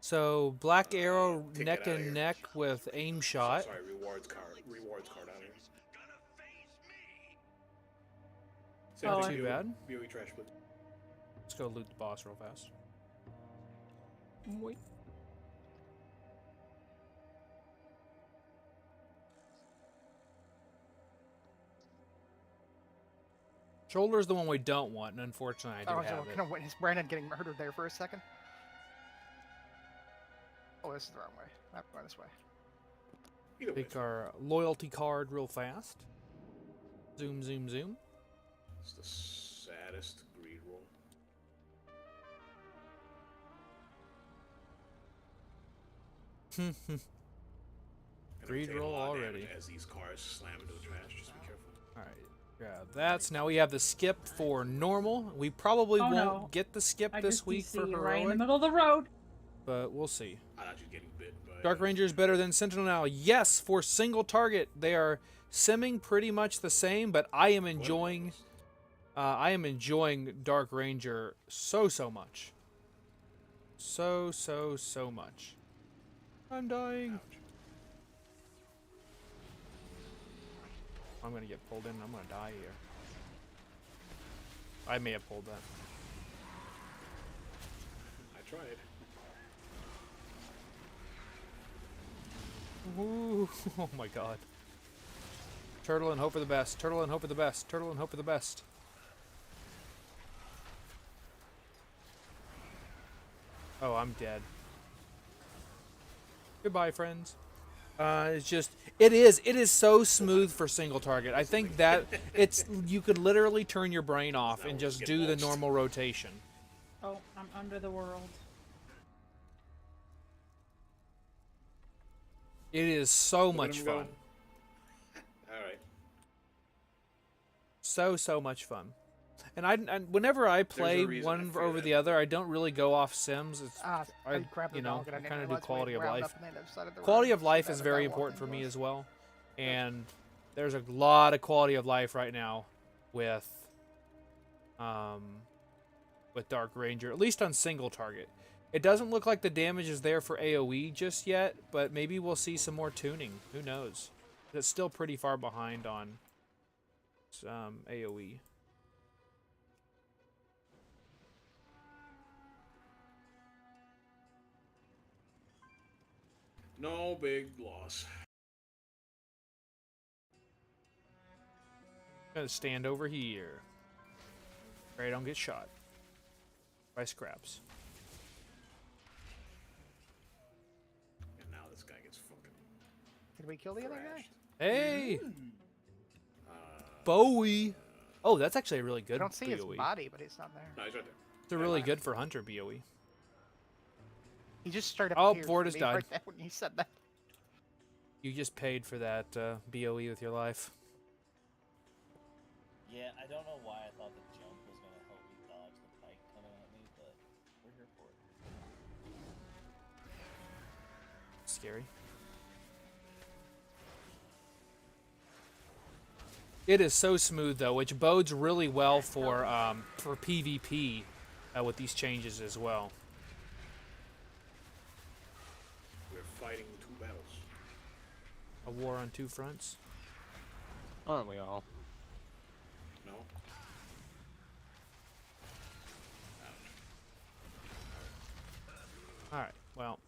So black arrow Take neck it outta and here. neck with aim shot. Sorry, rewards card. Rewards card out of here. Not Same too thing, bad. BOE trash, please. Let's go loot the boss real fast. Wait. Shoulder's the one we don't want, and unfortunately I do Oh, so have we're it. gonna witness Brandon getting murdered there for a second. Oh, this is the wrong way. I'm going this way. Either way. Take our loyalty card real fast. Zoom, zoom, zoom. It's the saddest greed roll. And it'll Greed take a roll lot of already. damage as these cars slam into the trash. Just be careful. Alright, grab that. So now we have the skip for normal. We probably Oh, won't no. get the skip I this just week for DC heroic, right in the middle of the road. but we'll see. I thought you were getting bit by Dark Ranger is better than Sentinel now. Yes, for single target, they are simming pretty much the same, but I am enjoying Dark Ranger so much. So much. I'm dying. Ouch. I'm gonna get pulled in. I'm gonna die here. I may have pulled that. I tried. Ooh, oh my god. Turtle and hope for the best. Turtle and hope for the best. Turtle and hope for the best. Oh, I'm dead. Goodbye, friends. It is so smooth for single target. I think that you could literally turn your brain off and just do the normal rotation. Oh, I'm under the world. It is so Look at much him go. fun. Alright. So much fun. And whenever I play reason one I fear over that. the other, I don't really go off sims. It's I grabbed the you know, dog and I I didn't kind of do realize we quality of wound life. up on the other side of the Quality road. of life So is that very that important walking for me was- as well, and there's a lot of quality of life right now with Dark Ranger, at least on single target. It doesn't look like the damage is there for AoE just yet, but maybe we'll see some more tuning. Who knows? It's still pretty far behind on AoE. No big loss. Gonna stand over here. Pray I don't get shot by scraps. And now this guy gets fucking Did we kill the other guy? thrashed. Hey, Uh, Bowie. Oh, that's actually a really I good don't see his BOE. body, but he's not there. no, he's right there. It's a really good for Hunter BOE. He just straight up Oh, appeared Vortis for me died. right there when you said that. You just paid for that BOE with your life. Yeah, I don't know why I thought the jump was gonna help me dodge the pike coming at me, but we're here for it. Scary. It is so smooth though, which bodes really well for PvP with these changes as well. We're fighting two battles. A war on two fronts. Aren't we all? No? All right. Well,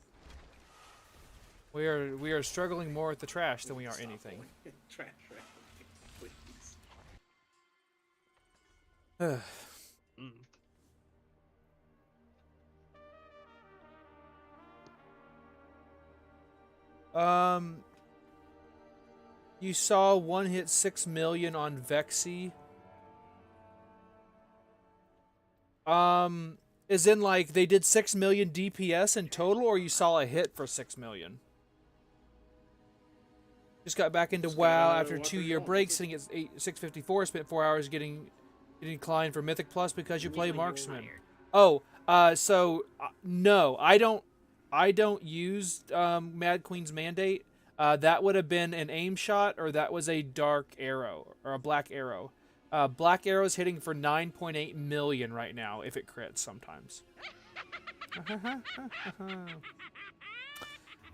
we are struggling more with the trash than we are Stop anything. going. Trash, right? Please. Mm. You saw one hit 6 million on Vexy. Is in like they did 6 million DPS in total, or you saw a hit for 6 million? Just got back into WoW after a 2-year break, sitting at 654. Spent 4 hours getting declined for Mythic Plus because you play Marksman. Oh, no, I don't use Mad Queen's Mandate. That would have been an aim shot, or that was a dark arrow or a black arrow. Black arrow's hitting for 9.8 million right now if it crits sometimes.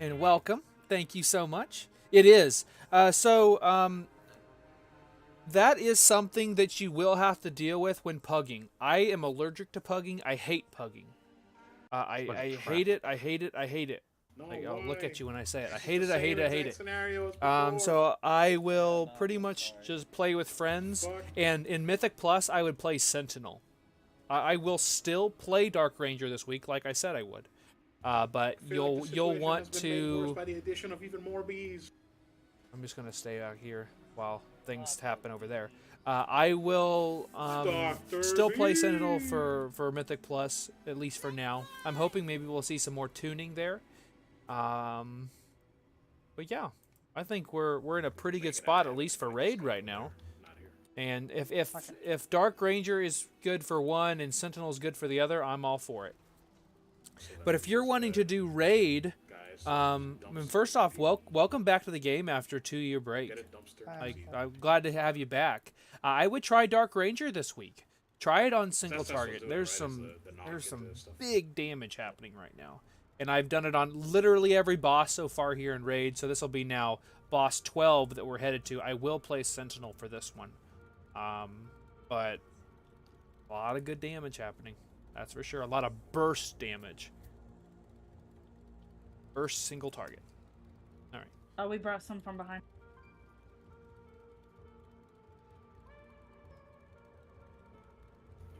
And welcome. Thank you so much. It is. That is something that you will have to deal with when pugging. I am allergic to pugging. I hate pugging. I hate it. I hate it. I hate it. No I'll look way. at you when I say it. I This is hate the it. I hate same it. I hate exact it. scenario as before. So I will pretty much just play with friends. Fuck. And in Mythic Plus, I would play Sentinel. I will still play Dark Ranger this week, like I said I would. But I feel like the you'll situation want has been made worse to. by the addition of even more bees. I'm just gonna stay out here while things happen over there. I will still play Sentinel for Mythic Plus, at least for now. I'm hoping maybe we'll see some more tuning there. But yeah, I think we're in a pretty good spot, at least for raid right now. And if Dark Ranger is good for one and Sentinel is good for the other, I'm all for it. But if you're wanting to do raid, first off, welcome back to the game after a 2-year break. I'm glad to have you back. I would try Dark Ranger this week. Try it on single target. There's some big damage happening right now. And I've done it on literally every boss so far here in raid. So this will be now boss 12 that we're headed to. I will play Sentinel for this one. But a lot of good damage happening. That's for sure. A lot of burst damage. Burst single target. All right. Oh, we brought some from behind.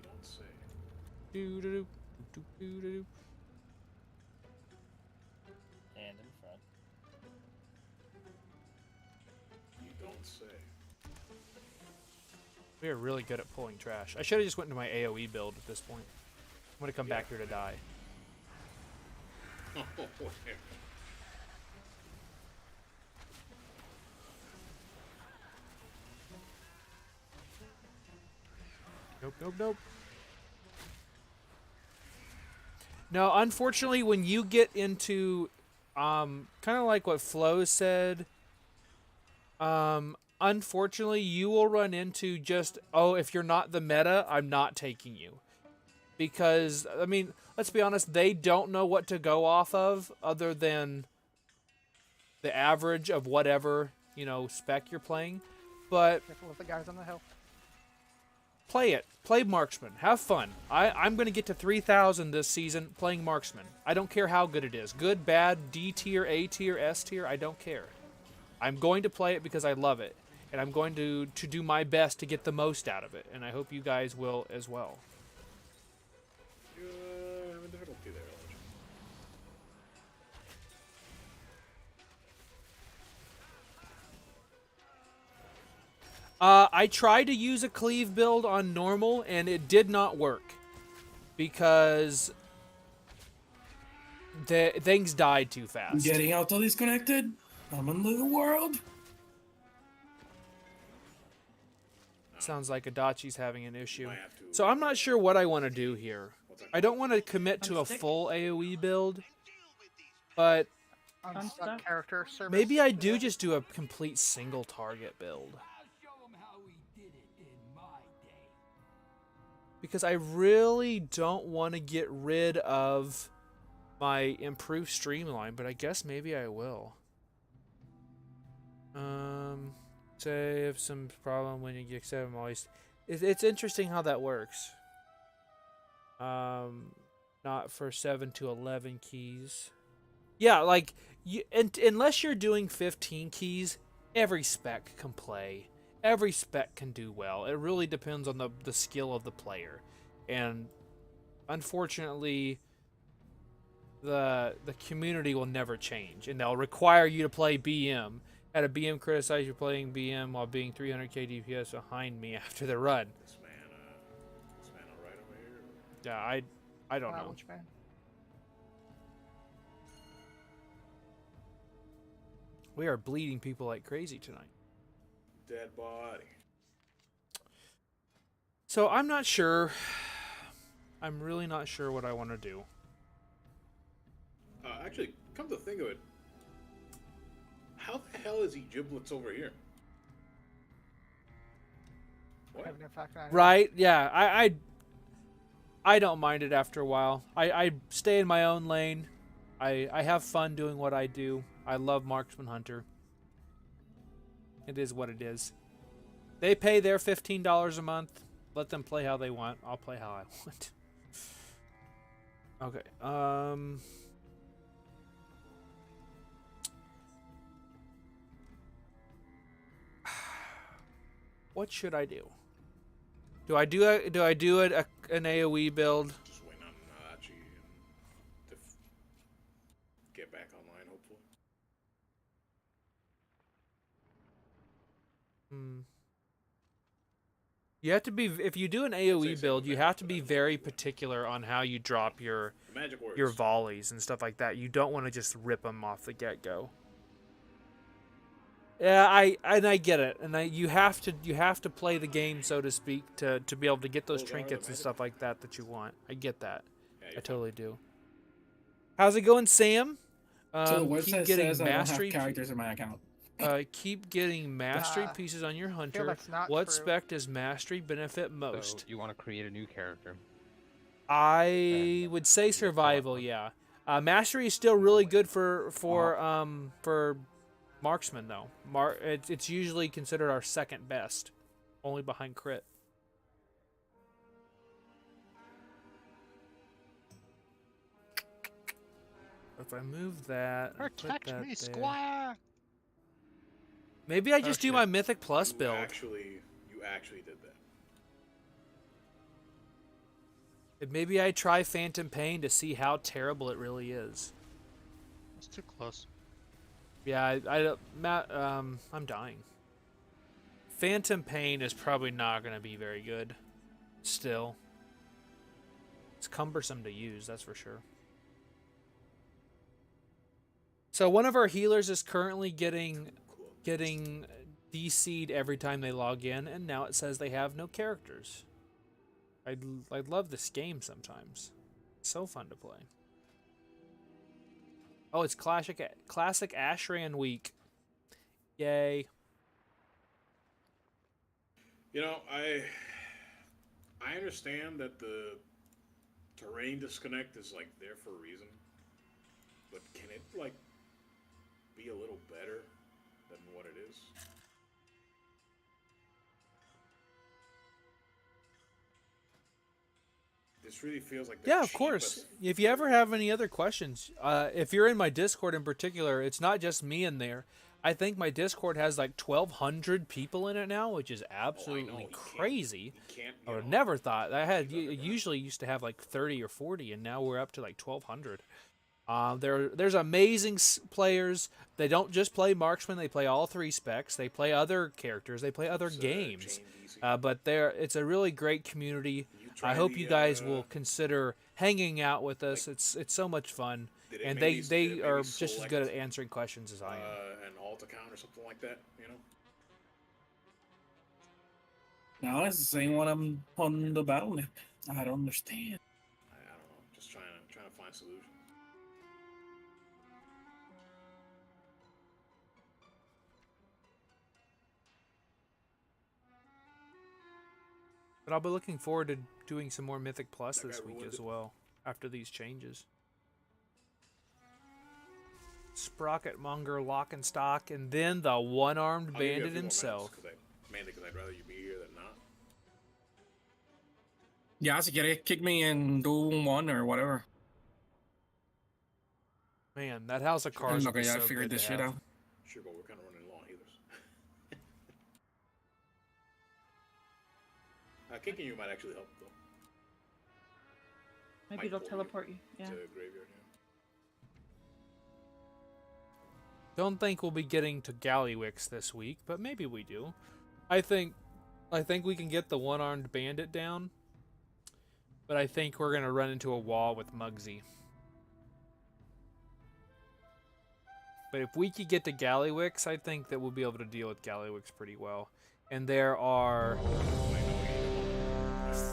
You don't say. Do-do-do, do-do-do-do. And in front. You don't say. We are really good at pulling trash. I should have just went into my AoE build at this point. I'm going to come back here to die. Nope. No, unfortunately, when you get into, kind of like what Flo said, unfortunately, you will run into just, if you're not the meta, I'm not taking you. Because, I mean, let's be honest, they don't know what to go off of other than the average of whatever, spec you're playing. But Careful with the guys on the hill. play it. Play Marksman. Have fun. I'm going to get to 3,000 this season playing Marksman. I don't care how good it is. Good, bad, D tier, A tier, S tier, I don't care. I'm going to play it because I love it. And I'm going to do my best to get the most out of it. And I hope you guys will as well. You have a difficulty there, I tried to use a cleave build on normal, and it did not work. Because things died too fast. Getting auto disconnected? I'm in the world. Sounds like Adachi's having an issue. So I'm not sure what I want to do here. I don't want to commit to a full AoE build, but Unstuck character service. maybe I do just do a complete single target build. Because I really don't want to get rid of my improved streamline, but I guess maybe I will. Say if some problem when you get 7 always. It's interesting how that works. Not for 7 to 11 keys. Yeah, like unless you're doing 15 keys, every spec can play. every spec can do well. It really depends on the skill of the player. And unfortunately, the community will never change, and they'll require you to play BM. Had a BM criticize you playing BM while being 300k DPS behind me after the run. This man alright over here? Yeah, I don't know. Which man? We are bleeding people like crazy tonight. Dead body. So I'm not sure. I'm really not sure what I want to do. Actually, come to think of it, how the hell is he giblets over here? What? Right? Yeah, I don't mind it after a while. I stay in my own lane. I have fun doing what I do. I love Marksman Hunter. It is what it is. They pay their $15 a month. Let them play how they want. I'll play how I want. Okay. What should I do? Do I do an AoE build? Just waiting on Nachi to get back online, hopefully. You have to be, if you do an AoE build, you have to be very particular on how you drop your volleys and stuff like that. You don't want to just rip them off the get-go. Yeah, I get it, and you have to play the game, so to speak, to be able to get those trinkets and stuff like that you want. I get that. I totally do. How's it going, Sam? So the website keep getting says I don't have mastery characters in my account. Keep getting mastery pieces on your hunter. What spec does mastery benefit most? So you want to create a new character. I would say survival, yeah. Mastery is still really good for marksman though. It's usually considered our second best, only behind crit. If I move that, protect that me, there. Squire. Maybe I just do my Mythic Plus build. You actually did that. And maybe I try Phantom Pain to see how terrible it really is. That's too close. Yeah, I'm dying. Phantom Pain is probably not going to be very good. Still, it's cumbersome to use, that's for sure. So one of our healers is currently getting DC'd every time they log in, and now it says they have no characters. I love this game sometimes. It's so fun to play. Oh, it's classic Ashran week. Yay. You know, I understand that the terrain disconnect is like there for a reason, but can it like be a little better than what it is? This really feels like the Yeah, of course. If you ever have any other questions, if you're in my Discord in particular, it's not just me in there. I think my Discord has like 1,200 people in it now, which is absolutely crazy. I would have never thought. Usually used to have like 30 or 40, and now we're up to like 1,200. There's amazing players. They don't just play marksman. They play all three specs. They play other characters. They play other games. But it's a really great community. I hope you guys will consider hanging out with us. It's so much fun, and they are just as good at answering questions as I am. An alt account or something like that, you know? No, it's the same one on the battle.net. I don't understand. I don't know. Just trying to find solutions. But I'll be looking forward to doing some more Mythic Plus this week as well, after these changes. Sprocket Monger, Lock and Stock, and then the one-armed bandit himself. Mainly because I'd rather you be here than not. Yeah, si quieres kick me and do one or whatever. Man, that house of cards. Okay, I figured this shit out. Sure, but we're kind of running low on healers. Kicking you might actually help though. Maybe Might it'll pull you teleport you. Yeah. to graveyard. Don't think we'll be getting to Gallywix this week, but maybe we do. I think we can get the one-armed bandit down, but I think we're gonna run into a wall with Muggsy. But if we could get to Gallywix, I think that we'll be able to deal with Gallywix pretty well. And there are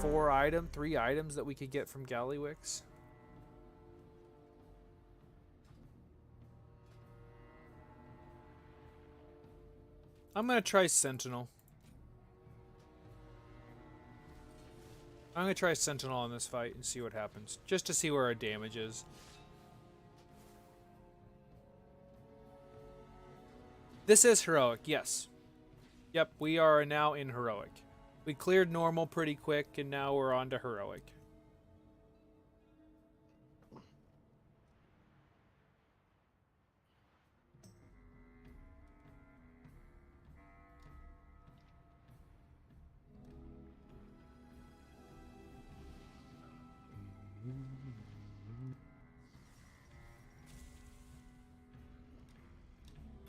3 items that we could get from Gallywix. I'm gonna try Sentinel. I'm gonna try Sentinel in this fight and see what happens, just to see where our damage is. This is heroic, yes. Yep, we are now in heroic. We cleared normal pretty quick, and now we're on to heroic.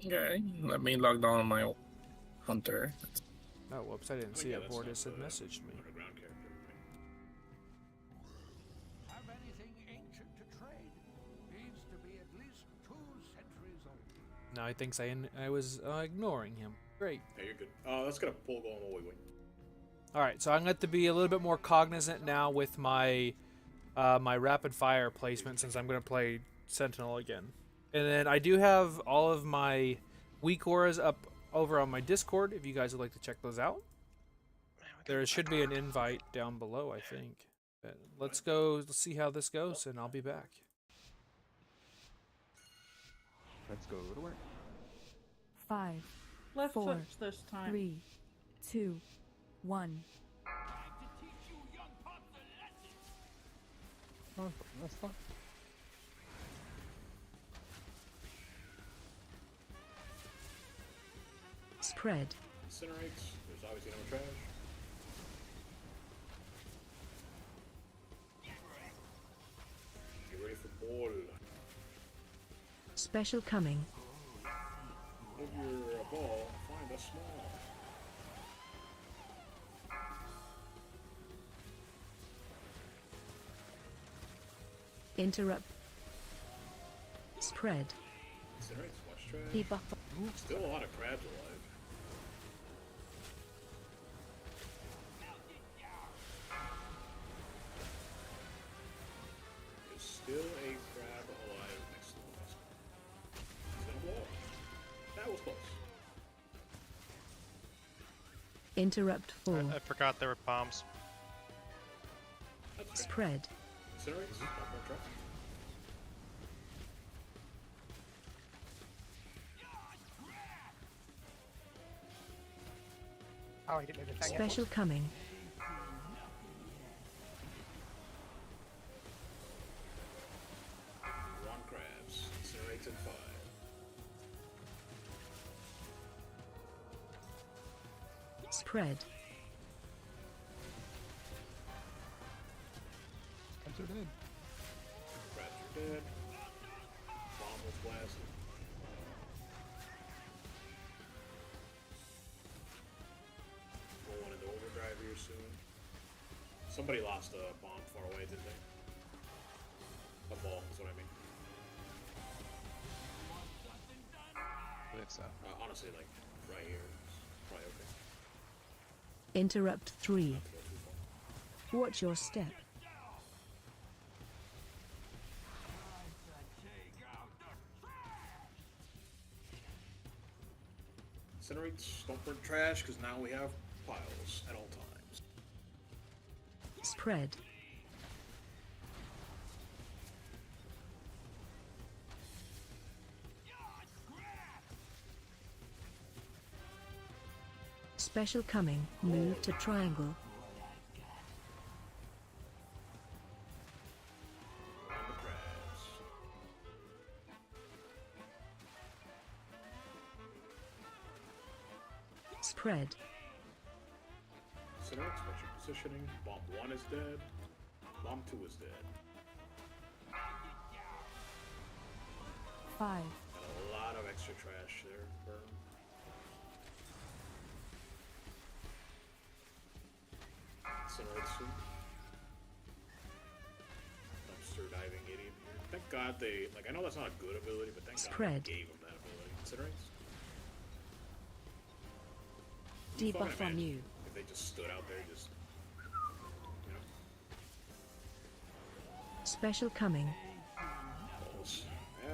Okay, let me log down on my hunter. Oh, whoops, I didn't see yeah, that that's Vortis not had the messaged me. underground character, right? Have anything ancient to trade? Needs to be at least 2 centuries old. Now he thinks I was ignoring him. Great. Yeah, you're good. That's gonna pull going all the way. Alright, so I'm going to have to be a little bit more cognizant now with my my rapid fire placement, since I'm going to play Sentinel again. And then I do have all of my weak auras up over on my Discord, if you guys would like to check those out. There should be an invite down below, I think. But let's see how this goes, and I'll be back. Let's go to work. 5, Left 4, touch this time. 3, 2, 1. Oh, that's fine. Spread. Incinerates. There's obviously no trash. Get ready for ball. Special coming. Over a ball, find a small. Interrupt. Spread. Incinerates, watch trash. Debuff. Still a lot of crabs alive. There's still a crab alive next to us. It's gonna blow up. That was close. Interrupt 4. I forgot there were bombs. That's okay. Spread. Incinerates, not more trap. Oh, he didn't do the thing yet. Special coming. One crabs. Incinerates at 5. Spread. Crabs are dead. Crabs are dead. Bomb was blasted. Going into overdrive here soon. Somebody lost a bomb far away, didn't they? A ball is what I mean. I believe so. Honestly, like, right here. It's probably okay. Interrupt 3. Not to go too far. Watch your step. Incinerates, don't burn trash, because now we have piles at all times. Spread. Special coming. Move to triangle. On the crabs. Spread. Incinerate, watch your positioning. Bomb 1 is dead. Bomb 2 is dead. 5, Got a lot of extra trash there. Burn. Incinerate soon. Dumpster diving idiot here. Thank God they, like, I know that's not a good ability, but thank God Spread. they gave him that ability. Incinerates. debuff Fine, on man. you. If they just stood out there, just, you know. Special coming. Balls.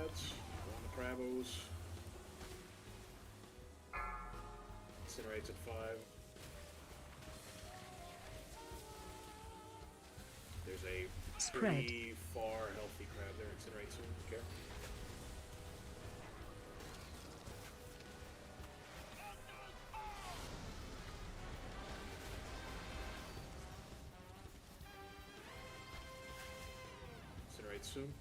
Ads. Go on the Pravos. Incinerates at 5. There's a Spread. pretty far healthy crab there. Incinerate soon. Care. Incinerate soon.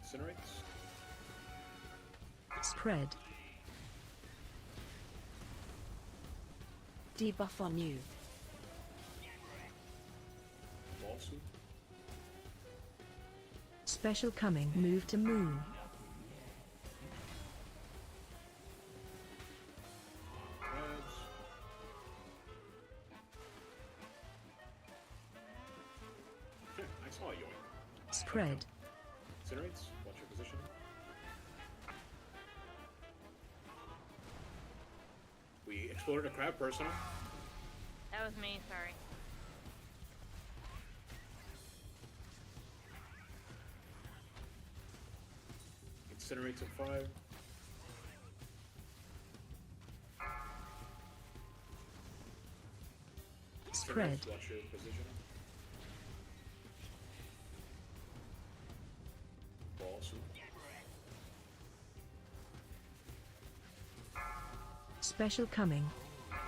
Incinerates. Spread. Debuff on you. Ball soon. Special coming. Move to moon. Crabs. I saw a yoink. Spread. Incinerates. Watch your position. We exploded a crab personal. That was me, sorry. Incinerates at 5. Spread. Incinerates, watch your position. Ball soon. Special coming. Ball.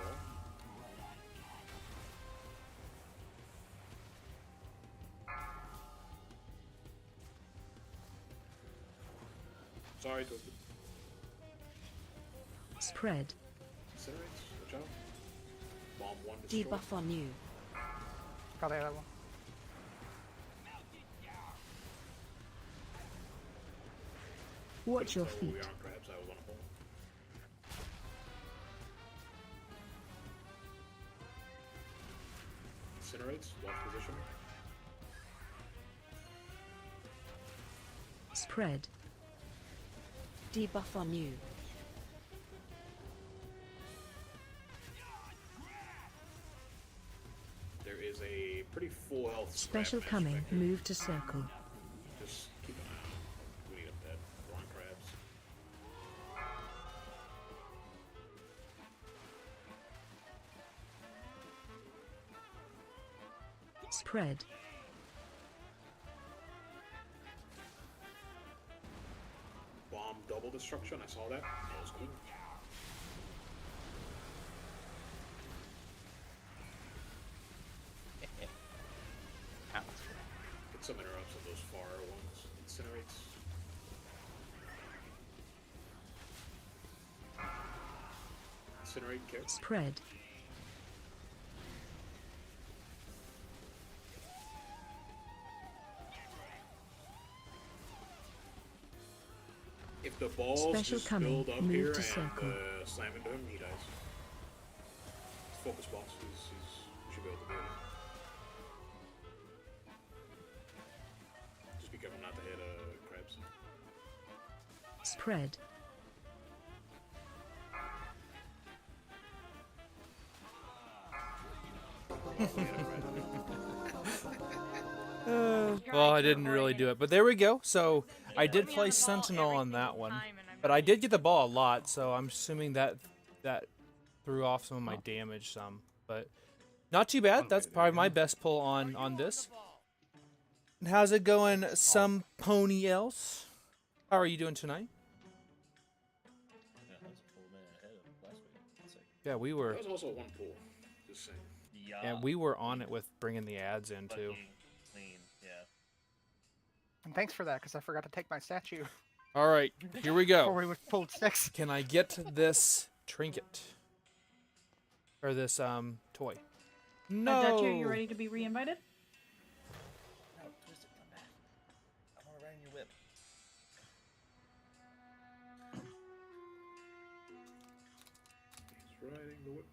Sorry, Twisted. Spread. Incinerates, watch out. Bomb 1 destroyed. Debuff on you. Probably that one. Watch your So feet. we are on crabs, I was on a ball. Incinerates, watch position. Spread. Debuff on you. There is a pretty full health Special crab coming. match back here. Move to circle. Just keep an eye out. We need up that blonde crabs. Spread. Bomb double destruction, I saw that. That was cool. Get some interrupts of those far ones. Incinerates. Incinerate, care. Spread. If the balls Special just coming, build up move here to and circle. slam into him, he dies. Focus boss, he should be able to do it. Just be careful not to hit crabs. Spread. Well, I didn't really do it, but there we go. So I did play Sentinel on that one, but I did get the ball a lot, so I'm assuming that threw off some of my damage some. But not too bad. That's probably my best pull on this. And how's it going, some pony else? How are you doing tonight? Yeah, that was a full minute ahead of last week. It's like, Yeah, we were. That was also one pull. Just saying. yeah, And we were on it with bringing the ads in too. fucking clean, yeah. And thanks for that, because I forgot to take my statue. All right, here we Before go. we would pulled 6. Can I get this trinket? Or this toy? No. Dutch, are you ready to be re-invited? No, twist it, come back. I want to ride in your whip. He's riding the whip.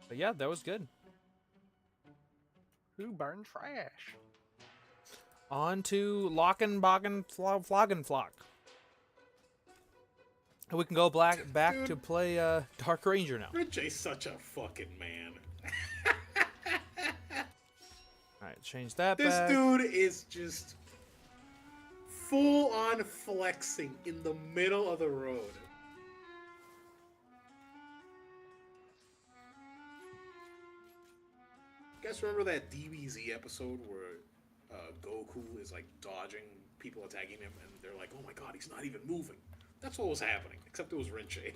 But yeah, that was good. Who burned trash? On to Lockenbocken Flock. And we can go back Dude. to play Dark Ranger now. Richie's such a fucking man. Alright, change that This back. dude is just full on flexing in the middle of the road. You guys remember that DBZ episode where Goku is like dodging people attacking him and they're like, oh my god, he's not even moving. That's what was happening, except it was Rinche.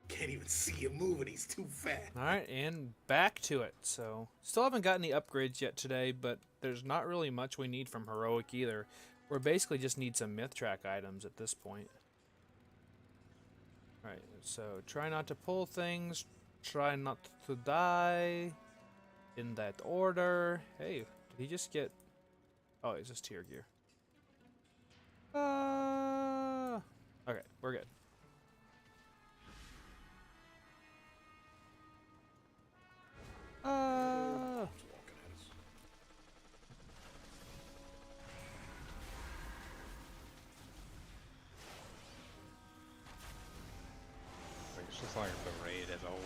Can't even see him moving, he's too fat. Alright, and back to it. So, still haven't got any upgrades yet today, but there's not really much we need from Heroic either. We basically just need some myth track items at this point. Alright, so try not to pull things, try not to die, in that order. Hey, did he just get... Oh, it's just tier gear. Okay, we're good. It's just like the raid as a whole.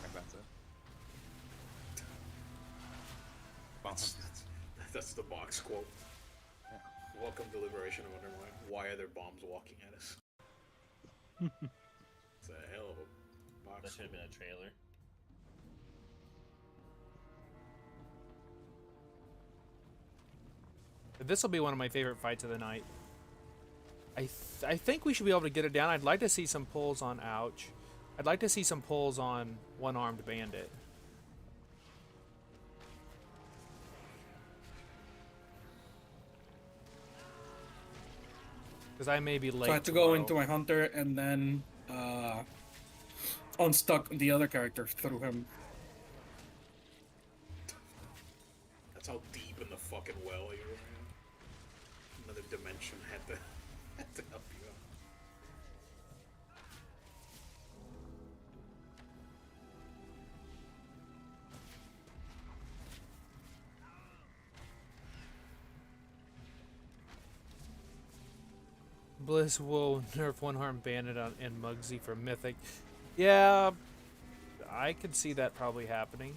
Like that's it. That's the box quote. Welcome to Liberation of Undermine. Why are there bombs walking at us? It's a hell of a box. That should have been a trailer. This will be one of my favorite fights of the night. I think we should be able to get it down. I'd like to see some pulls on Ouch. I'd like to see some pulls on One-Armed Bandit. Because I may be late. So I had to go into my hunter and then unstuck the other character through him. That's how deep in the fucking well you were in. Another dimension had to help you out. Bliss will nerf One-Armed Bandit and Muggsy for Mythic. Yeah, I could see that probably happening.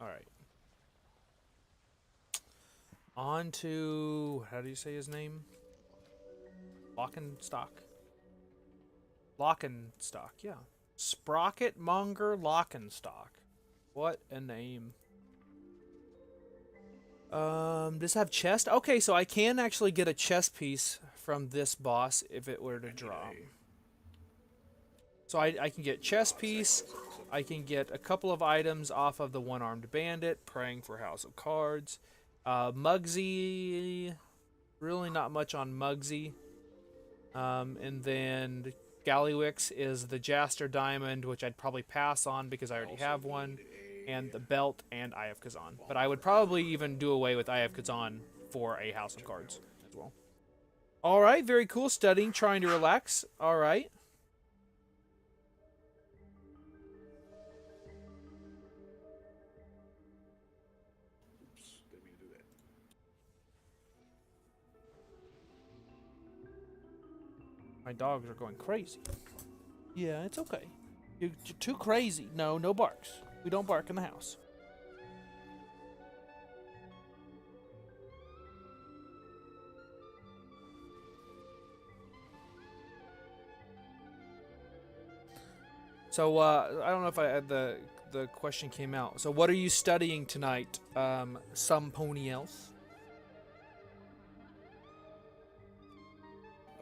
Alright. On to... How do you say his name? Lockenstock. Lockenstock, yeah. Sprocket Monger Lockenstock. What a name. Does this have chest? Okay, so I can actually get a chest piece from this boss if it were to drop. So I can get chest piece, I can get a couple of items off of the One-Armed Bandit, praying for House of Cards. Muggsy, really not much on Muggsy. And then Gallywix is the Jaster Diamond, which I'd probably pass on because I already have one, and the belt and Eye of Kazan. But I would probably even do away with Eye of Kazan for a House of Cards as well. Alright, very cool. Studying, trying to relax. Alright. My dogs are going crazy. Yeah, it's okay. You're too crazy. No barks. We don't bark in the house. So I don't know if the question came out. So what are you studying tonight? Some pony else?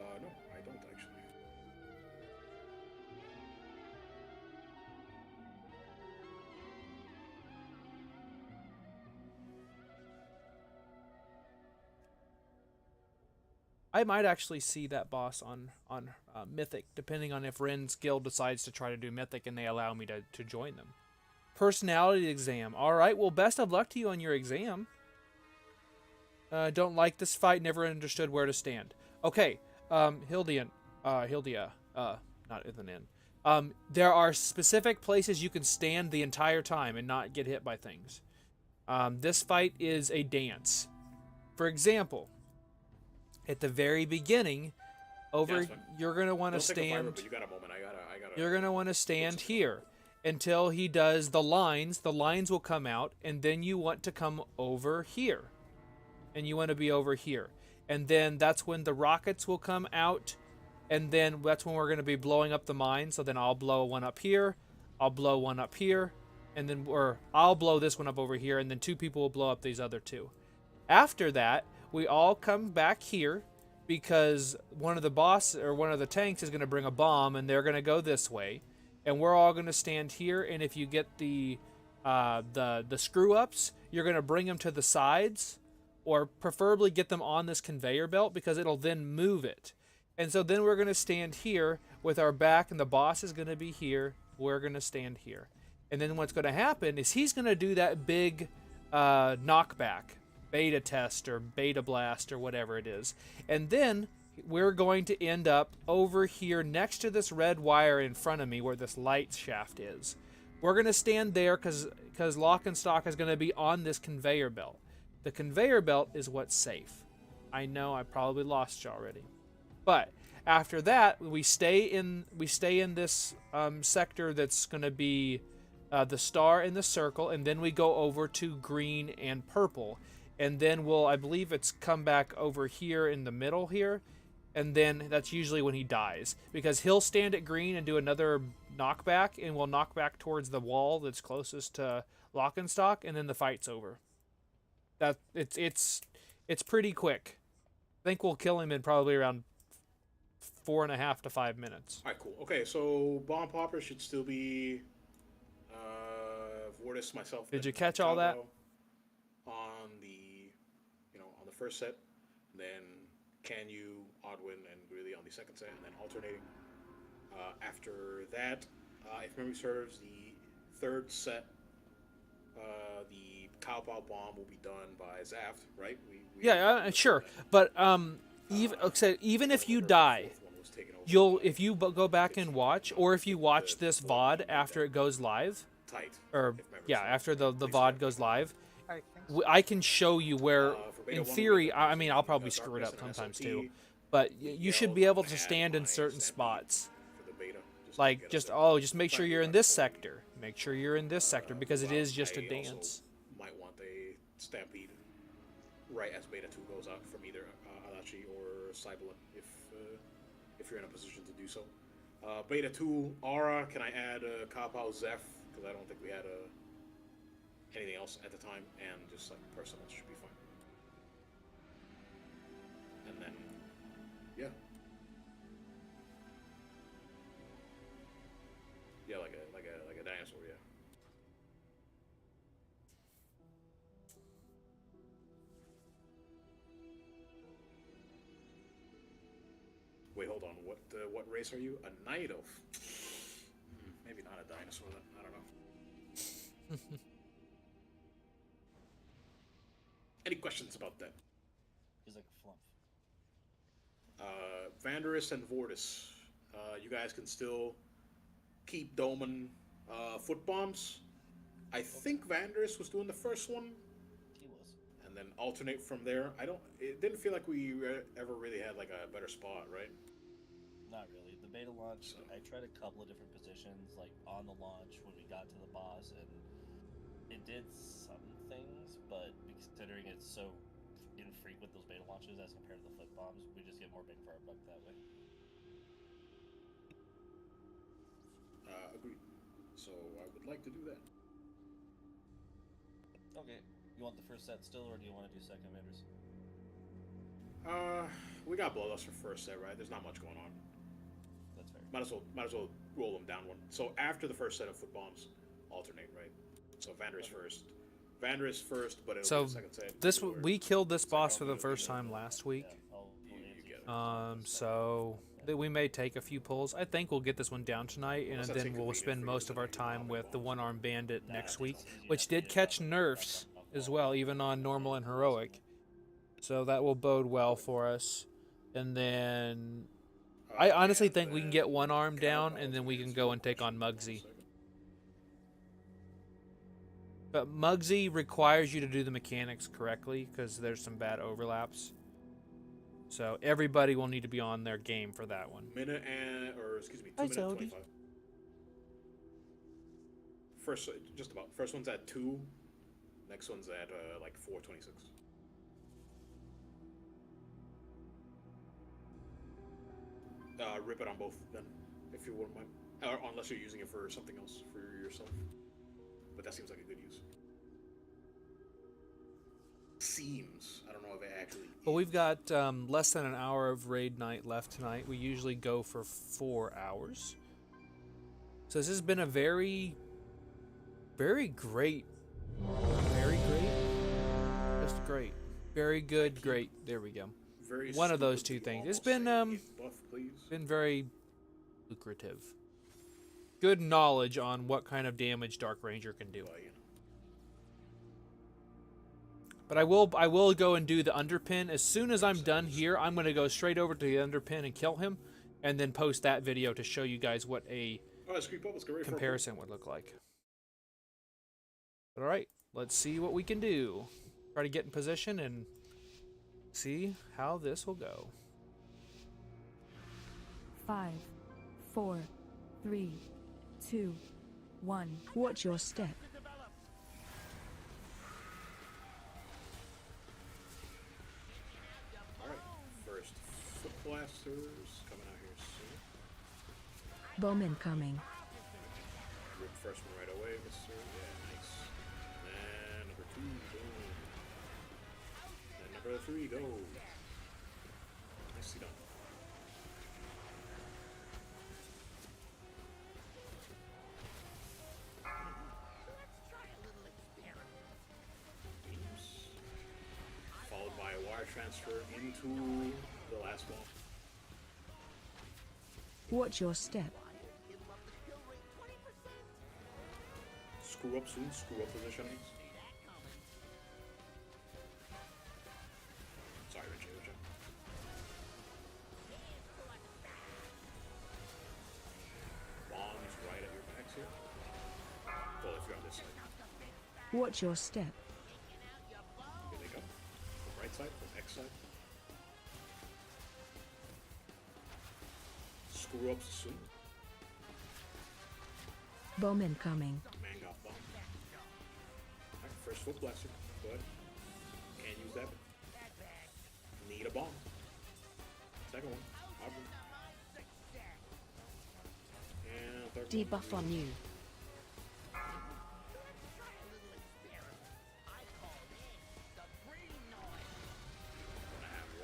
No, I don't actually. I might actually see that boss on Mythic, depending on if Ren's guild decides to try to do Mythic and they allow me to join them. Personality exam. All right. Well, best of luck to you on your exam. Don't like this fight. Never understood where to stand. Okay. Hildia, not with an N. There are specific places you can stand the entire time and not get hit by things. This fight is a dance. For example, at the very beginning, you're gonna want to stand. But you got a moment. I gotta. You're gonna want to stand here until he does the lines. The lines will come out, and then you want to come over here, and you want to be over here, and then that's when the rockets will come out, and then that's when we're gonna be blowing up the mine. So then I'll blow one up here, I'll blow one up here, and then I'll blow this one up over here, and then 2 people will blow up these other 2. After that, we all come back here because one of the tanks is going to bring a bomb and they're going to go this way, and we're all going to stand here. And if you get the screw ups, you're going to bring them to the sides, or preferably get them on this conveyor belt because it'll then move it. And so then we're going to stand here with our back, and the boss is going to be here. We're going to stand here, and then what's going to happen is he's going to do that big knockback. Beta test or beta blast or whatever it is, and then we're going to end up over here next to this red wire in front of me where this light shaft is. We're going to stand there because lock and stock is going to be on this conveyor belt. The conveyor belt is what's safe. I know I probably lost you already, but after that we stay in this sector that's going to be the star and the circle, and then we go over to green and purple. And then I believe it's come back over here in the middle here. And then that's usually when he dies. Because he'll stand at green and do another knockback. And we'll knock back towards the wall that's closest to lock and stock. And then the fight's over. It's pretty quick. I think we'll kill him in probably around 4.5 to 5 minutes. Alright, cool. Okay, so Bomb Popper should still be Vortis, myself. Did you catch all that? On the first set, then Can You, Oddwin, and Greeley on the second set, and then alternating. After that, if memory serves, the third set, the Cowpow Bomb will be done by Zaft, right? Sure, but even if you die, if you go back and watch, or if you watch this VOD after it goes live, after the VOD goes live, I can show you where, in theory, I mean, I'll probably screw it up sometimes too, but you should be able to stand in certain spots. Like, just make sure you're in this sector. Make sure you're in this sector, because it is just a dance. Might want a Stampede right as Beta 2 goes out from either Adachi or Cybele, if you're in a position to do so. Beta 2, Aura, can I add Kapow Zeph? Because I don't think we had anything else at the time, and just like personal should be fine. And then, yeah. Yeah, like a dinosaur, yeah. Wait, hold on. What race are you? A Night Elf. Maybe not a dinosaur then. I don't know. Any questions about that? He's like a flump. Vanderus and Vortis. You guys can still keep doming foot bombs. I think Vanderus was doing the first one. He was. And then alternate from there. It didn't feel like we ever really had like a better spot, right? Not really. The beta launch, I tried a couple of different positions, like on the launch when we got to the boss, and it did some things, but considering it's so infrequent, those beta launches, as compared to the flip bombs, we just get more bang for our buck that way. Agreed. So I would like to do that. Okay. You want the first set still, or do you want to do second, Manders? We got Bloodlust for first set, right? There's not much going on. That's fair. Might as well roll them down one. So after the first set of foot bombs, alternate, right? So Vander's first. Vander's first, but it'll So be the second set. this we killed this boss for the first time last week. You get it. So we may take a few pulls. I think we'll get this one down tonight, and then we'll spend most of our time with the one-armed bandit next week, which did catch nerfs as well, even on normal and heroic. So that will bode well for us. And then I honestly think we can get one arm down, and then we can go and take on Muggsy. But Muggsy requires you to do the mechanics correctly, because there's some bad overlaps. So everybody will need to be on their game for that one. 2 minutes 25. First, just about. First one's at 2. Next one's at like 4:26. Rip it on both then, if you wouldn't mind. Unless you're using it for something else for yourself. But that seems like a good use. Seems. I don't know if it actually. Well, we've got less than an hour of raid night left tonight. We usually go for 4 hours. So this has been a very, very great, just great, very good, great. There we go. Very one of those two things. It's been been very lucrative. Good knowledge on what kind of damage Dark Ranger can do. But I will go and do the underpin. As soon as I'm done here, I'm going to go straight over to the underpin and kill him, and then post that video to show you guys what a comparison would look like. All right, let's see what we can do. Try to get in position and see how this will go. 5, 4, 3, 2, 1. Watch your step. Alright, first foot blasters coming out here soon. Bomb incoming. Rip first one right away, mister. Yeah, nice. And number 2, boom. And number 3, go. Nicely done. Followed by a wire transfer into the last one. Watch your step. Screw up soon, screw up positionings. Sorry, Richie. Bombs right at your backs here. Well, if you're on this side. Watch your step. Here they come. From right side, from X side. Screw ups soon. Bomb incoming. Man got bombed. Alright, first foot blaster. Go ahead. Can't use that. Need a bomb. Second one. Aubrey. And third Debuff on you.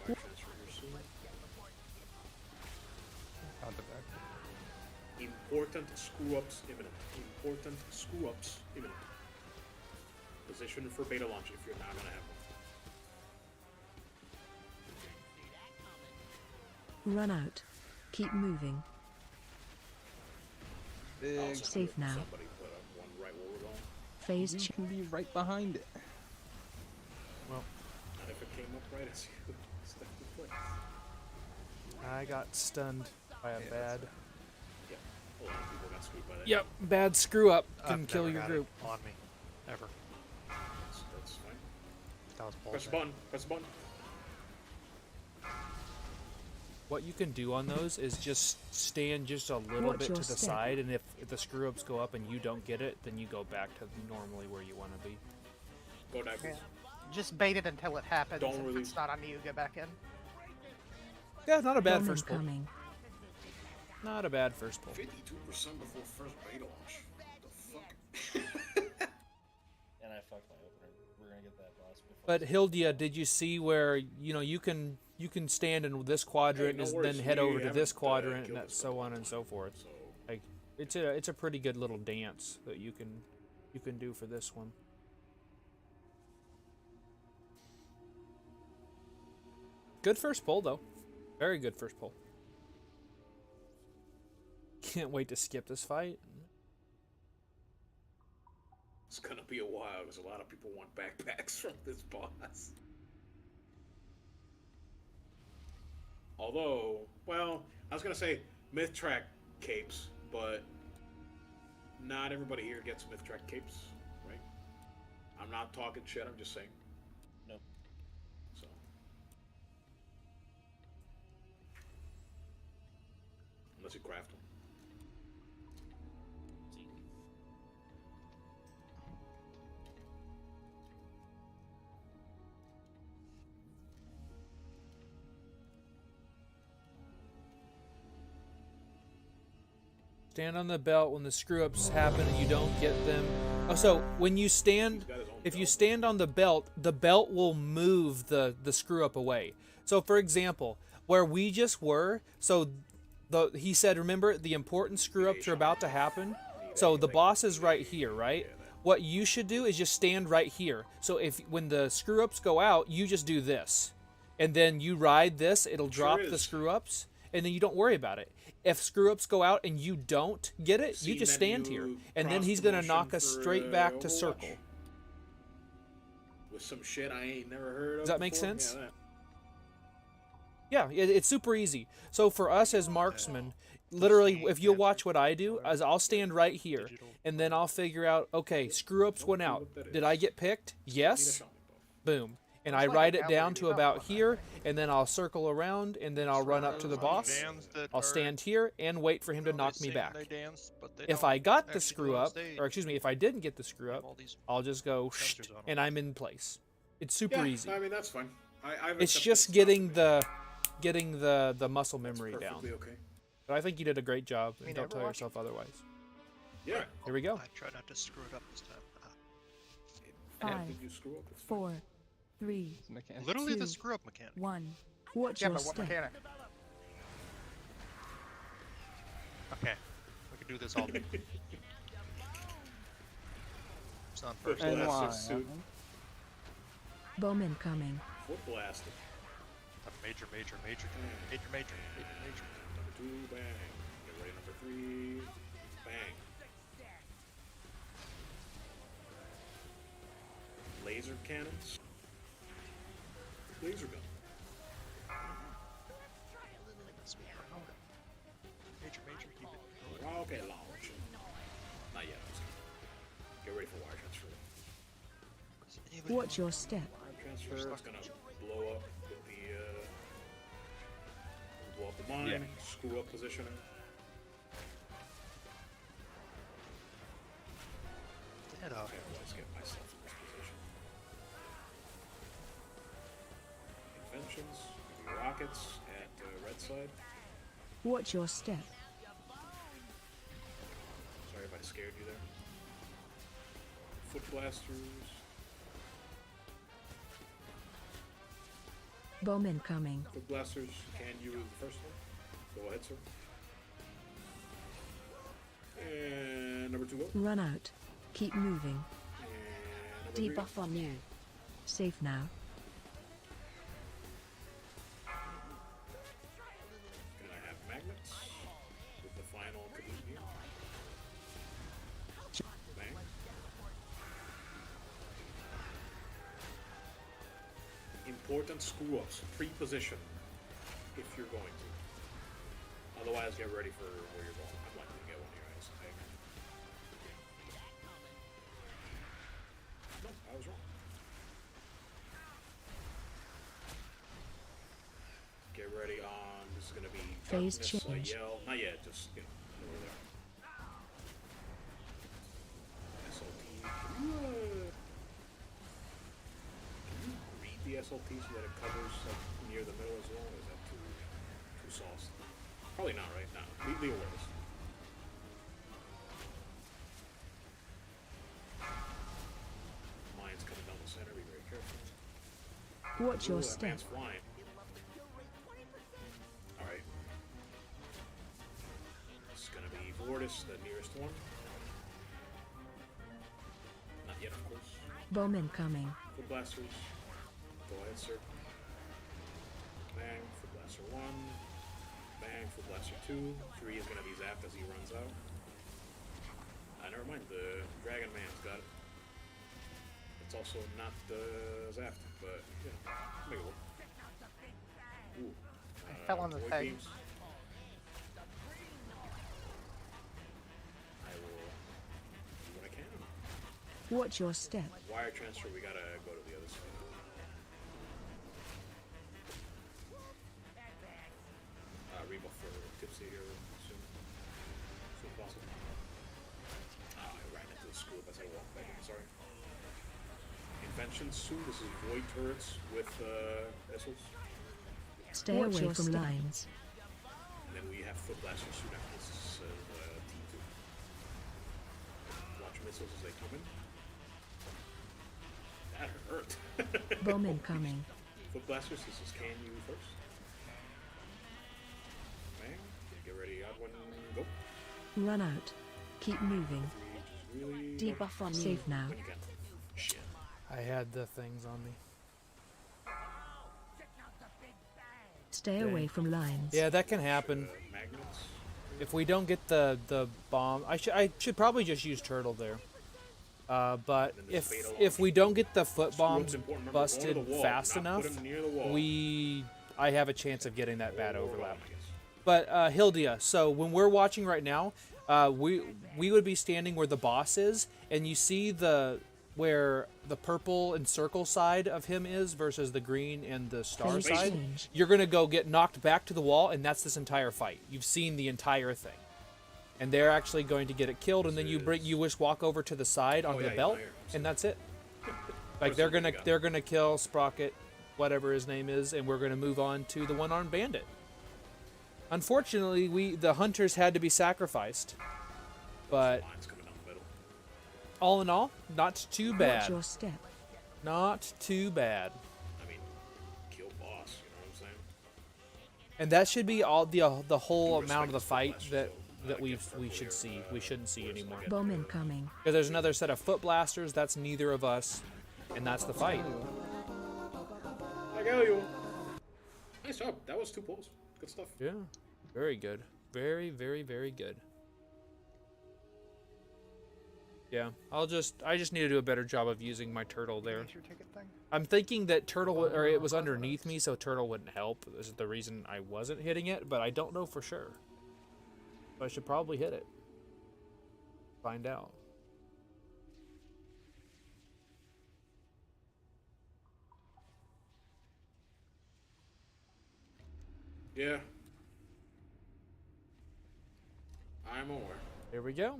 wire transfer here soon. Out the back. Important screw ups imminent. Important screw ups imminent. Position for beta launch if you're not gonna have one. Run out. Keep moving. Big. Safe now. Somebody put up one right where we're going. Phase You check. can be right behind it. Well, Not if it came up right as you stepped in place. I got stunned by a bad. Yep. A lot of people got screwed by that. Yep, bad screw up can I've kill never your had group. it on me. Ever. That's fine. That was Press the bullshit. button. Press the button. what you can do on those is just stand just a little Watch bit your to the step. side, and if the screw ups go up and you don't get it, then you go back to normally where you want to be. Go back. Yeah. Just bait it until it happens. Don't If really- it's not on you, go back in. Yeah, not a bad Bomb first pull. incoming. Not a bad first pull. 52% before first beta launch. The fuck? And I fucked my opener. We're gonna get that boss before. But Hildia, did you see where you can stand in this quadrant Hey, no and worries, then head we over to haven't, this quadrant killed and this so one on and yet. so forth? So Like it's a pretty good little dance that you can do for this one. Good first pull though. Very good first pull. Can't wait to skip this fight. it's gonna be a while because a lot of people want backpacks from this boss. Although, well, I was gonna say myth track capes, but not everybody here gets myth track capes, right? I'm not talking shit. I'm just saying. Nope. So. Unless you craft them. See. Stand on the belt when the screw ups happen and you don't get them. Oh, so when you stand, He's got his own if you belt. stand on the belt will move the screw up away. So for example, where we just were, so he said, remember the important screw ups are about to happen. So the boss is right here, right? What you should do is just stand right here. So when the screw ups go out, you just do this, and then you ride this. It'll drop the is. screw ups, and then you don't worry about it. If screw ups go out and you don't get it, you Seen just that stand new here, and then he's gonna knock us cross-promotion straight for, back to Overwatch? circle. With some shit I ain't never heard of. Does that make before? sense? Yeah, that. Yeah, it's super easy. So for us as marksmen, literally, if you'll watch what I do, as I'll stand right here, and then I'll figure out, okay, screw ups went out. Did I get picked? Yes. Boom. And I It's like ride a it down cavalry to belt about on that here, thing. and then I'll circle around, and then I'll run up to the boss. Fans that I'll are- stand here and wait for him to they knock me sing, back. they dance, but they If don't I got the actually screw go on up, stage. or excuse me, if I didn't get the screw Have up, all these I'll just go sensors on 'em. and I'm in place. It's super Yeah, easy. I mean that's fine. I've It's accepted just stuff getting to the muscle me. That's memory down. perfectly okay. But I think you did a great job, and mean, don't tell Overwatch? yourself otherwise. Yeah. Here we go. I try not to screw it up this time. Five, Did you screw up? It's fine. 4, 3, Mechanic. Literally the Two. screw up mechanic. 1. Watch Yeah, your but what step. mechanic? Okay, we can do this all day. It's on Foot first. And blast why? of suit. Bomb incoming. Foot blasted. Major. Number 2, bang. Get ready, number 3, bang. Laser cannons. Laser gun. Major, keep it. Okay, launch. Not yet. Get ready for wire transfer. Watch your step. Wire transfer. It's gonna blow up with the blow up the mine. Yeah. Screw up positioning. Dead off. Okay, let's get myself in this position. Inventions. Maybe rockets at red side. Watch your step. Sorry if I scared you there. Foot blasters. Bomb incoming. Foot blasters. Can you the first one? Go ahead, sir. And number 2 go. Run out. Keep moving. And number 3 go. Debuff on you. Safe now. Gonna have magnets with the final caboose here. Bang. Important screw ups. Pre-position if you're going to. Otherwise, get ready for where you're going. I'm likely to get one here, guys. No, I was wrong. Get ready on. This is gonna Phase Darkness, change. iLvL, not yet, just, you know, over there. SLT, can you read the SLT so that it covers like near the middle as well, or is that too sauced? Probably not, right? No, leave awareness. Lion's coming down the center, be very careful. Watch your Ooh, that step. man's flying. Alright. This is gonna be Vortis, the nearest one. Not yet, of course. Bomb incoming. Foot blasters. Go ahead, sir. Bang, foot blaster 1. Bang, foot blaster 2. 3 is gonna be zapped as he runs out. Never mind, the Dragon Man's got it. It's also not zapped, but you know, make it work. Ooh. I fell on the void peg. beams. I will do what I can. Watch your step. Wire transfer, we gotta go to the other side. Rebuff for Tipsy here soon. As soon as possible. I ran into the screw up as I walked back in, sorry. Invention soon, this is void turrets with missiles. Stay Watch away your from step. lines. And then we have foot blasters soon after this is T2. Watch missiles as they come in. That hurt. Bomb incoming. Foot blasters, this is can you first. Bang. Get ready, odd one, go. Run out. Keep moving. Really Debuff on safe now. when you can. Shit. I had the things on me. Stay Dang. away from lines. Yeah, that can happen. Magnets. If we don't get the bomb, I should probably just use turtle there. But if we don't get the foot bombs busted fast enough, I have a chance of getting that bad overlap. But Hildia, so when we're watching right now, we would be standing where the boss is, and you see where the purple and circle side of him is versus the green and the star Phase side. change. You're gonna go get knocked back to the wall, and that's this entire fight. You've seen the entire thing, and they're actually going to get it killed, and then you just walk over to the side onto the belt, and that's it. Like they're gonna kill Sprocket, whatever his name is, and we're gonna move on to the one-armed bandit. Unfortunately, the hunters had to be sacrificed, but all in all, not too Watch bad. your step. Not too bad. I mean, kill boss, you know what I'm saying? And that should be all the whole amount of the fight that we should see. We shouldn't see anymore. Bomb incoming. Because there's another set of foot blasters. That's neither of us, and that's the fight. I got you. Nice job. That was 2 pulls. Good stuff. Yeah, very good. Very, very, very good. Yeah, I just need to do a better job of using my turtle there. Your ticket thing? I'm thinking that it was underneath me, so turtle wouldn't help. This is the reason I wasn't hitting it, but I don't know for sure. But I should probably hit it. Find out. Yeah. I'm aware. Here we go.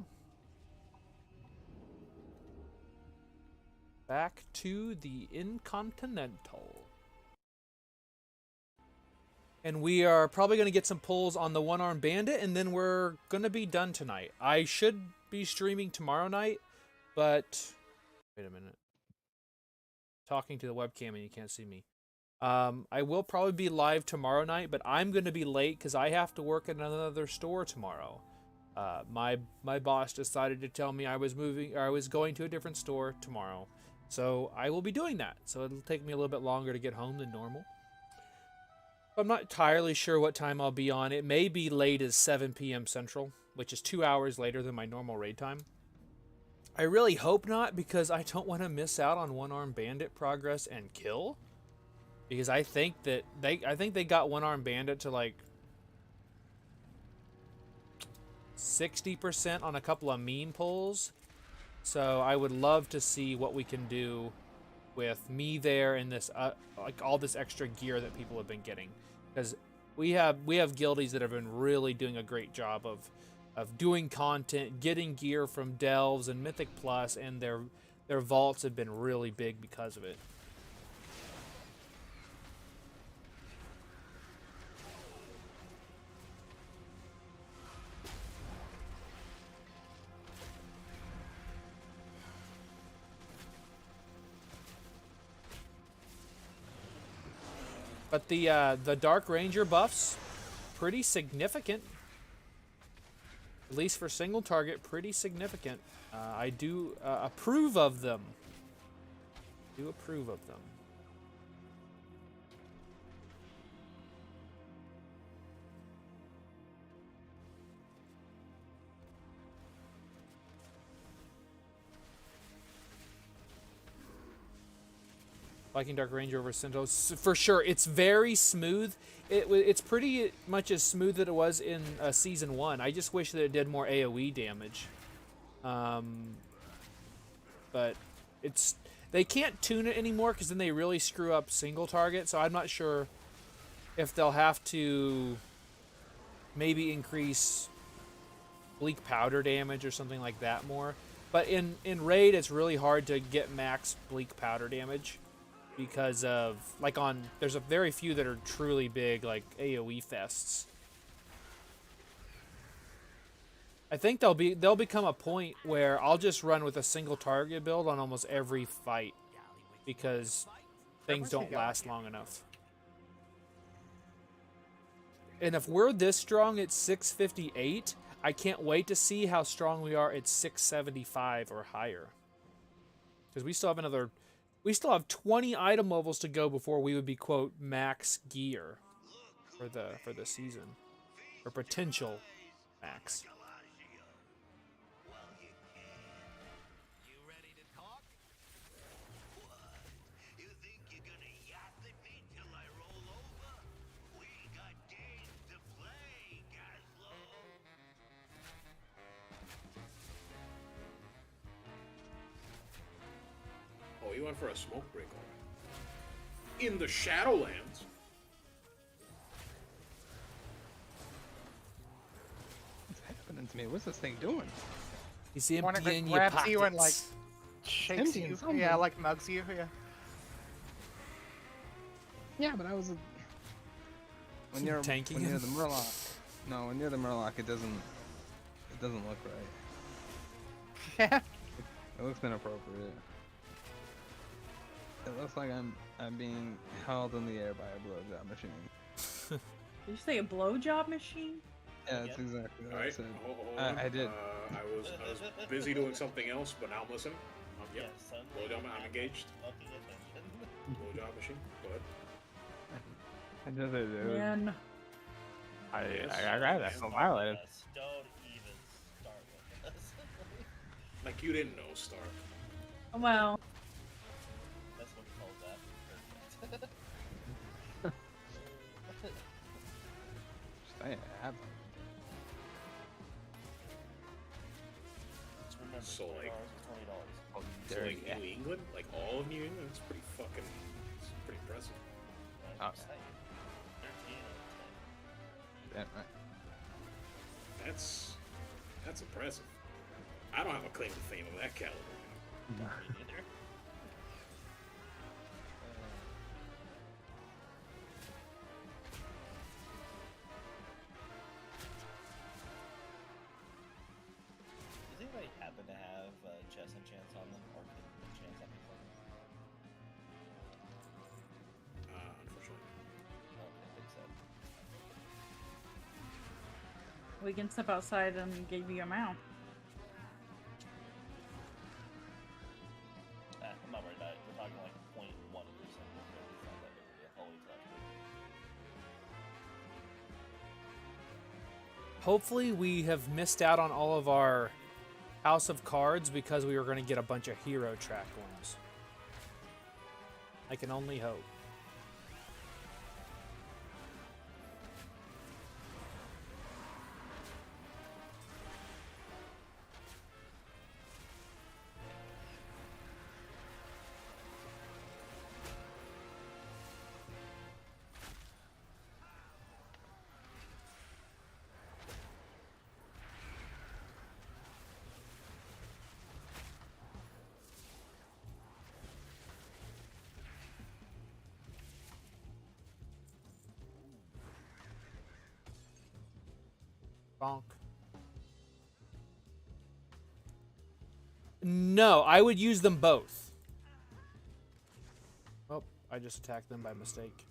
Back to the Incontinental. And we are probably going to get some pulls on the one-armed bandit, and then we're going to be done tonight. I should be streaming tomorrow night, but... Wait a minute. Talking to the webcam and you can't see me. I will probably be live tomorrow night, but I'm going to be late because I have to work at another store tomorrow. My boss decided to tell me I was going to a different store tomorrow. So I will be doing that. So it'll take me a little bit longer to get home than normal. I'm not entirely sure what time I'll be on. It may be late as 7 p.m. Central, which is 2 hours later than my normal raid time. I really hope not, because I don't want to miss out on one-armed bandit progress and kill. Because I think they got one-armed bandit to like 60% on a couple of meme pulls. So I would love to see what we can do with me there and this like all this extra gear that people have been getting. Because We have guildies that have been really doing a great job of doing content, getting gear from Delves and Mythic Plus, and their vaults have been really big because of it. But the Dark Ranger buffs, pretty significant. At least for single target, pretty significant. I do approve of them. Do approve of them. Liking Dark Ranger over Sentinel, for sure. It's very smooth. It's pretty much as smooth as it was in Season 1. I just wish that it did more AoE damage. But they can't tune it anymore because then they really screw up single target. So I'm not sure if they'll have to maybe increase bleak powder damage or something like that more. But in raid, it's really hard to get max bleak powder damage. Because of, like there's a very few that are truly big, like AoE fests. I think there'll become a point where I'll just run with a single target build on almost every fight. Because things don't last long enough. And if we're this strong at 658, I can't wait to see how strong we are at 675 or higher. Because we still have 20 item levels to go before we would be, quote, max gear for the season. Or potential max. Oh, you went for a smoke break, all right. In the Shadowlands. What's happening to me? What's this thing doing? He's One that emptying your grabs pockets. you and like shakes Emptying you. something. Yeah, like mugs you. Yeah. Yeah, but I was when you're tanking when you're him? the Murloc. No, when you're the Murloc, it doesn't look right. Yeah. It looks inappropriate. It looks like I'm being held in the air by a blowjob machine. Did you say a blowjob machine? Yeah, that's exactly what I Alright, said. hold on. I did. I was busy doing something else, but now I'm listening. Yep. Blowjob, I'm engaged. Blowjob machine. Go ahead. I just said it was- Man. I got that from my life. Don't even start with us. Like you didn't know, Star. Well, That's what he calls that. Perfect. Stay at Apple. Just remember, So, $20 like- is $20. So like New England, like all of New England, it's pretty impressive. Oh. 13 Damn right. That's impressive. I don't have a claim to fame of that caliber. Me neither. Does anybody happen to have chess enchants on them, or can enchants on them? Unfortunately. Okay, fix that. we can step outside and give you a mount. I'm not worried about it. We're talking like 0.1%. It's not that big of a deal. I'll wait till after. Hopefully we have missed out on all of our House of Cards because we were going to get a bunch of hero track ones. I can only hope. Bonk. No, I would use them both. Oh, I just attacked them by mistake.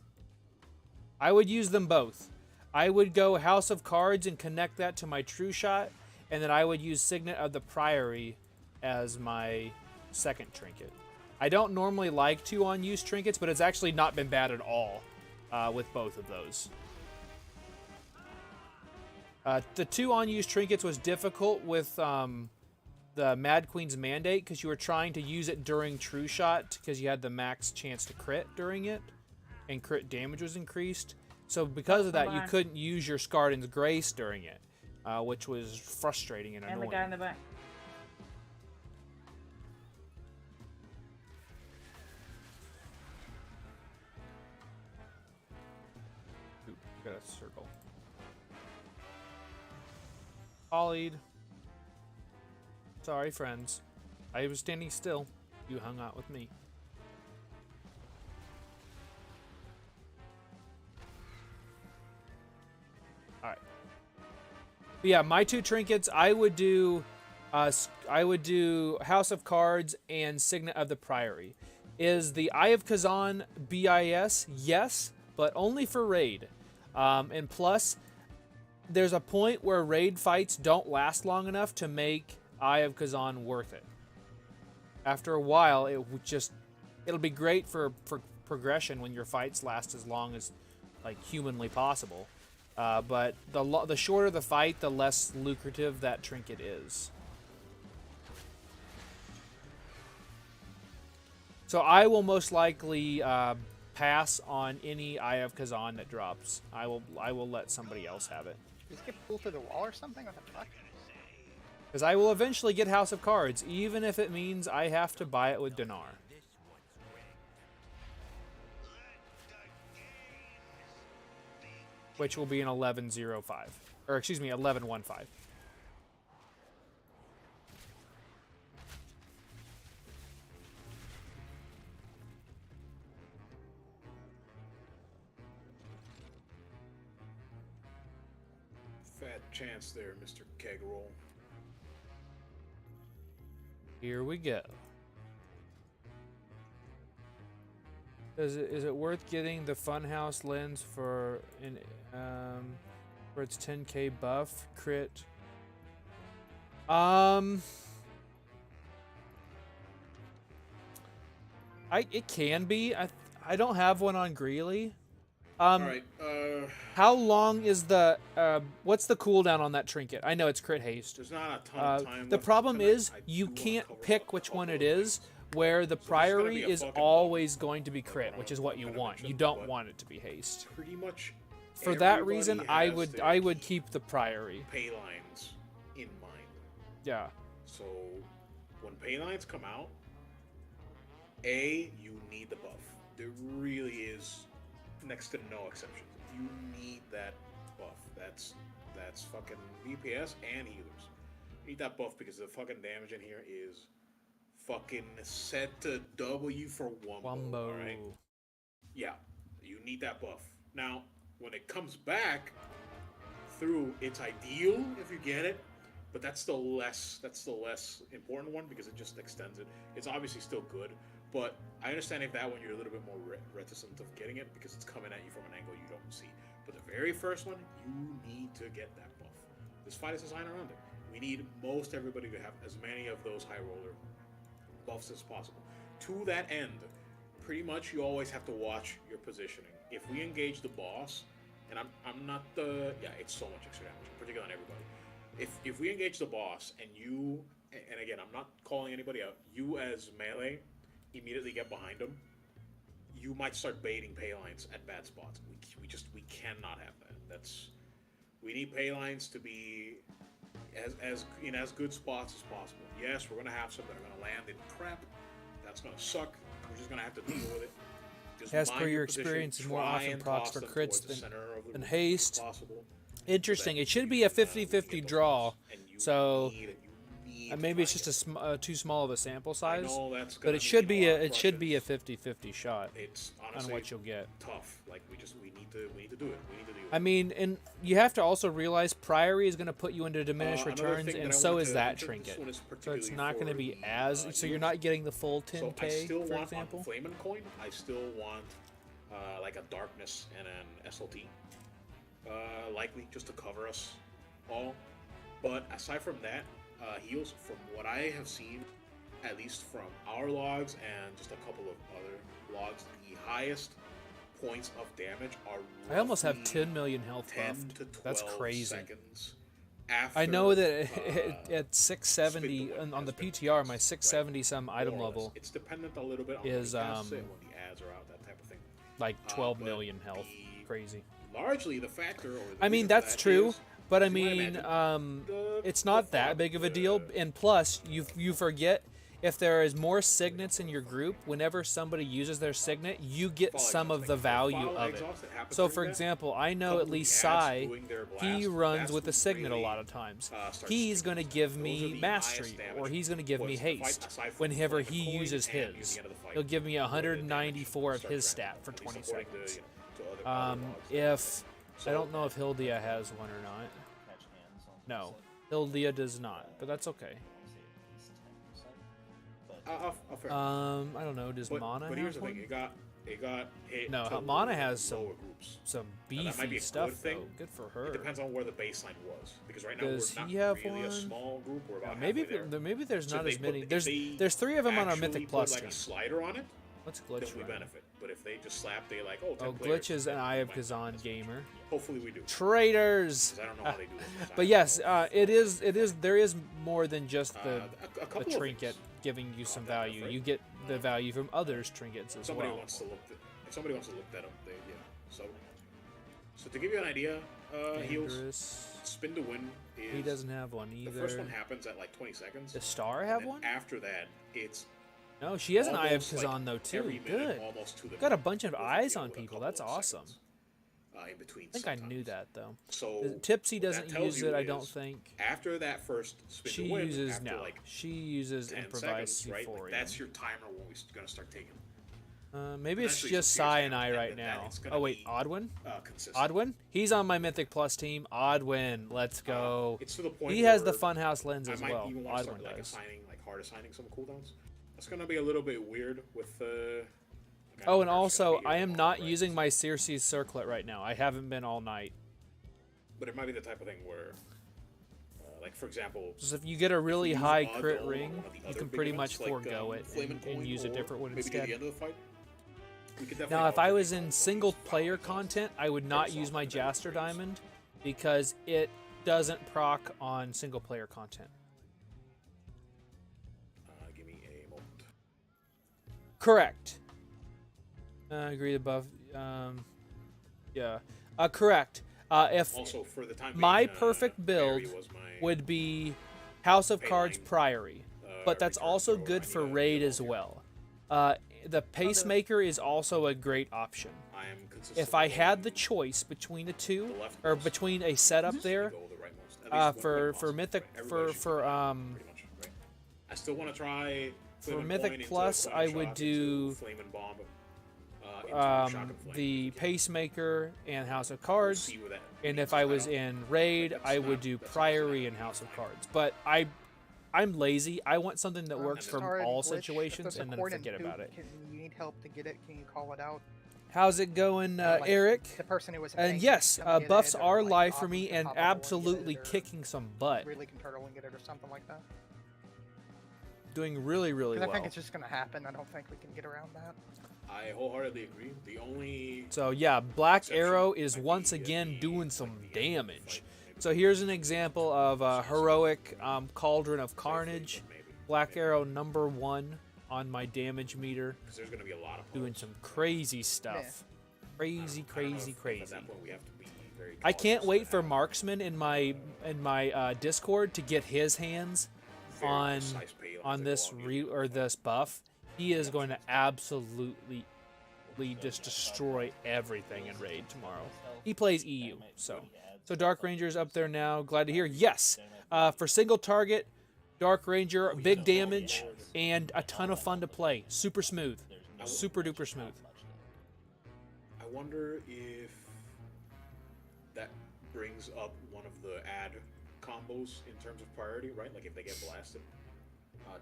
I would use them both. I would go House of Cards and connect that to my True Shot, and then I would use Signet of the Priory as my second trinket. I don't normally like 2 on-use trinkets, but it's actually not been bad at all with both of those. The 2 on-use trinkets was difficult with the Mad Queen's Mandate because you were trying to use it during True Shot because you had the max chance to crit during it, and crit damage was increased. So because of that, you couldn't use your Skardyn's Grace during it, which was frustrating and annoying. And the guy in the back. Oop, got a circle. Ollied. Sorry, friends. I was standing still. You hung out with me. Alright. Yeah, my 2 trinkets, I would do House of Cards and Signet of the Priory. Is the Eye of Kazan BIS? Yes, but only for raid. And plus, there's a point where raid fights don't last long enough to make Eye of Kazan worth it. After a while, it'll be great for progression when your fights last as long as like humanly possible. But the shorter the fight, the less lucrative that trinket is. So I will most likely pass on any Eye of Kazan that drops. I will let somebody else have it. Just get pulled through the wall or something? What the fuck? Because I will eventually get House of Cards, even if it means I have to buy it with dinar. Which will be an 11.05. Or excuse me, 11.15. Fat chance there, Mr. Kegroll. Here we go. Is it worth getting the Funhouse lens for its 10k buff crit? It can be. I don't have one on Greeley. All right. How long is the what's the cooldown on that trinket? I know it's crit haste. There's not a ton of time the left problem tonight. is I you do wanna can't cover pick a which couple one of it is. things. Where the So this is gonna Priory be a is fucking always going to be like crit, what which I is was what you gonna want. mention, You don't but want it to be haste. Pretty much. For that everybody reason, has I their would keep the Priory. pay lines in mind. Yeah. So when pay lines come out, you need the buff. There really is next to no exceptions. You need that buff. That's fucking DPS and healers. You need that buff because the fucking damage in here is fucking set to W for wombo. Alright? Yeah, you need that buff. Now, when it comes back through, it's ideal if you get it, but that's the less important one because it just extends it. It's obviously still good, but I understand if that one you're a little bit more reticent of getting it because it's coming at you from an angle you don't see. But the very first one, you need to get that buff. This fight is designed around it. We need most everybody to have as many of those high roller buffs as possible. To that end, pretty much you always have to watch your positioning. If we engage the boss, and I'm not the it's so much extra damage, particularly on everybody. If we engage the boss and you, and again I'm not calling anybody out, you as melee immediately get behind them, you might start baiting pay lines at bad spots. We cannot have that. We need pay lines to be as in as good spots as possible. Yes, we're gonna have some that are gonna land in crap. That's gonna suck. We're just gonna have to deal with it. Just As mind per your position, experience, is more try often and procs toss for them crits towards the than center of the room haste. if possible. Interesting. It should be a 50-50 draw. So maybe it's just too small of a sample size. know that's But gonna it should mean be a lot a of 50-50 shot It's on honestly what you'll get. tough. Like we need to do it. We need to do it. I mean, and you have to also realize Priory is going to put you into diminished Another returns, thing and that I so wanted is to that mention, trinket. this one is So it's particularly not going to for be the, as. So you're not getting the full 10k, So I still for want example. on Flamin' Coin. I still want like a Darkness and an SLT, likely just to cover us all. But aside from that, heals, from what I have seen, at least from our logs and just a couple of other logs, the highest points of damage are I almost have roughly 10 million health 10 left. to 12 That's crazy. seconds after, I know that at 670 Spin to Win on the has been PTR, my fixed, 670 some more item or less. level It's dependent a little bit on is when the ads sit, when the ads are out, that type of thing. like 12 but million health. Crazy. Largely the factor, or the I mean, reason for that's that true, is, but I as you might mean, imagine, it's not that big of a deal. And plus, you forget, if there is more signets in your group, whenever somebody uses their signet, you get Fall some exhaust, of the like, value fall of it. exhaust that happens So, during for that, example, I know coupled at with least the ads Sai, doing their he blast, runs that's with the what signet a really, lot of times. starts He's going to sticking. give Those are me the mastery, highest or damage he's going to give me points in the fight, haste aside from whenever Flamin' he Coin uses and the his. end of the fight, He'll give me where the damage 194 of starts his ramping stat up, for at 20 least according to, seconds. to other logs. If I So- don't know if Hildia has one or not. No, Hildia does not, but that's okay. I don't know. Does Mana But have here's the one? thing: it got hit. No, to Mana has some lower groups. some Now, that might be beefy a stuff good thing. though. Good for her. It depends on where the baseline was, because right now Does we're not he have really one? a small group. We're about Maybe halfway there. maybe there's So not if as they put- many. if There's 3 of them on our actually Mythic put, Plus like team. a slider on it, Let's then glitch we run. benefit. But if they just slap, they like, oh, 10 Oh, players, glitches and then Eye we of might Kazan benefit. gamer. Hopefully we do. Traitors. 'Cause I don't know how they do this. But yes, it is. There is more than just the a couple of trinket things. giving you some value. You get the value from others' trinkets as Somebody well. wants to look. If somebody wants to look that up, they So to give you an idea, heals Dangerous. spin to win is. He doesn't have one either. The first one happens at like 20 seconds. Does Star and have then one? After that, it's No, she has an Eye of almost, like, Kazan though too. every minute, Good. almost to the Got a minute. bunch of Goes eyes down on with a people. couple That's of awesome. seconds, in between. I think I knew that though. So Tipsy what that doesn't tells use you it. I don't is think. After that first spin She to win, uses after no. like She uses 10 improvised seconds, right? Like, Euphoria. that's your timer when we're gonna start taking. Maybe it's Eventually just some Sai serious and I damage, right and then now. it's gonna Oh wait, be, Oddwin? consistent. Oddwin? He's on my Mythic Plus team. Oddwin, let's go. It's to the point He has the where Funhouse lens as I might well. even want to start Oddwin like does. hard assigning some cooldowns. That's gonna be a little bit weird with Oh, and also, I am not using my Circe's Circlet right now. I haven't been all night. But it might be the type of thing where, like for example, So if you get a really use high Odd crit Dome on ring, one of the you other can big pretty events, much like, forego it Flamin' and Coin, use a or different one maybe near instead. the end of the fight, we could definitely Now, if I alternate was in those single things. player content, I would not use my Jaster Diamond because it doesn't proc on single player content. Give me a moment. Correct. Agree above. Yeah. Correct. If Also, for the time my being, perfect build Priory was my would be House of Cards Priory, but that's return also thrower. good I for need a raid heal as here. well. The Pacemaker is also a great option. I am If I had the choice between the two, or between a setup there, for Mythic I still want to try. for Flamin' Mythic Coin into Plus, Flaming I would Shock, do into Flamin' Bomb, into Shock and Flame. the Pacemaker and House of Cards, see where that and leads. if I I was don't- in raid, that's I would not- do that's not Priory and House of Cards. But I'm lazy. I want something that works from Sorry, all glitch. If situations, there's a and then cord in forget Duke, about it. Can you need help to get it? Can you call it out? How's it going, Like, Eric? The person who was And paying yes, come get buffs it, or, are like, live for Aqua me can and pop over and get absolutely it, or kicking some butt. Really can turtle and get it or something like that. Doing really, really 'Cause well. I think it's just gonna happen. I don't think we can get around that. I wholeheartedly agree. The only So yeah, Black exception Arrow is might once be, again the- doing some like the end of the damage. fight, maybe. So here's an example of a heroic Cauldron of Carnage. Maybe. Black Arrow #1 on my damage meter, 'Cause there's gonna be a lot of doing pros. some crazy stuff. Crazy, I don't know crazy, if crazy. At that point we have to be very I can't cautious wait and for have Marksman in my Discord to get his hands very on precise pay on that this go on you. this buff. He is going to absolutely just destroy everything in raid tomorrow. He plays EU, so Dark Ranger's up there now. Glad to hear. Yes, for single target, Dark Ranger, big damage and a ton of fun to play. Super smooth, super duper smooth. I wonder if that brings up one of the ad combos in terms of priority, right? Like if they get blasted.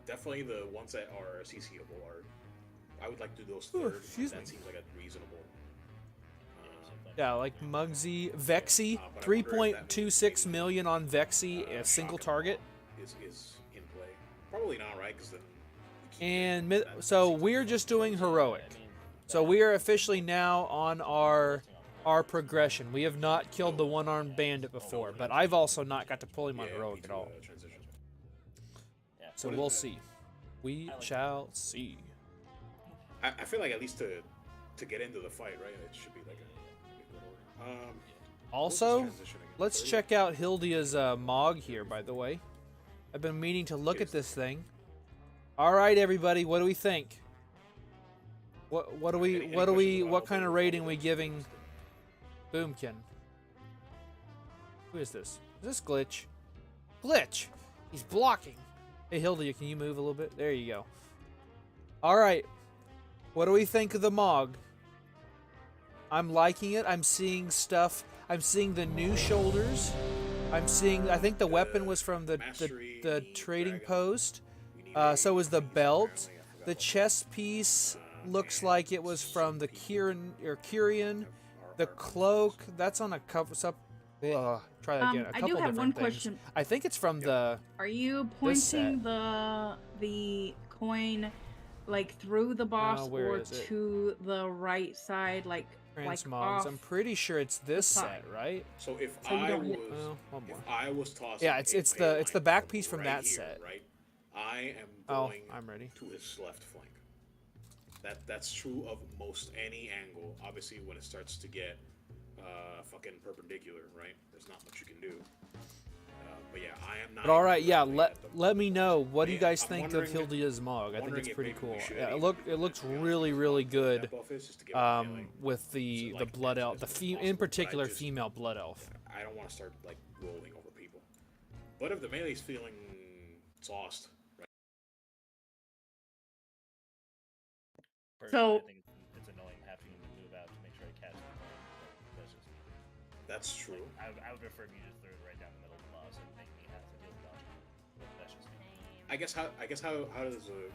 Definitely the ones that are CCable are. I would like to do those third. That seems like a reasonable. Yeah, like Muggsy, Vexy, but I wonder if that 3.26 million on Vexy, a single target. Is in play. Probably not, right? Because then. And so we're just doing heroic. So we are officially now on our progression. We have not killed the one-armed bandit before, but I've also not got to pull him on heroic at all. So we'll see. We shall see. I feel like at least to get into the fight, right? It should be like a good order. Also, let's check out Hildia's Mog here, by the way. I've been meaning to look at this thing. All right, everybody, what do we think? What kind of rating are we giving Boomkin? Who is this? Is this Glitch? Glitch! He's blocking. Hey, Hildia, can you move a little bit? There you go. All right. What do we think of the Mog? I'm liking it. I'm seeing stuff. I'm seeing the new shoulders. I'm seeing. I think the weapon was from the trading post. So was the belt. The chest piece looks like it was from the Kyrian. The cloak. That's on a cover. Try that again. I do have one question. I think it's from the. Are you pointing the coin like through the boss or to the right side, like Transmogs? I'm pretty sure it's this set, right? So if I was tossing, yeah, it's the back piece from that set. Right. I am going I'm ready. to his left flank. That's true of most any angle. Obviously, when it starts to get fucking perpendicular, right? There's not much you can do. But yeah, I am not. But all right, yeah. Let me know. What do you guys think of Hildia's Mog? I think it's pretty cool. Yeah, it looks really good. With the blood elf, in particular female blood elf. I don't want to start like rolling over people. But if the melee's feeling sauced, right? So I think it's annoying having to move out to make sure I catch the point. That's just me. That's true. Like, I would prefer if you just threw it right down the middle of the boss and make me have to deal with dodging. But that's just me. I guess how does the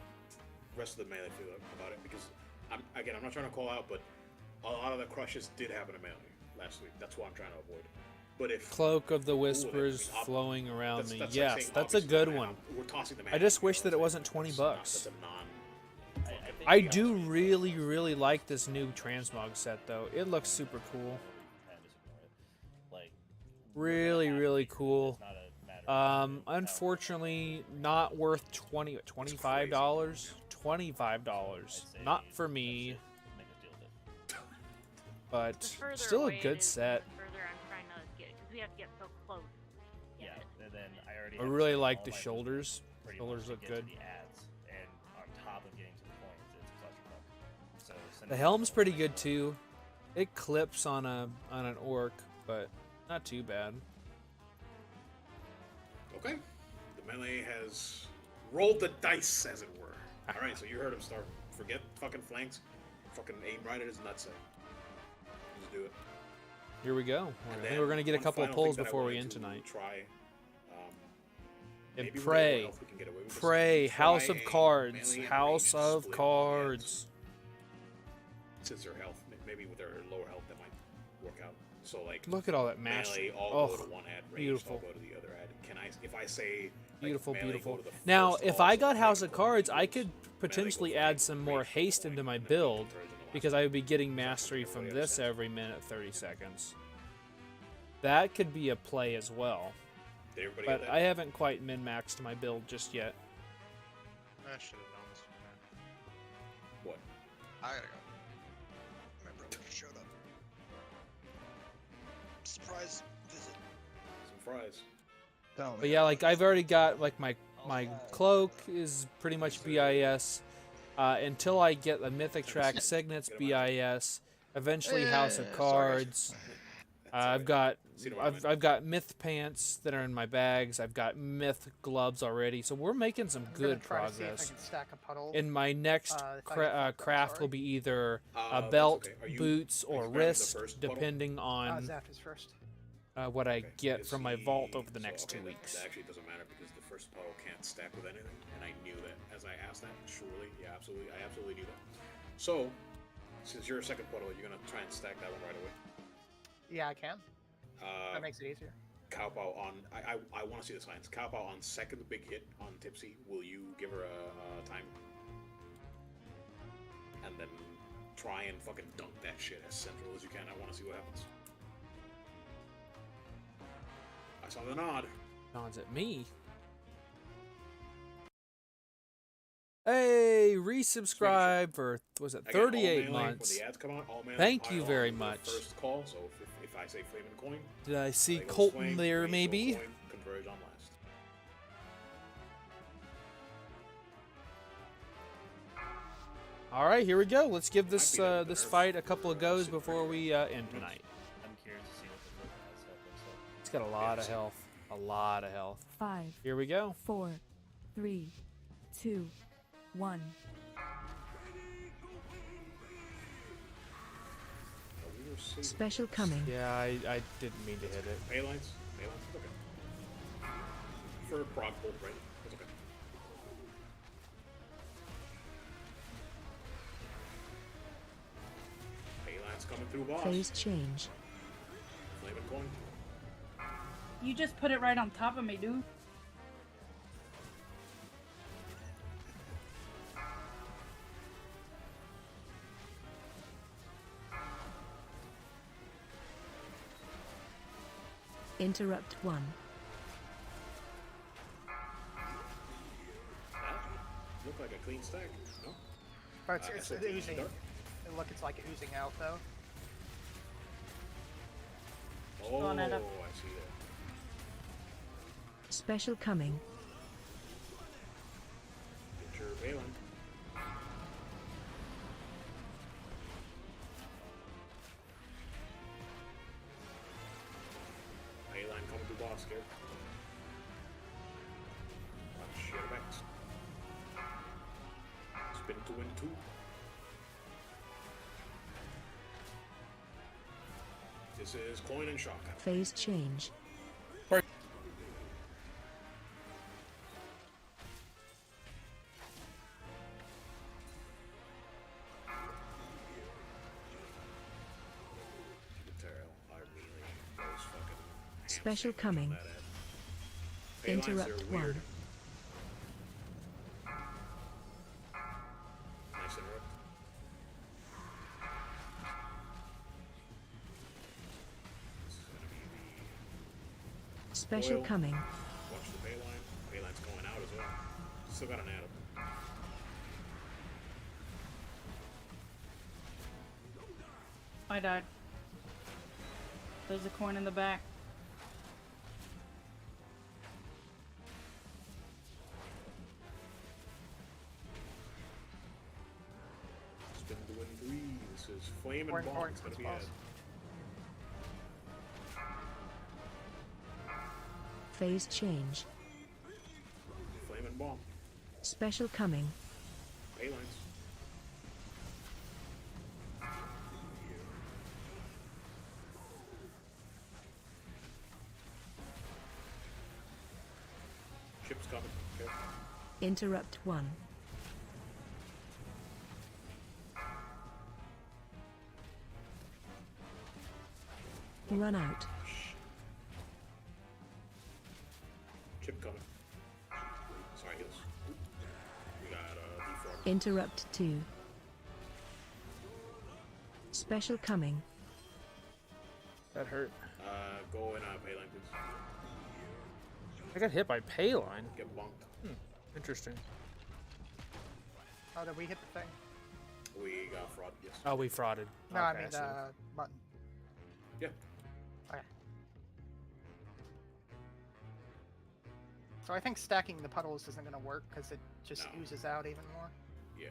rest of the melee feel about it? Because I'm not trying to call out, but a lot of the crushes did happen to melee last week. That's what I'm trying to avoid. But if Cloak of the Whispers flowing around me, yes, that's a good one. I just wish that it wasn't $20. I do really like this new Transmog set though. It looks super cool. Really cool. Unfortunately, not worth $25. $25. Not for me. But still a good set. We have to get so close. Yeah, and then I really like the shoulders. Shoulders look good. The helm's pretty good too. It clips on an orc, but not too bad. Okay, the melee has rolled the dice, as it were. All right, so you heard him start. Forget fucking flanks. Fucking aim right at his nutsack. Just do it. Here we go. I think we're gonna get a couple of pulls before we end tonight. And pray, House of Cards, House of Cards. Since their health, maybe with their lower health, that might work out. So like, look at all that mastery. All go to one ad range, beautiful. All go to the other ad. Can I, if I say beautiful, beautiful. Now, if I got House of Cards, I could potentially add some more haste into my build because I would be getting mastery from this every minute, 30 seconds. That could be a play as well. But I haven't quite min-maxed my build just yet. I should have known this from that. What? I gotta go. My brother just showed up. Surprise visit. Some fries. But yeah, like I've already got like my cloak is pretty much BIS. Until I get the mythic track, Signet's BIS. Eventually, House of Cards. I've got myth pants that are in my bags. I've got myth gloves already, so we're making some good progress. In my next craft will be either a belt, boots, or wrist, depending on. what I Okay, get is from my he- vault over the so, next okay, 2 that- weeks. That actually doesn't matter because the first puddle can't stack with anything, and I knew that as I asked that. Surely, yeah, absolutely, I absolutely knew that. So, since you're a second puddle, you're gonna try and stack that one right away. Yeah, I can. Uh, That makes it easier. Cowpow on. I want to see the signs. Cowpow on second big hit on Tipsy. Will you give her a timer? And then try and fucking dunk that shit as central as you can. I want to see what happens. I saw the nod. Nods at me. Hey, resubscribe for, was it Again, all 38 melee, months? When the ads come out, all melee Thank you pile very on the much. First call. So if I say Flaming Coin, Did I see they go Colton swing, there, range, maybe? Coin, converge on last. All right, here we go. Let's give Might this be that with this the nerf fight a couple of for, goes Sig before Trigger. we end tonight. I'm curious to see what the book has looks like. It's got a lot of health. A lot of health. 5, Here we go. 4, 3, 2, 1. We were saving Special coming. Yeah, I didn't mean to hit it. Paylines? Paylines? It's okay. For proc bolt, right? It's okay. Paylines coming through, boss. Phase change. Flaming Coin. You just put it right on top of me, dude. Interrupt 1. That looked like a clean stack, no? But it's, I it's said oozing. dark. Look, it's like oozing out though. Oh, Going I at it. see that. Special coming. Get your Balin. Bayline coming through boss here. Shit effects. Spin to win 2. This is Coin and Shock. Phase change. Special coming. Interrupt 1. Nice interrupt. This is gonna be the Special Oil. coming. Watch the Bayline. Bayline's going out as well. Still got an Adam. I died. There's a coin in the back. Spin to win 3. This is Flame and Orange, Bomb. orange, It's gonna let's be pause. Phase change. Flame and Bomb. Special coming. Baylines. Ship's coming. Okay. Interrupt 1. Run out. Chip coming. Sorry, heals. We got defrog. Interrupt 2. Special coming. That hurt. Go in Payline, please. I got hit by Payline. Get bunked. Interesting. Oh, did we hit the thing? We got fraud, yes. Oh, we frauded. No, I Okay, mean see. the button. Yeah. Okay. So I think stacking the puddles isn't going to work because it just No. oozes out even more. Yeah.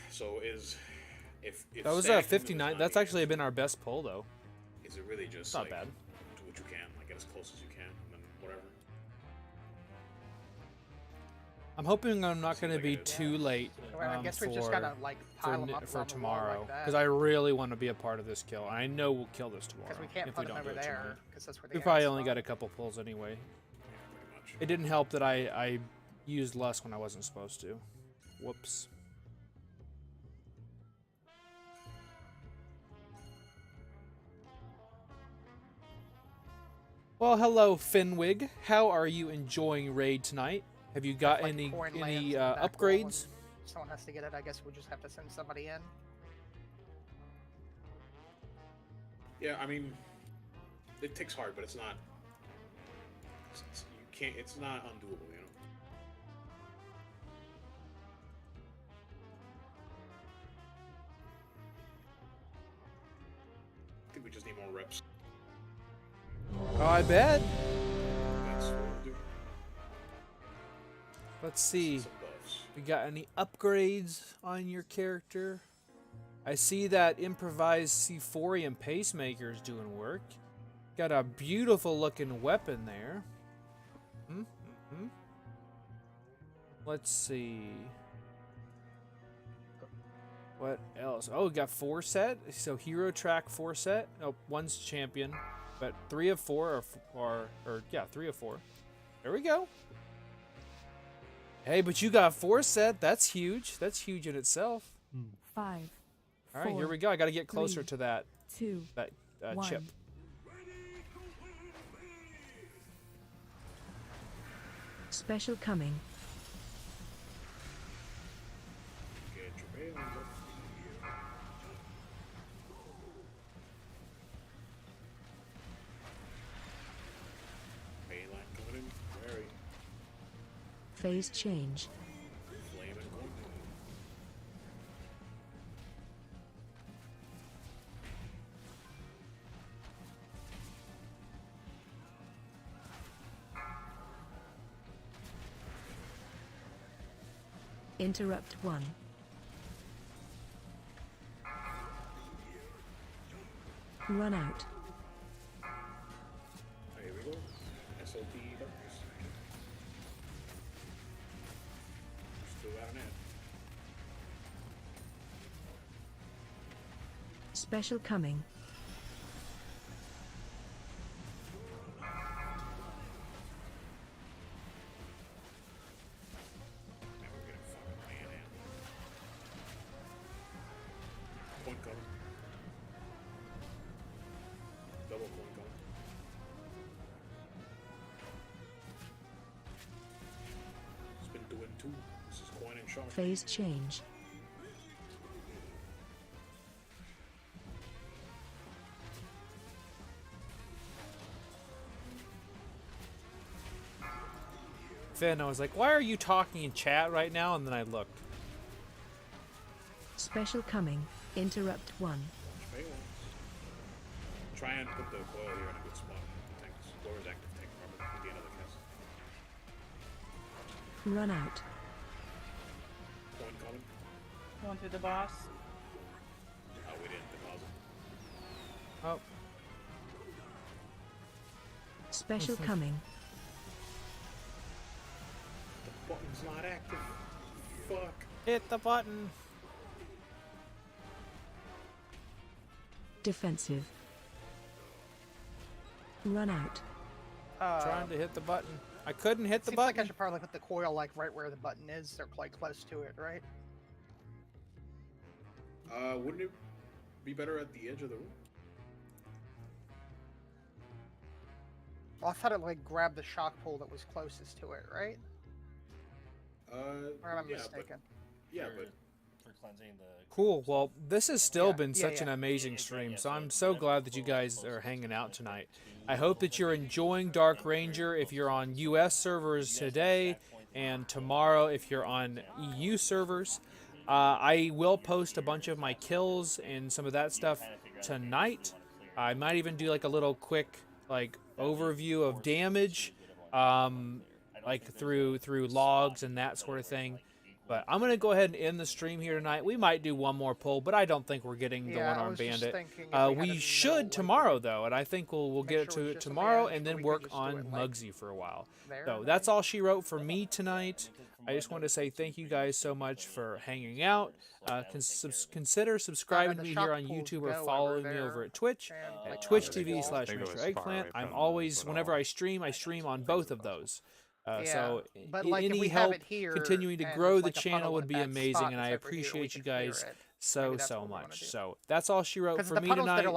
So if That was stacking a is 59. not That's the actually been our best pull, though. Is it really just It's not like, bad. do what you can, like get as close as you can, and then whatever? I'm hoping I'm not Seems going to like be it is. too late Well, I guess we just gotta like pile them up for on the wall tomorrow like that. because I really want to be a part of this kill. And I know we'll kill this tomorrow. Because we can't if put we them don't over do it there tonight. because that's where We the probably ants only spawn. got a couple pulls anyway. It didn't help that I used lust when I wasn't supposed to. Whoops. Well, hello, Finwig. How are you enjoying raid tonight? Have you got Like any coin lands in the back wall upgrades? and someone has to get it. I guess we'll just have to send somebody in. Yeah, I mean, it takes hard, but it's not. You can't. It's not undoable, you know. I think we just need more reps. Oh, I bet. That's what we'll do. Let's see. Some buffs. We got any upgrades on your character? I see that improvised Sephorian pacemaker is doing work. Got a beautiful looking weapon there. Let's see. What else? Oh, we got 4 set. So hero track 4 set. Oh, one's champion, but 3 of 4 or yeah, 3 of 4. There we go. Hey, but you got 4 set. That's huge. That's huge in itself. 5. All right, 4, here we go. I got to get closer 3, to that 2, chip. 1. Special coming. Get your balance up. Mainline coming in. Very Phase change. flaming going. Interrupt 1. Run out. Here we go. SLT darkness. Still got an ad. Special coming. Now we're getting fucking man in. Point coming. Double point coming. It's been doing 2. This is coin and shark. Phase change. Finn, I was like, why are you talking in chat right now? And then I looked. Special coming. Interrupt 1. Valence. Try and put the coil here in a good spot. Tanks. Whoever's active tank, remember, at the end of the cast. Run out. Point coming. Going through the boss. Oh, we didn't deposit. Oh, Special coming. The button's not active. Fuck. hit the button. Defensive. Run out. Trying to hit the button. I couldn't hit the Seems button. like I should probably put the coil like right where the button is, or like close to it, right? Wouldn't it be better at the edge of the room? Well, I thought it like grabbed the shock pole that was closest to it, right? Or am I yeah, mistaken? But, yeah, but for cleansing the Cool. Well, this has still been yeah, such yeah. an amazing stream, so I'm so glad that you guys are hanging out tonight. I hope that you're enjoying Dark Ranger if you're on US servers today, and tomorrow if you're on EU servers. I will post a bunch of my kills and some of that stuff tonight. I might even do like a little quick like overview of damage, like through logs and that sort of thing. But I'm going to go ahead and end the stream here tonight. We might do one more pull, but I don't think we're getting the one-armed bandit. We should tomorrow, though, and I think we'll get to it tomorrow and then work on Muggsy for a while. So that's all she wrote for me tonight. I just want to say thank you guys so much for hanging out. Consider subscribing to me here on YouTube or following me over at Twitch at twitch.tv/Mr. Eggplant. I'm always, whenever I stream on both of those. So any help continuing to grow the channel would be amazing, and I appreciate you guys so much. So that's all she wrote for me tonight.